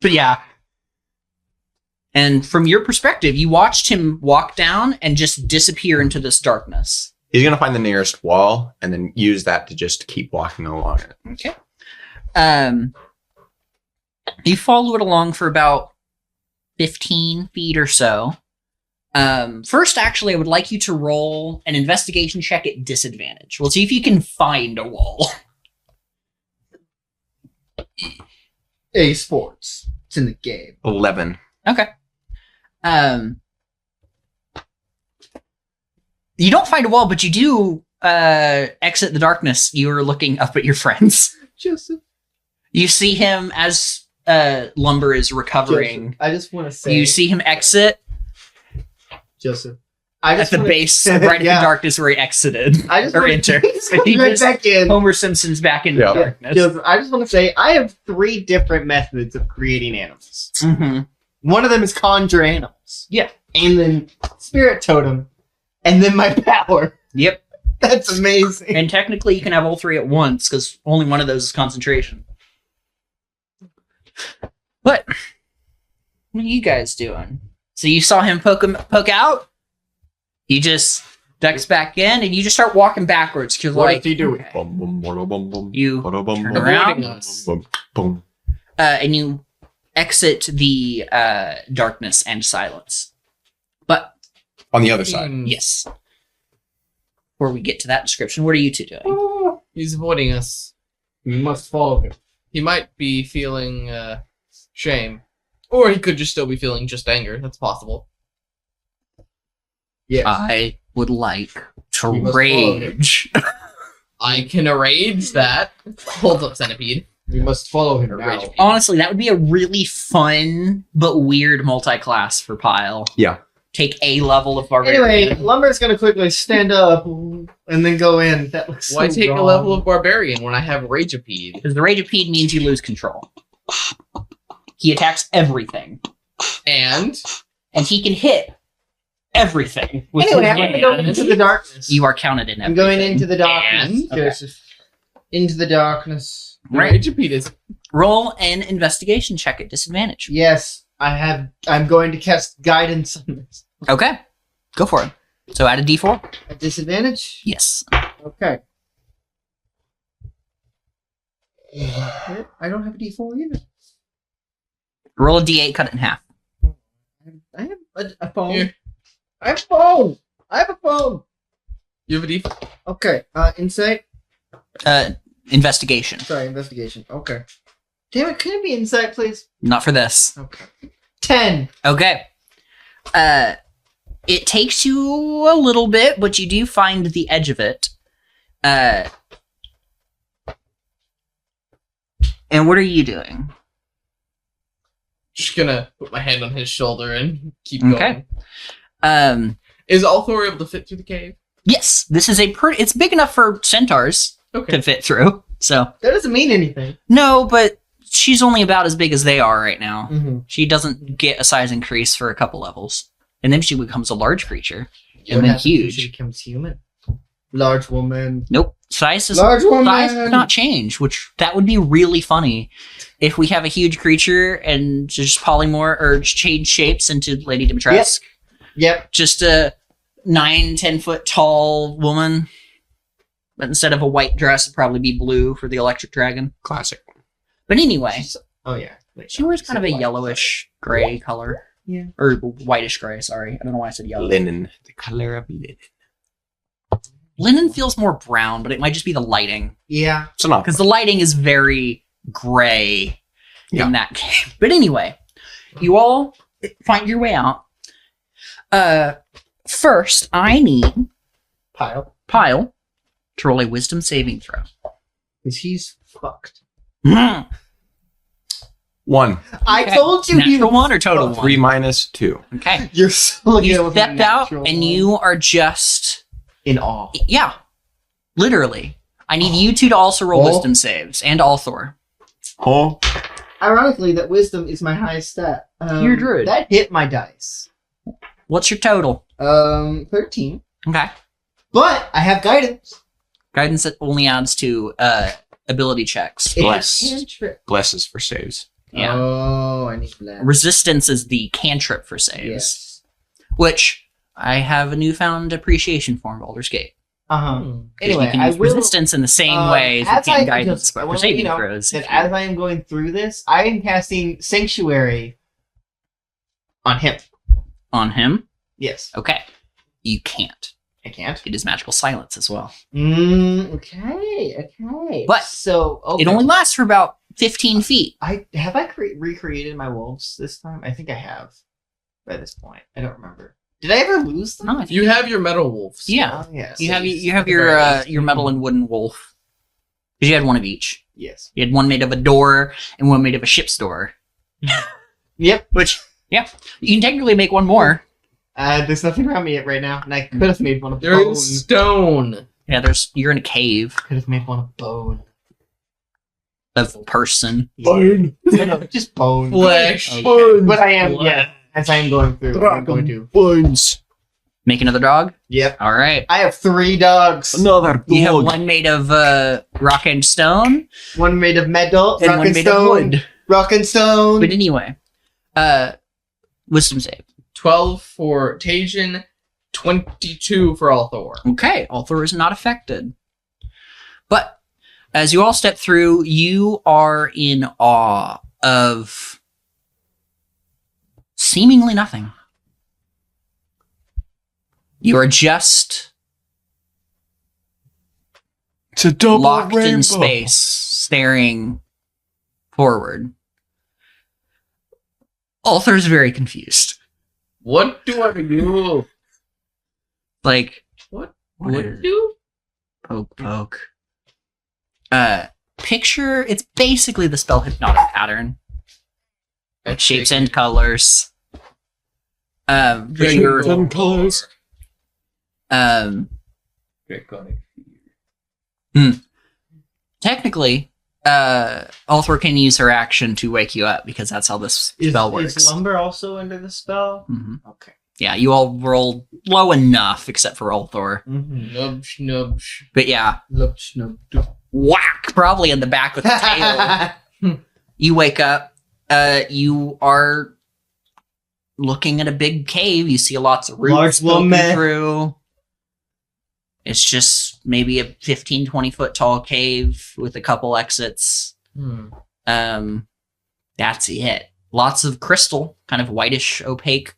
But yeah. And from your perspective, you watched him walk down and just disappear into this darkness. He's gonna find the nearest wall and then use that to just keep walking along it. Okay. You follow it along for about 15 feet or so. First, actually, I would like you to roll an investigation check at disadvantage. We'll see if you can find a wall. A sports. It's in the game. 11. Okay. You don't find a wall, but you do exit the darkness. You are looking up at your friends. Joseph. You see him as Lumber is recovering. Joseph, I just want to say. You see him exit Joseph. I at just the wanna- base, right in Yeah. the darkness where he exited. I just or wanna- entered. He He right just- back in. Homer Simpson's back in Yeah. the darkness. Joseph, I just want to say I have 3 different methods of creating animals. Mm-hmm. One of them is conjure animals. Yeah. And then spirit totem. And then my power. Yep. That's amazing. And technically, you can have all 3 at once because only one of those is concentration. But what are you guys doing? So you saw him poke out. He just ducks back in, and you just start walking backwards. Because What like is he doing? okay. Bum, bum, bum, bum, bum. You Bum, bum, turn bum, around. bum, us. bum, bum. And you exit the darkness and silence. But On the other side. yes, before we get to that description, what are you two doing? He's avoiding us. We must follow him. He might be feeling shame. Or he could just still be feeling just anger. That's possible. Yes. I would like to We must follow him. rage. I can arrange that. Hold up, Centipede. We must follow him Or now. rage. Honestly, that would be a really fun but weird multi-class for Pyle. Yeah. Take a level of barbarian. Anyway, Lumber's gonna quickly stand up and then go in. That looks Why so take a wrong. level of barbarian when I have rageapede? because the rageapede means you lose control. He attacks everything, And and he can hit everything. With Anyway, his I'm gonna hand. go into the darkness. You are counted in I'm everything. going into the darkness. And? Joseph. Into the darkness. Right. rageapede is Roll an investigation check at disadvantage. Yes, I'm going to cast guidance on this. Okay, go for it. So add a d4. At disadvantage? Yes. Okay. I don't have a D4 either. Roll a d8, cut it in half. I have a phone. Here. I have a phone. I have a phone. You have a D? Okay. Insight. Investigation. Sorry, investigation. Okay. Damn it! Can it be insight, please? Not for this. Okay. 10. Okay. It takes you a little bit, but you do find the edge of it. And what are you doing? Just gonna put my hand on his shoulder and keep going. Okay. Is Althor able to fit through the cave? Yes, this is it's big enough for centaurs Okay. to fit through. So, That doesn't mean anything. no, but she's only about as big as they are right now. Mm-hmm. She doesn't get a size increase for a couple levels. And then she becomes a large creature. And then huge. She becomes human. Large woman. Nope. Size does Large woman. not change, which that would be really funny if we have a huge creature and just polymorph or change shapes into Lady Dimitrescu. Yep. Just a 9-10 foot tall woman. But instead of a white dress, it'd probably be blue for the electric dragon. Classic. But anyway, Oh yeah. Wait, she wears kind of a White. yellowish gray color. Yeah. Or whitish gray, sorry. I don't know why I said yellow. Linen. The color of linen. Linen feels more brown, but it might just be the lighting. Yeah. It's not. Because the lighting is very gray Yeah. in that game. But anyway, you all find your way out. First, I need Pile. Pyle to roll a wisdom saving throw. Because he's fucked. 1. I Okay. told you Natural he was- one or total one? 3 minus 2. Okay. You're so You good with a stepped out natural and one. you are just in awe. yeah, literally. I need you two to also roll Oh. wisdom saves and Althor. Oh. Ironically, that wisdom is my highest stat. You're a druid. That hit my dice. What's your total? 13. Okay. But I have guidance. Guidance that only adds to ability checks. It Bless. has cantrip. Blesses for saves. Yeah. Oh, I need bless. Resistance is the cantrip for saves, Yes. which I have a newfound appreciation for in Baldur's Gate. Uh-huh. 'Cause Anyway, you can I use will. resistance in the same uh, way as as you I- can guidance, just- I but for wanna let you saving know throws. That if as you- I am going through this, I am casting Sanctuary on him. on him, Yes. okay, you can't. I can't. It is magical silence as well. Okay. But so okay. It only lasts for about 15 feet. I recreated my wolves this time. I think I have. By this point, I don't remember. Did I ever lose them? No, I think You have your metal wolves. Yeah. Oh, yes. you have yes. you have Right. your metal and wooden wolf. Because you had one of each. Yes. You had one made of a door and one made of a ship's door. Yep. Which, yeah, you can technically make one more. There's nothing around me right now, and I could have made one of They're in bone. stone. Yeah, you're in a cave Could have made one of bone. of person. Bone. No, just bone. Flesh. Okay. Bones. But I am, Blood. yeah. As I am going through, I'm going to. Bones. Make another dog. Yep. All right. I have 3 dogs. Another dog. You have one made of rock and stone, One made of metal, and rock one and made of stone, wood. rock and stone. But anyway, wisdom save. 12 for Tajin, 22 for Althor. Okay, Althor is not affected. But as you all step through, you are in awe of seemingly nothing. You are just It's a double locked rainbow. in space, staring forward. Althor's very confused. What do I do? Like, What what would is- do? poke, poke. Picture, it's basically the spell hypnotic pattern. Shapes and colors. But Draconic you're, and colors. Draconic. technically, Althor can use her action to wake you up because that's how this spell works. Is lumber also under the spell? Mhm. Okay. Yeah, you all rolled low enough except for Althor. Mm-hmm. Nubsh, nubsh. But yeah, whack! Probably in the back with the tail. You wake up. You are looking at a big cave. You see lots of roots Large poking woman. through. It's just maybe a 15, 20 foot tall cave with a couple exits. That's it. Lots of crystal, kind of whitish, opaque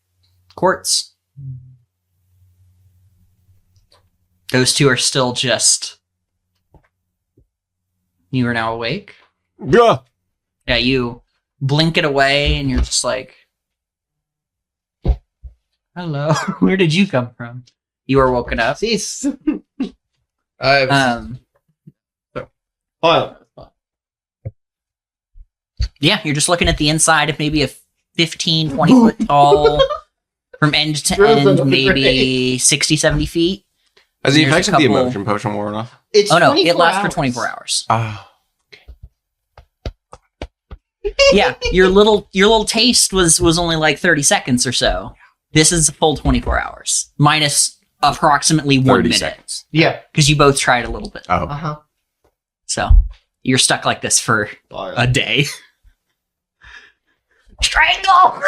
quartz. Those two are still just. You are now awake. Yeah. Yeah, you blink it away and you're just like, hello, where did you come from? You are woken up. Cease. Um, File. yeah, you're just looking at the inside of maybe a 15, 20 foot tall, from end to Frozen end, on the maybe 60, 70 feet. Has the There's a effects of the couple- emotion potion worn off? It's Oh no, it 24 lasts for hours. 24 hours. Ah. Yeah, your little taste was only like 30 seconds or so. This is a full 24 hours, minus approximately 1 30 minute. seconds. Yeah. Because you both tried a little bit. Oh. Uh-huh. So you're stuck like this for File. a day. Strangle!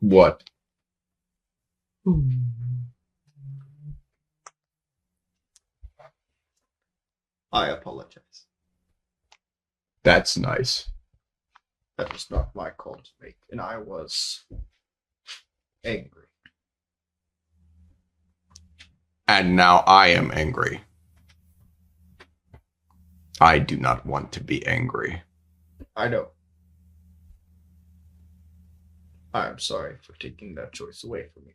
What? I apologize. That's nice. That was not my call to make, and I was angry. And now I am angry. I do not want to be angry. I know. I am sorry for taking that choice away from you.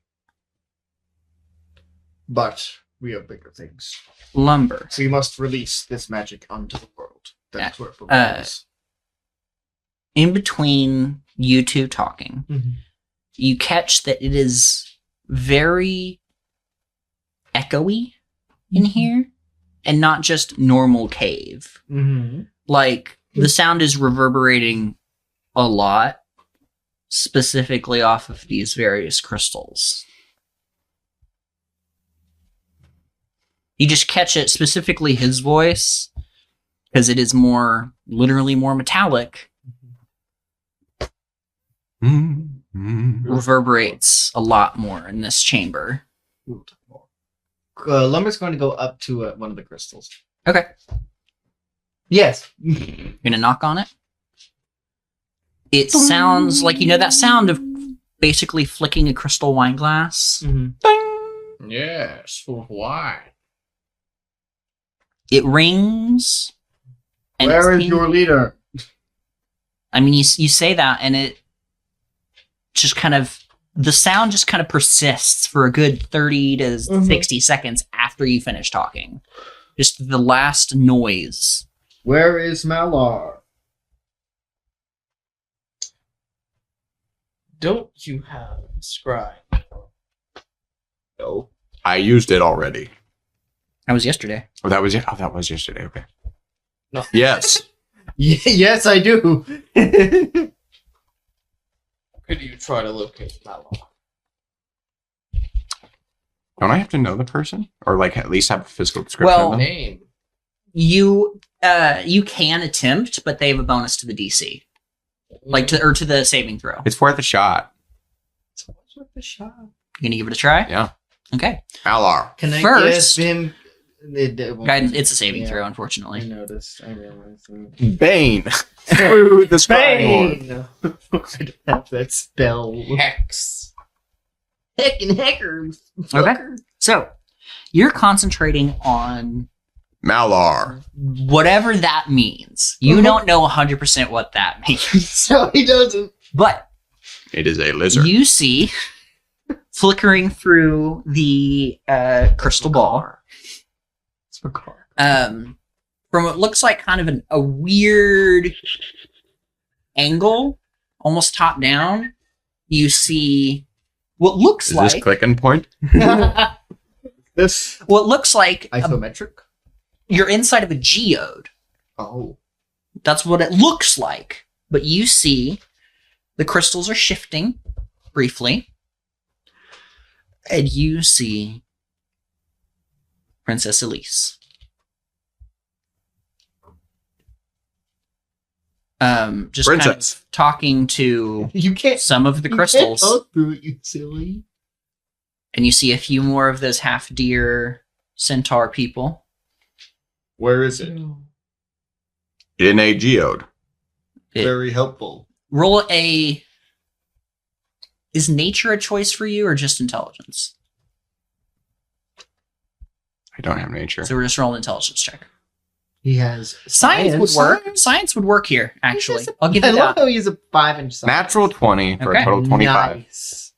But we have bigger things. Lumber. We must release this magic onto the world. That's where it uh, belongs. in between you two talking, Mhm. you catch that it is very echoey in here and not just normal cave. Mm-hmm. Like, the sound is reverberating a lot, specifically off of these various crystals. You just catch it, specifically his voice, because it is literally more metallic, reverberates a lot more in this chamber. Lumber's going to go up to one of the crystals. Okay. Yes. You're gonna knock on it. It sounds like, that sound of basically flicking a crystal wine glass. Mm-hmm. Yes, for why? It rings. And Where it's is your leader? I mean, you say that, and it just kind of, the sound just kind of persists for a good 30 to 60 seconds after you finish talking. Just the last noise. Where is Malar? Don't you have a scribe? No. I used it already. That was yesterday. Oh, that was it. Oh, that was yesterday. Okay. No. Yes. Yes, I do. Could you try to locate Malor? Don't I have to know the person, or like at least have a physical description Well, of them? Name. You can attempt, but they have a bonus to the DC. To the saving throw. It's worth a shot. So what's with the shot? You gonna give it a try? Yeah. Okay. Alar. Can I First- give him? It won't- Guidance. It's a saving Yeah. throw, I unfortunately. noticed. I realized. Bane. Through the spine. Bane. I don't have that spell. Hex. Heckin' hackers. Okay. So, you're concentrating on Malar. whatever that means. You don't know 100% what that means. So he doesn't. But It is a lizard. you see, flickering through the crystal ball, It's for car. from what looks like kind of a weird angle, almost top down, you see what looks Is like this clicking point? This what looks like Isometric. you're inside of a geode. Oh. That's what it looks like. But you see the crystals are shifting briefly. And you see Princess Elise. Just kind Princess. of talking to You can't. some of the you crystals. can't go through it, you silly. And you see a few more of those half deer centaur people. where is it? In a geode. It- Very helpful. Roll a. Is nature a choice for you or just intelligence? I don't have nature. So we're just rolling intelligence check. He has Science would work. Science would work here, actually. I'll give I you love that. how he's a 5-inch size. Natural 20 for Okay. a total of 25. Nice.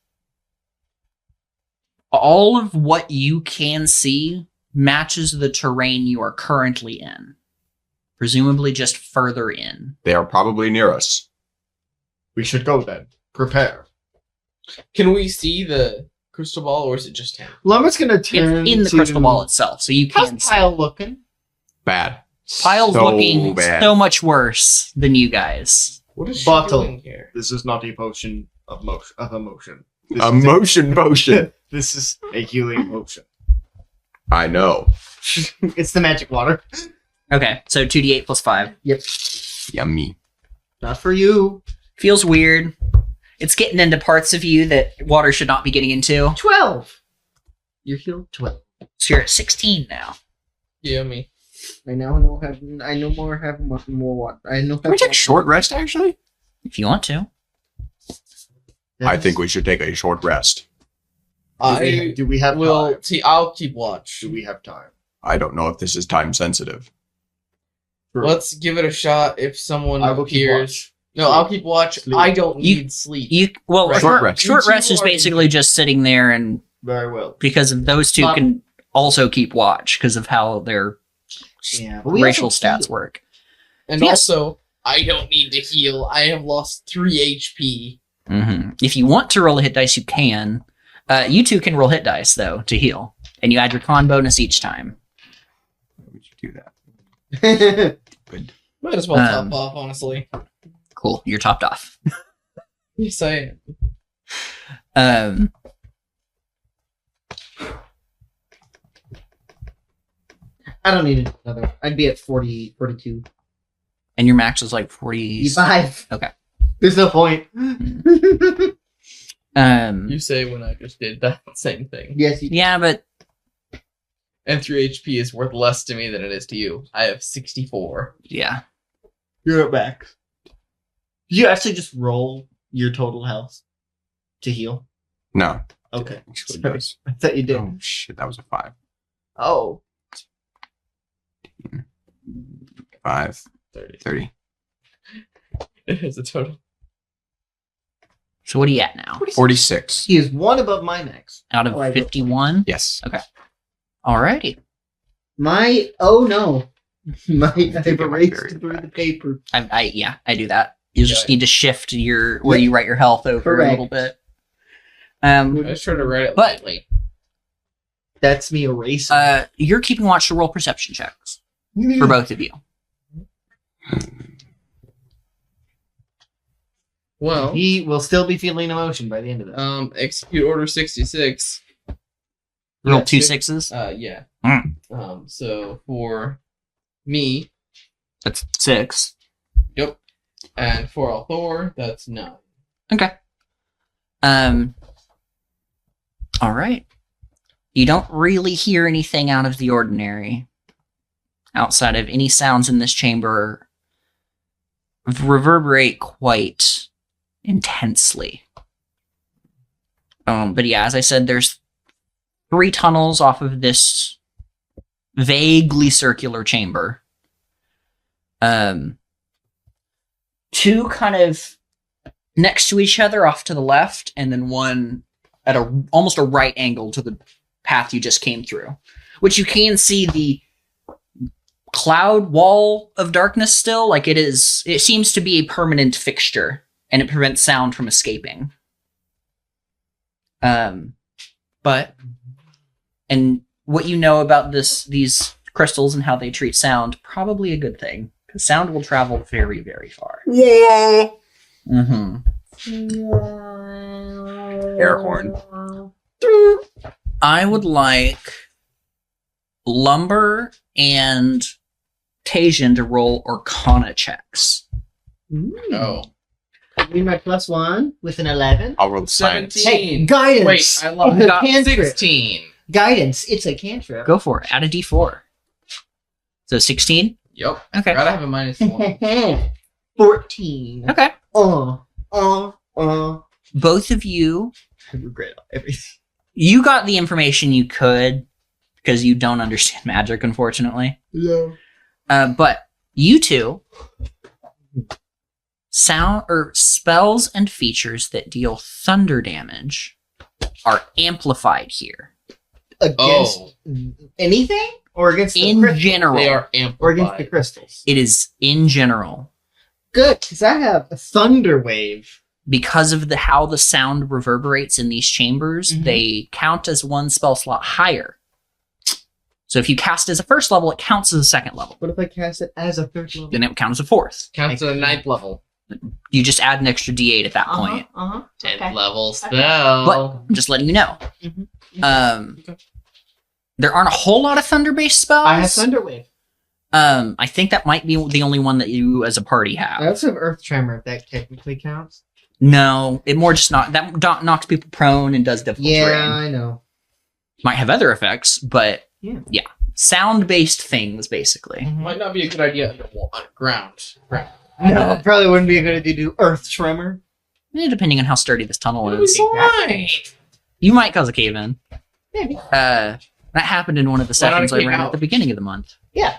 All of what you can see matches the terrain you are currently in. Presumably just further in. They are probably near us. We should go then. Prepare. Can we see the crystal ball, or is it just him? Lumber's gonna It's turn in the to- crystal ball itself, so you How's can see. Pyle looking? Bad. Pile's So looking bad. so much worse than you guys. What is she Bottle. doing here? This is not a potion of motion. Of emotion. This A is motion potion. This is a healing potion. I know. It's the magic water. Okay, so 2d8 plus 5. Yep. Yummy. Not for you. Feels weird. It's getting into parts of you that water should not be getting into. 12. You're healed 12. So you're at 16 now. Yeah, me. I now know have more water. I know. Can we take a short rest, actually? If you want to. I think we should take a short rest. Do we have will. time? See, I'll keep watch. Do we have time? I don't know if this is time sensitive. Sure. Let's give it a shot. If someone I will keep appears, watch. no, I'll keep watch. Sleep. I don't You- need sleep. Short Short rest. Short You rest two is are- basically just sitting there, and Very well. because of those two But- can also keep watch because of how their Yeah, but we racial also stats heal. work. And Yes. also, I don't need to heal. I have lost 3 HP. If you want to roll a hit dice, you can. You two can roll hit dice though to heal, and you add your con bonus each time. Why would you do that? Good. Might as well Um, top off, honestly. Cool, you're topped off. Yes, I am. Um, I don't need another. I'd be at 40, 42. and your max is like 40. 5. Okay. There's no point. You say when I just did that same thing. Yes, you Yeah, but And 3 HP is worth less to me than it is to you. I have 64. yeah. You're at max. You actually just roll your total health to heal. No. Okay. Actually Sorry. does. I thought you did. Oh shit, that was a 5. Oh. 5, 30. 30. It is a total. So what are you at now? 46. He is one above my max. Out of Oh, I- 51? Yes. Alrighty. My my I've think I might erased bury it through the back. paper. I do that. You just Yeah. need to shift your where you write your health over Correct. a little bit. I was trying to write it But- lightly. That's me erasing. You're keeping watch to roll perception checks for both of you. Well, He will still be feeling emotion by the end of this. execute order 66. Roll Yeah, 2 six- 6s. Yeah. Mm. So for me, That's 6. yep. And for Althor, that's 9. Okay. All right. You don't really hear anything out of the ordinary outside of any sounds in this chamber reverberate quite intensely. But yeah, as I said, there's 3 tunnels off of this vaguely circular chamber. 2 kind of next to each other off to the left, and then 1 at almost a right angle to the path you just came through, which you can see the cloud wall of darkness still. Like it seems to be a permanent fixture, and it prevents sound from escaping. But and what you know about these crystals and how they treat sound, probably a good thing, because sound will travel very, very far. Yeah. Mm-hmm. Air horn. I would like Lumber and Tajan to roll Arcana checks. Oh. Be my +1 with an 11. I'll roll the science. 17. Hey, guidance. Wait, I lost. It's a got cantrip. 16. Guidance. It's a cantrip. Go for it. Add a d4. So 16? Yep. Okay. Gotta have a -1. 14. Okay. Both of you, I regret everything. you got the information you could because you don't understand magic, unfortunately. Yeah. But you two, sound or spells and features that deal thunder damage are amplified here. Against Oh, anything? Or against the In crystals? general, they are Or against the amplified. crystals? it is in general. Good, because I have a thunder wave. Because of how the sound reverberates in these chambers, Mhm. they count as 1 spell slot higher. So if you cast as a 1st level, it counts as a 2nd level. What if I cast it as a 3rd level? Then it counts as a 4th. Counts at a 9th level. You just add an extra d8 at that point. 10th level spell. But I'm just letting you know. Mhm. Okay. There aren't a whole lot of thunder-based spells. I have thunder wave. I think that might be the only one that you as a party I have. also have earth tremor, if that technically counts. No, it more just knocks people prone and does difficult Yeah, terrain. I know. Might have other effects, but Yeah. sound-based things basically. Might not be a good idea underground. Right. No, it probably wouldn't be a good idea to do earth tremor. Depending on how sturdy this tunnel It was is, fine. you might cause a cave-in. Maybe. That happened in one of the Why not sessions I cave ran out? at the beginning of the month. Yeah.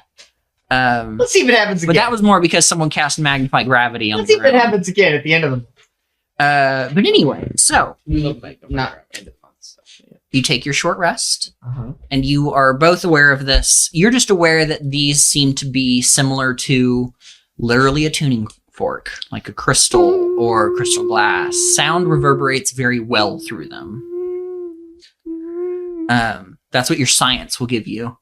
Um, Let's see if it happens but again. that was more because someone cast magnify gravity on Let's the see if it ground. happens again at the end of the But anyway, so We look like Not- end of month stuff. Yeah. you take your short rest, Uh-huh. and you are both aware of this. You're just aware that these seem to be similar to literally a tuning fork, like a crystal or crystal glass. Sound reverberates very well through them. That's what your science will give you.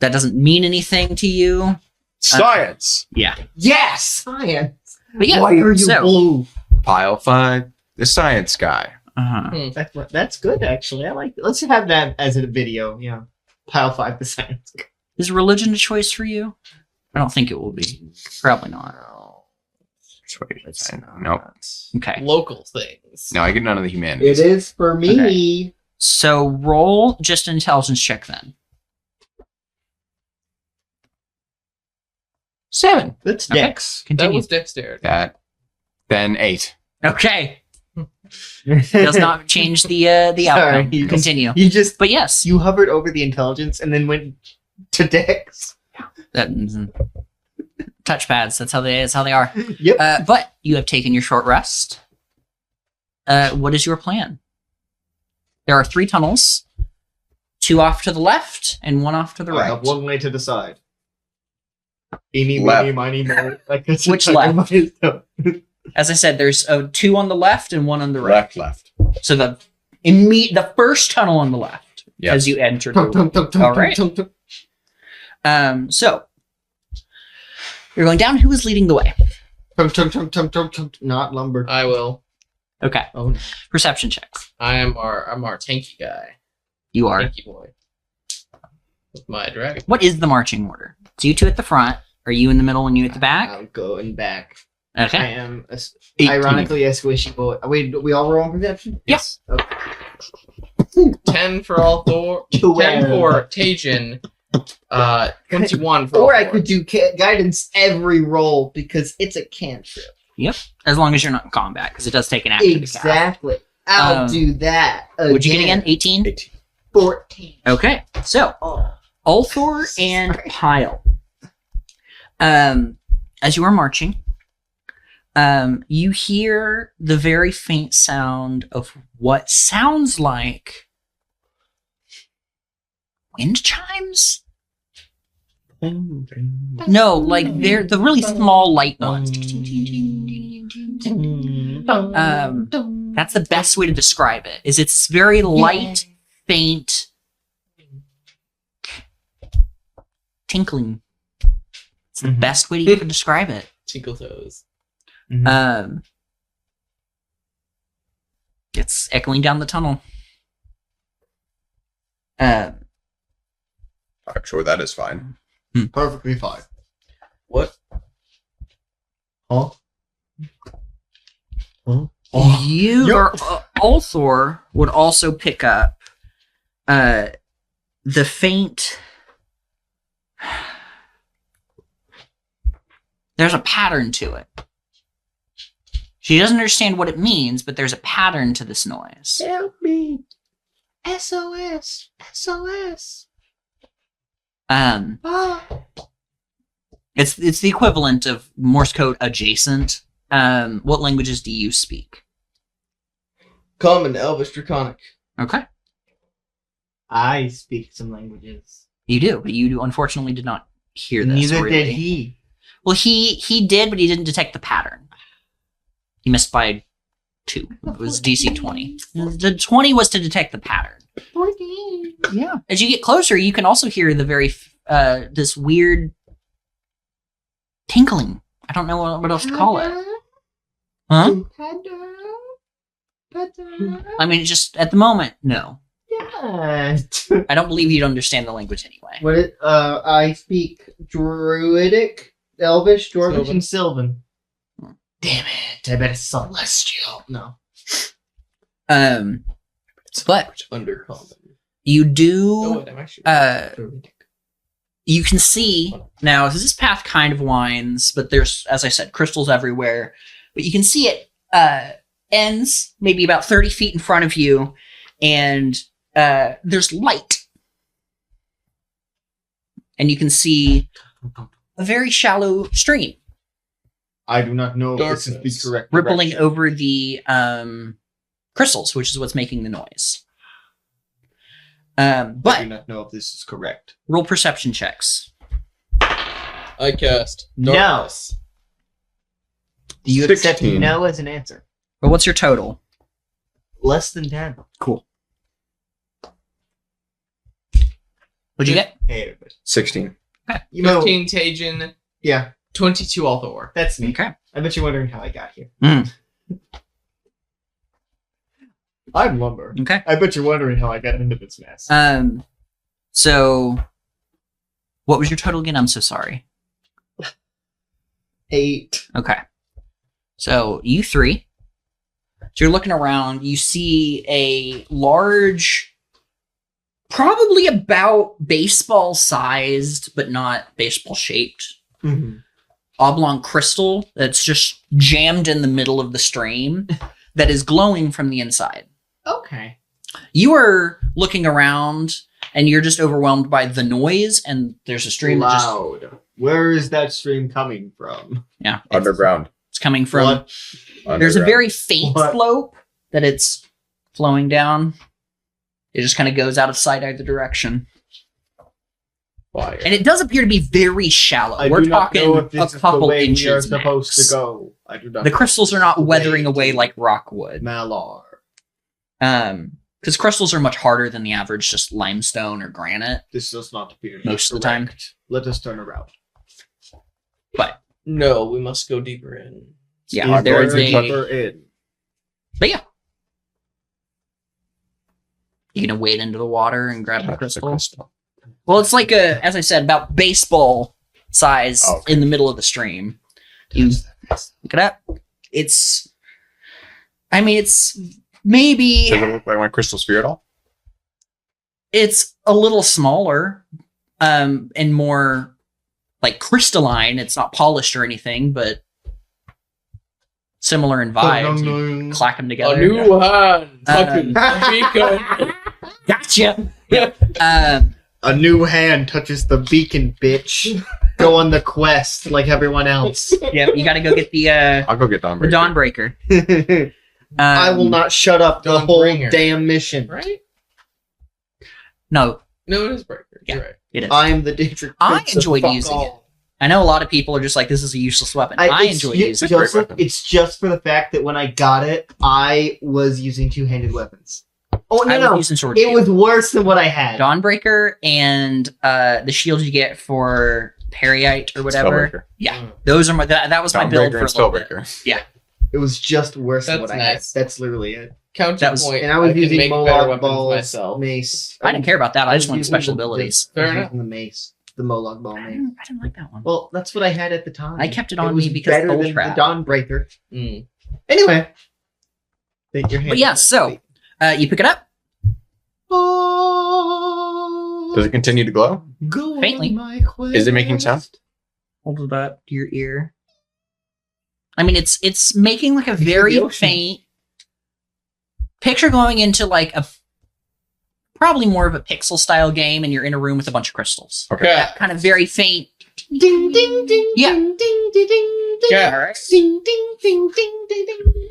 That doesn't mean anything to you. Science. Yeah. Yes, science. But yeah, Why are you so, blue? Pile 5, the science guy. uh-huh. That's good, actually. I like. Let's have that as a video. Yeah, pile 5 the science. Is religion a choice for you? I don't think it will be. Probably not. Nope. Okay. Local things. No, I get none of the humanities. It is for me. So roll just an intelligence check then. 7. That's Okay. Dex. That Continue. was dexterity. Then 8. Okay. Does not change the outcome. Sorry, you- Continue. You just But yes, you hovered over the intelligence and then went to Dex. that touchpads. That's how they are. Yep. But you have taken your short rest. What is your plan? There are 3 tunnels, 2 off to the left and 1 off to the I right. have one way to decide. Eeny, Left. meeny, miny, mo. Like it's Which like left? As I said, there's 2 on the left and 1 on the right. Left. So the first tunnel on the left Yes. as you enter. Tum, tum, tum, tum, All right. tum, tum, So you're going down. Who is leading the way? tum, tum, tum, tum, tum, tum. Not lumber. I will. Okay. Oh, no. Perception checks. I'm our tanky guy. You are. Tanky boy. With my dragon. What is the marching order? So you 2 at the front. Are you in the middle and you at the back? I'll go and back. I Okay. am 18. ironically a squishy boy. Wait, we all roll on perception? Yes. Okay. 10 for all Thor. 10 for Tajin. 21 for Or all I Thor. could do guidance every roll because it's a cantrip. As long as you're not in combat, because it does take an action to cast. Exactly. I'll Um, do that. What'd you get again? 18? 14. Okay. So Oh. Ulthor and Sorry. Pyle. As you are marching, you hear the very faint sound of what sounds like wind chimes. No, like they're the really small light ones. That's the best way to describe it. Is it's very light, faint tinkling. It's the best way to even describe it. Tinkle toes. It's echoing down the tunnel. I'm sure that is fine. Perfectly fine. What? Huh? You or Ulthor would also pick up the faint. There's a pattern to it. She doesn't understand what it means, but there's a pattern to this noise. Help me. SOS. SOS. It's the equivalent of Morse code adjacent. What languages do you speak? Common, Elvish, Draconic. Okay, I speak some languages. you do, but you unfortunately did not hear this. Neither really. did he. Well, he did, but he didn't detect the pattern. He missed by 2. It was DC 20. The 20 was to detect the pattern. 14. Yeah. As you get closer, you can also hear the very this weird tinkling. I don't know what else to call it. Huh? I mean, just at the moment, no. Yeah. I don't believe you'd understand the language anyway. What it, I speak Druidic, Elvish, Dwarvish, Sylvan. and Sylvan. Damn it! I bet it's celestial. No. But Undercommon. you Oh, do. wait, I'm actually. Druidic. You can see now. This path kind of winds, but there's, as I said, crystals everywhere. But you can see it ends maybe about 30 feet in front of you, and there's light, and you can see a very shallow stream I do not know if this is Darkness. the correct rippling direction. over the crystals, which is what's making the noise. I do But not know if this is correct. roll perception checks. I cast No. darkness. Do you accept 16. no as an answer? But what's your total? Less than 10. Cool. What'd you get? Hey, everybody. 16. You know, 15 Tajin, yeah, 22 Althor. that's me. Okay. I bet you're wondering how I got here. Mm. I'm Lumber. Okay. I bet you're wondering how I got into this mess. So what was your total again? I'm so sorry. 8. Okay. So you three. So you're looking around, you see a large, probably about baseball sized, but not baseball shaped, Mm-hmm. oblong crystal that's just jammed in the middle of the stream that is glowing from the inside. Okay. You are looking around and you're just overwhelmed by the noise, and there's a stream that just, Loud. Where is that stream coming from? yeah, Underground. it's coming from. What? There's a Underground. very faint What? slope that it's flowing down. It just kind of goes out of sight either direction. Fire. And it does appear to be very shallow. I We're do not know talking if a this is the couple way we are inches supposed max. to go. I do not. The know. crystals are not The weathering way away to like rock would. Malar. Because crystals are much harder than the average just limestone or granite. This does not appear to be Most of the time. correct. Let us turn around. But No, we must go deeper in. yeah, Is there is there a. deeper in? But yeah. You gonna wade into the water and grab the That's a crystal? crystal. Well, it's like a, as I said, about baseball size Oh, okay. in the middle of the stream. You look it up. It's, I mean, it's maybe, Does it look like my crystal sphere at all? it's a little smaller, and more like crystalline. It's not polished or anything, but similar in vibes. You clack them A together. new hand. Um, Touching the beacon. Gotcha. A new hand touches the beacon, bitch. Go on the quest like everyone else. Yep, you got to go get the I'll go get the Dawnbreaker. Dawnbreaker. I will not shut up the whole Dawnbringer. damn mission. Right? No, No, it is Breaker. Yeah. You're right. it is. I am the Dietrich I Prince of enjoyed fuck using all. it. I know a lot of people are just like, this is a useless weapon. I it's enjoy ju- using it. Great Joseph, weapon. it's just for the fact that when I got it, I was using two-handed weapons. Oh I no, was no, using sword it shield. was worse than what I had. Dawnbreaker and the shield you get for Periite or whatever. Spellbreaker. Yeah, Mm. those are my. That was my build Dawnbreaker for a and little bit. Spellbreaker. It was just worse than That's what nice. I had. That's literally it. Counterpoint. And I was can using make better Moloch weapons balls, myself. mace. I didn't care about that. I just wanted using special the- abilities. I was Fair enough. using the mace, the Moloch ball I mace. didn't like that one. Well, that's what I had at the time. I kept it on was me because better Soul than Trap. the Dawnbreaker. Mm. Anyway, take your hand. But yeah, so you pick it up. Does it continue to glow? Go Faintly. on my quest. Is it making sound? Hold it up to your ear. I mean, it's making like a the very ocean. faint picture going into like a probably more of a pixel style game, and you're in a room with a bunch of crystals. Okay. Yeah. That kind of very faint. Ding ding ding. Yeah. Ding ding ding ding. Yeah. All right. Ding ding ding ding ding ding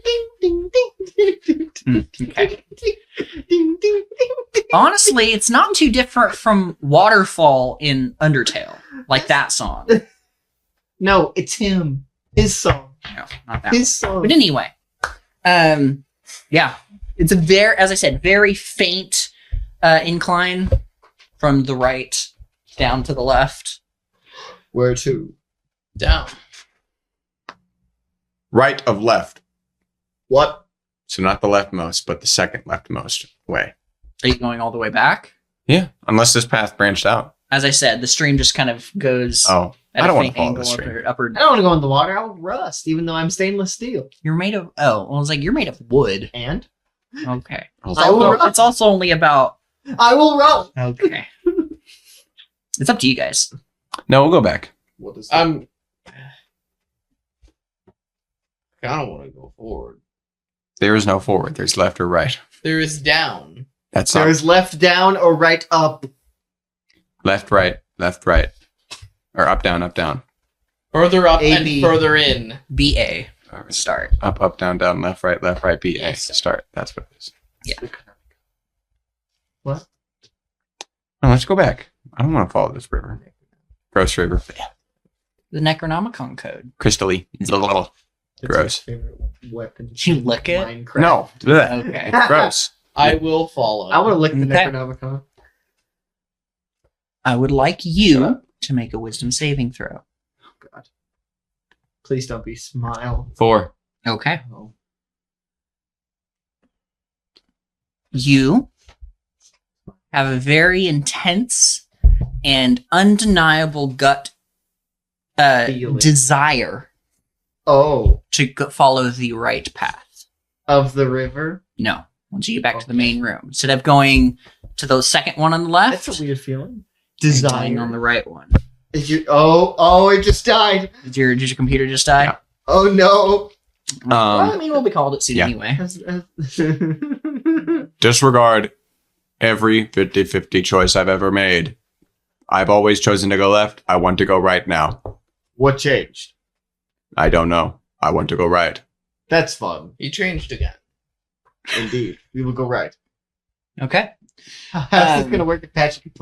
ding ding ding. Okay. Ding ding ding. Honestly, it's not too different from Waterfall in Undertale, like that song. No, it's him. His song. No, not that. His song. But anyway, yeah, it's a very, as I said, very faint incline from the right down to the left. Where to? Down. Right of left. What? So not the leftmost, but the second leftmost way. Are you going all the way back? Yeah. Unless this path branched out. As I said, the stream just kind of goes Oh. at I don't a want to faint follow angle the stream. upward. I don't want to go in the water. I'll rust, even though I'm stainless steel. You're made of, well, I was like, you're made of wood. And Okay. I will rust. It's also only about, I will rust. okay. It's up to you guys. No, we'll go back. What is I kind of want to go forward. There is no forward. There's left or right. There is down. That's not There's left down or right up. left, right, or up, down, up, down. Further up AB. and further in. BA. Or Start. up, down, down, left, right, B, A. Yes. Start. That's what it is. Yeah. What? No, let's go back. I don't want to follow this river. Gross river. The Necronomicon code. Crystally. It's Gross. my favorite weapon. You lick it? Minecraft. No. Blech. Okay. Gross. I will follow. I want to lick the Okay. Necronomicon. I would like you to make a wisdom saving throw. God. Please don't be smile. 4. Okay. Oh. You have a very intense and undeniable gut Feeling. desire Oh, to follow the right path. of the river? No. Once you get back to the main room. Instead of going to the second one on the left, That's a weird feeling. you're Desire. going on the right one. Is your it just died. Did your computer just die? Yeah. Oh no. Well, I mean, we'll be called it soon yeah. anyway. Disregard every 50-50 choice I've ever made. I've always chosen to go left. I want to go right now. What changed? I don't know. I want to go right. That's fun. He changed again. Indeed. We will go right. Okay. How's this gonna work if Patrick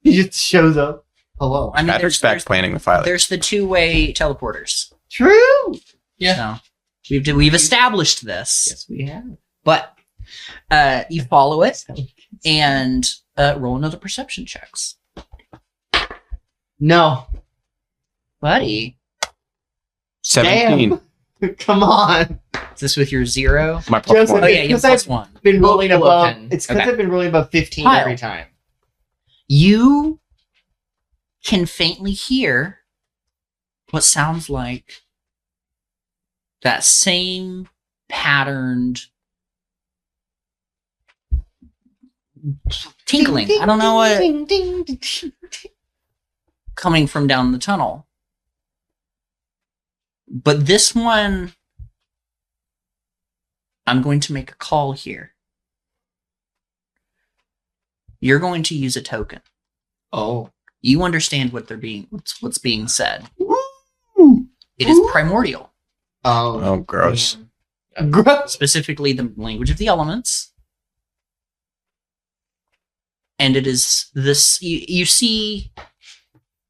he just shows up? Hello. I mean, Patrick's back planning the filing. there's the two-way teleporters. True. Yeah. So we've established this. Yes, we have. But you follow it and roll another perception checks. No. Buddy. 17. Damn. Come on. Is this with your 0? My plus Joseph, one. Oh, yeah, you have Because plus 1. Been rolling Multiple of above. 10. It's because Okay. I've been rolling above 15 Kyle. every time. You can faintly hear what sounds like that same patterned tinkling. I don't know what Ding, ding, ding, ding. coming from down the tunnel. But this one, I'm going to make a call here. You're going to use a token. Oh. You understand what's being said. It is primordial, Oh, gross. Gross. specifically the language of the elements. And it is this you see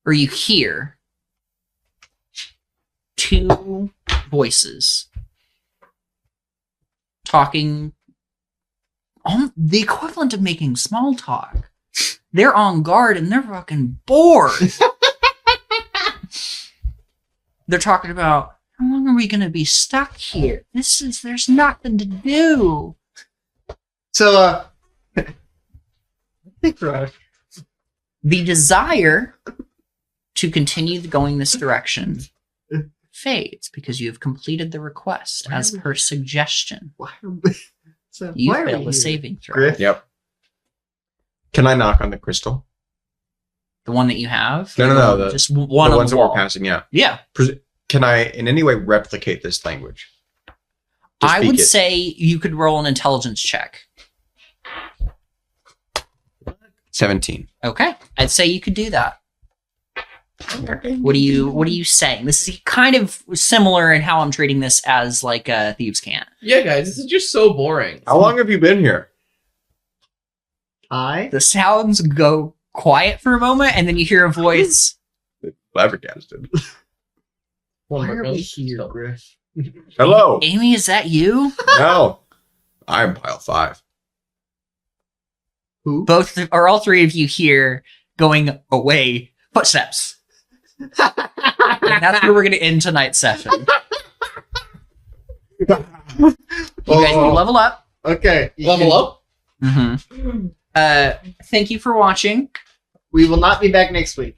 or you hear two voices talking on the equivalent of making small talk. They're on guard and they're fucking bored. They're talking about how long are we gonna be stuck here? There's nothing to do. So, think right. The desire to continue going this direction fades because you have completed the request Why as are we- per suggestion. Why are we, so You why are we failed here? a saving throw. Griff? Yep. Can I knock on the crystal? The one that you have? No, the- just one the on ones the that we're wall. passing, yeah. Yeah. Can I in any way replicate this language? To I speak would it? say you could roll an intelligence check. 17. Okay. I'd say you could do that. What are you saying? This is kind of similar in how I'm treating this as like Thieves' Cant. Yeah, guys, this is just so boring. How long have you been here? The sounds go quiet for a moment and then you hear a voice. Flabbergasted. Why One are more we really here, so- Griff? Hello. Amy, is that you? No. I'm pile 5. Who? Both or all three of you hear going away footsteps. And that's where we're going to end tonight's session. You guys need to level up. Okay. Level up? Mm-hmm. Thank you for watching. We will not be back next week.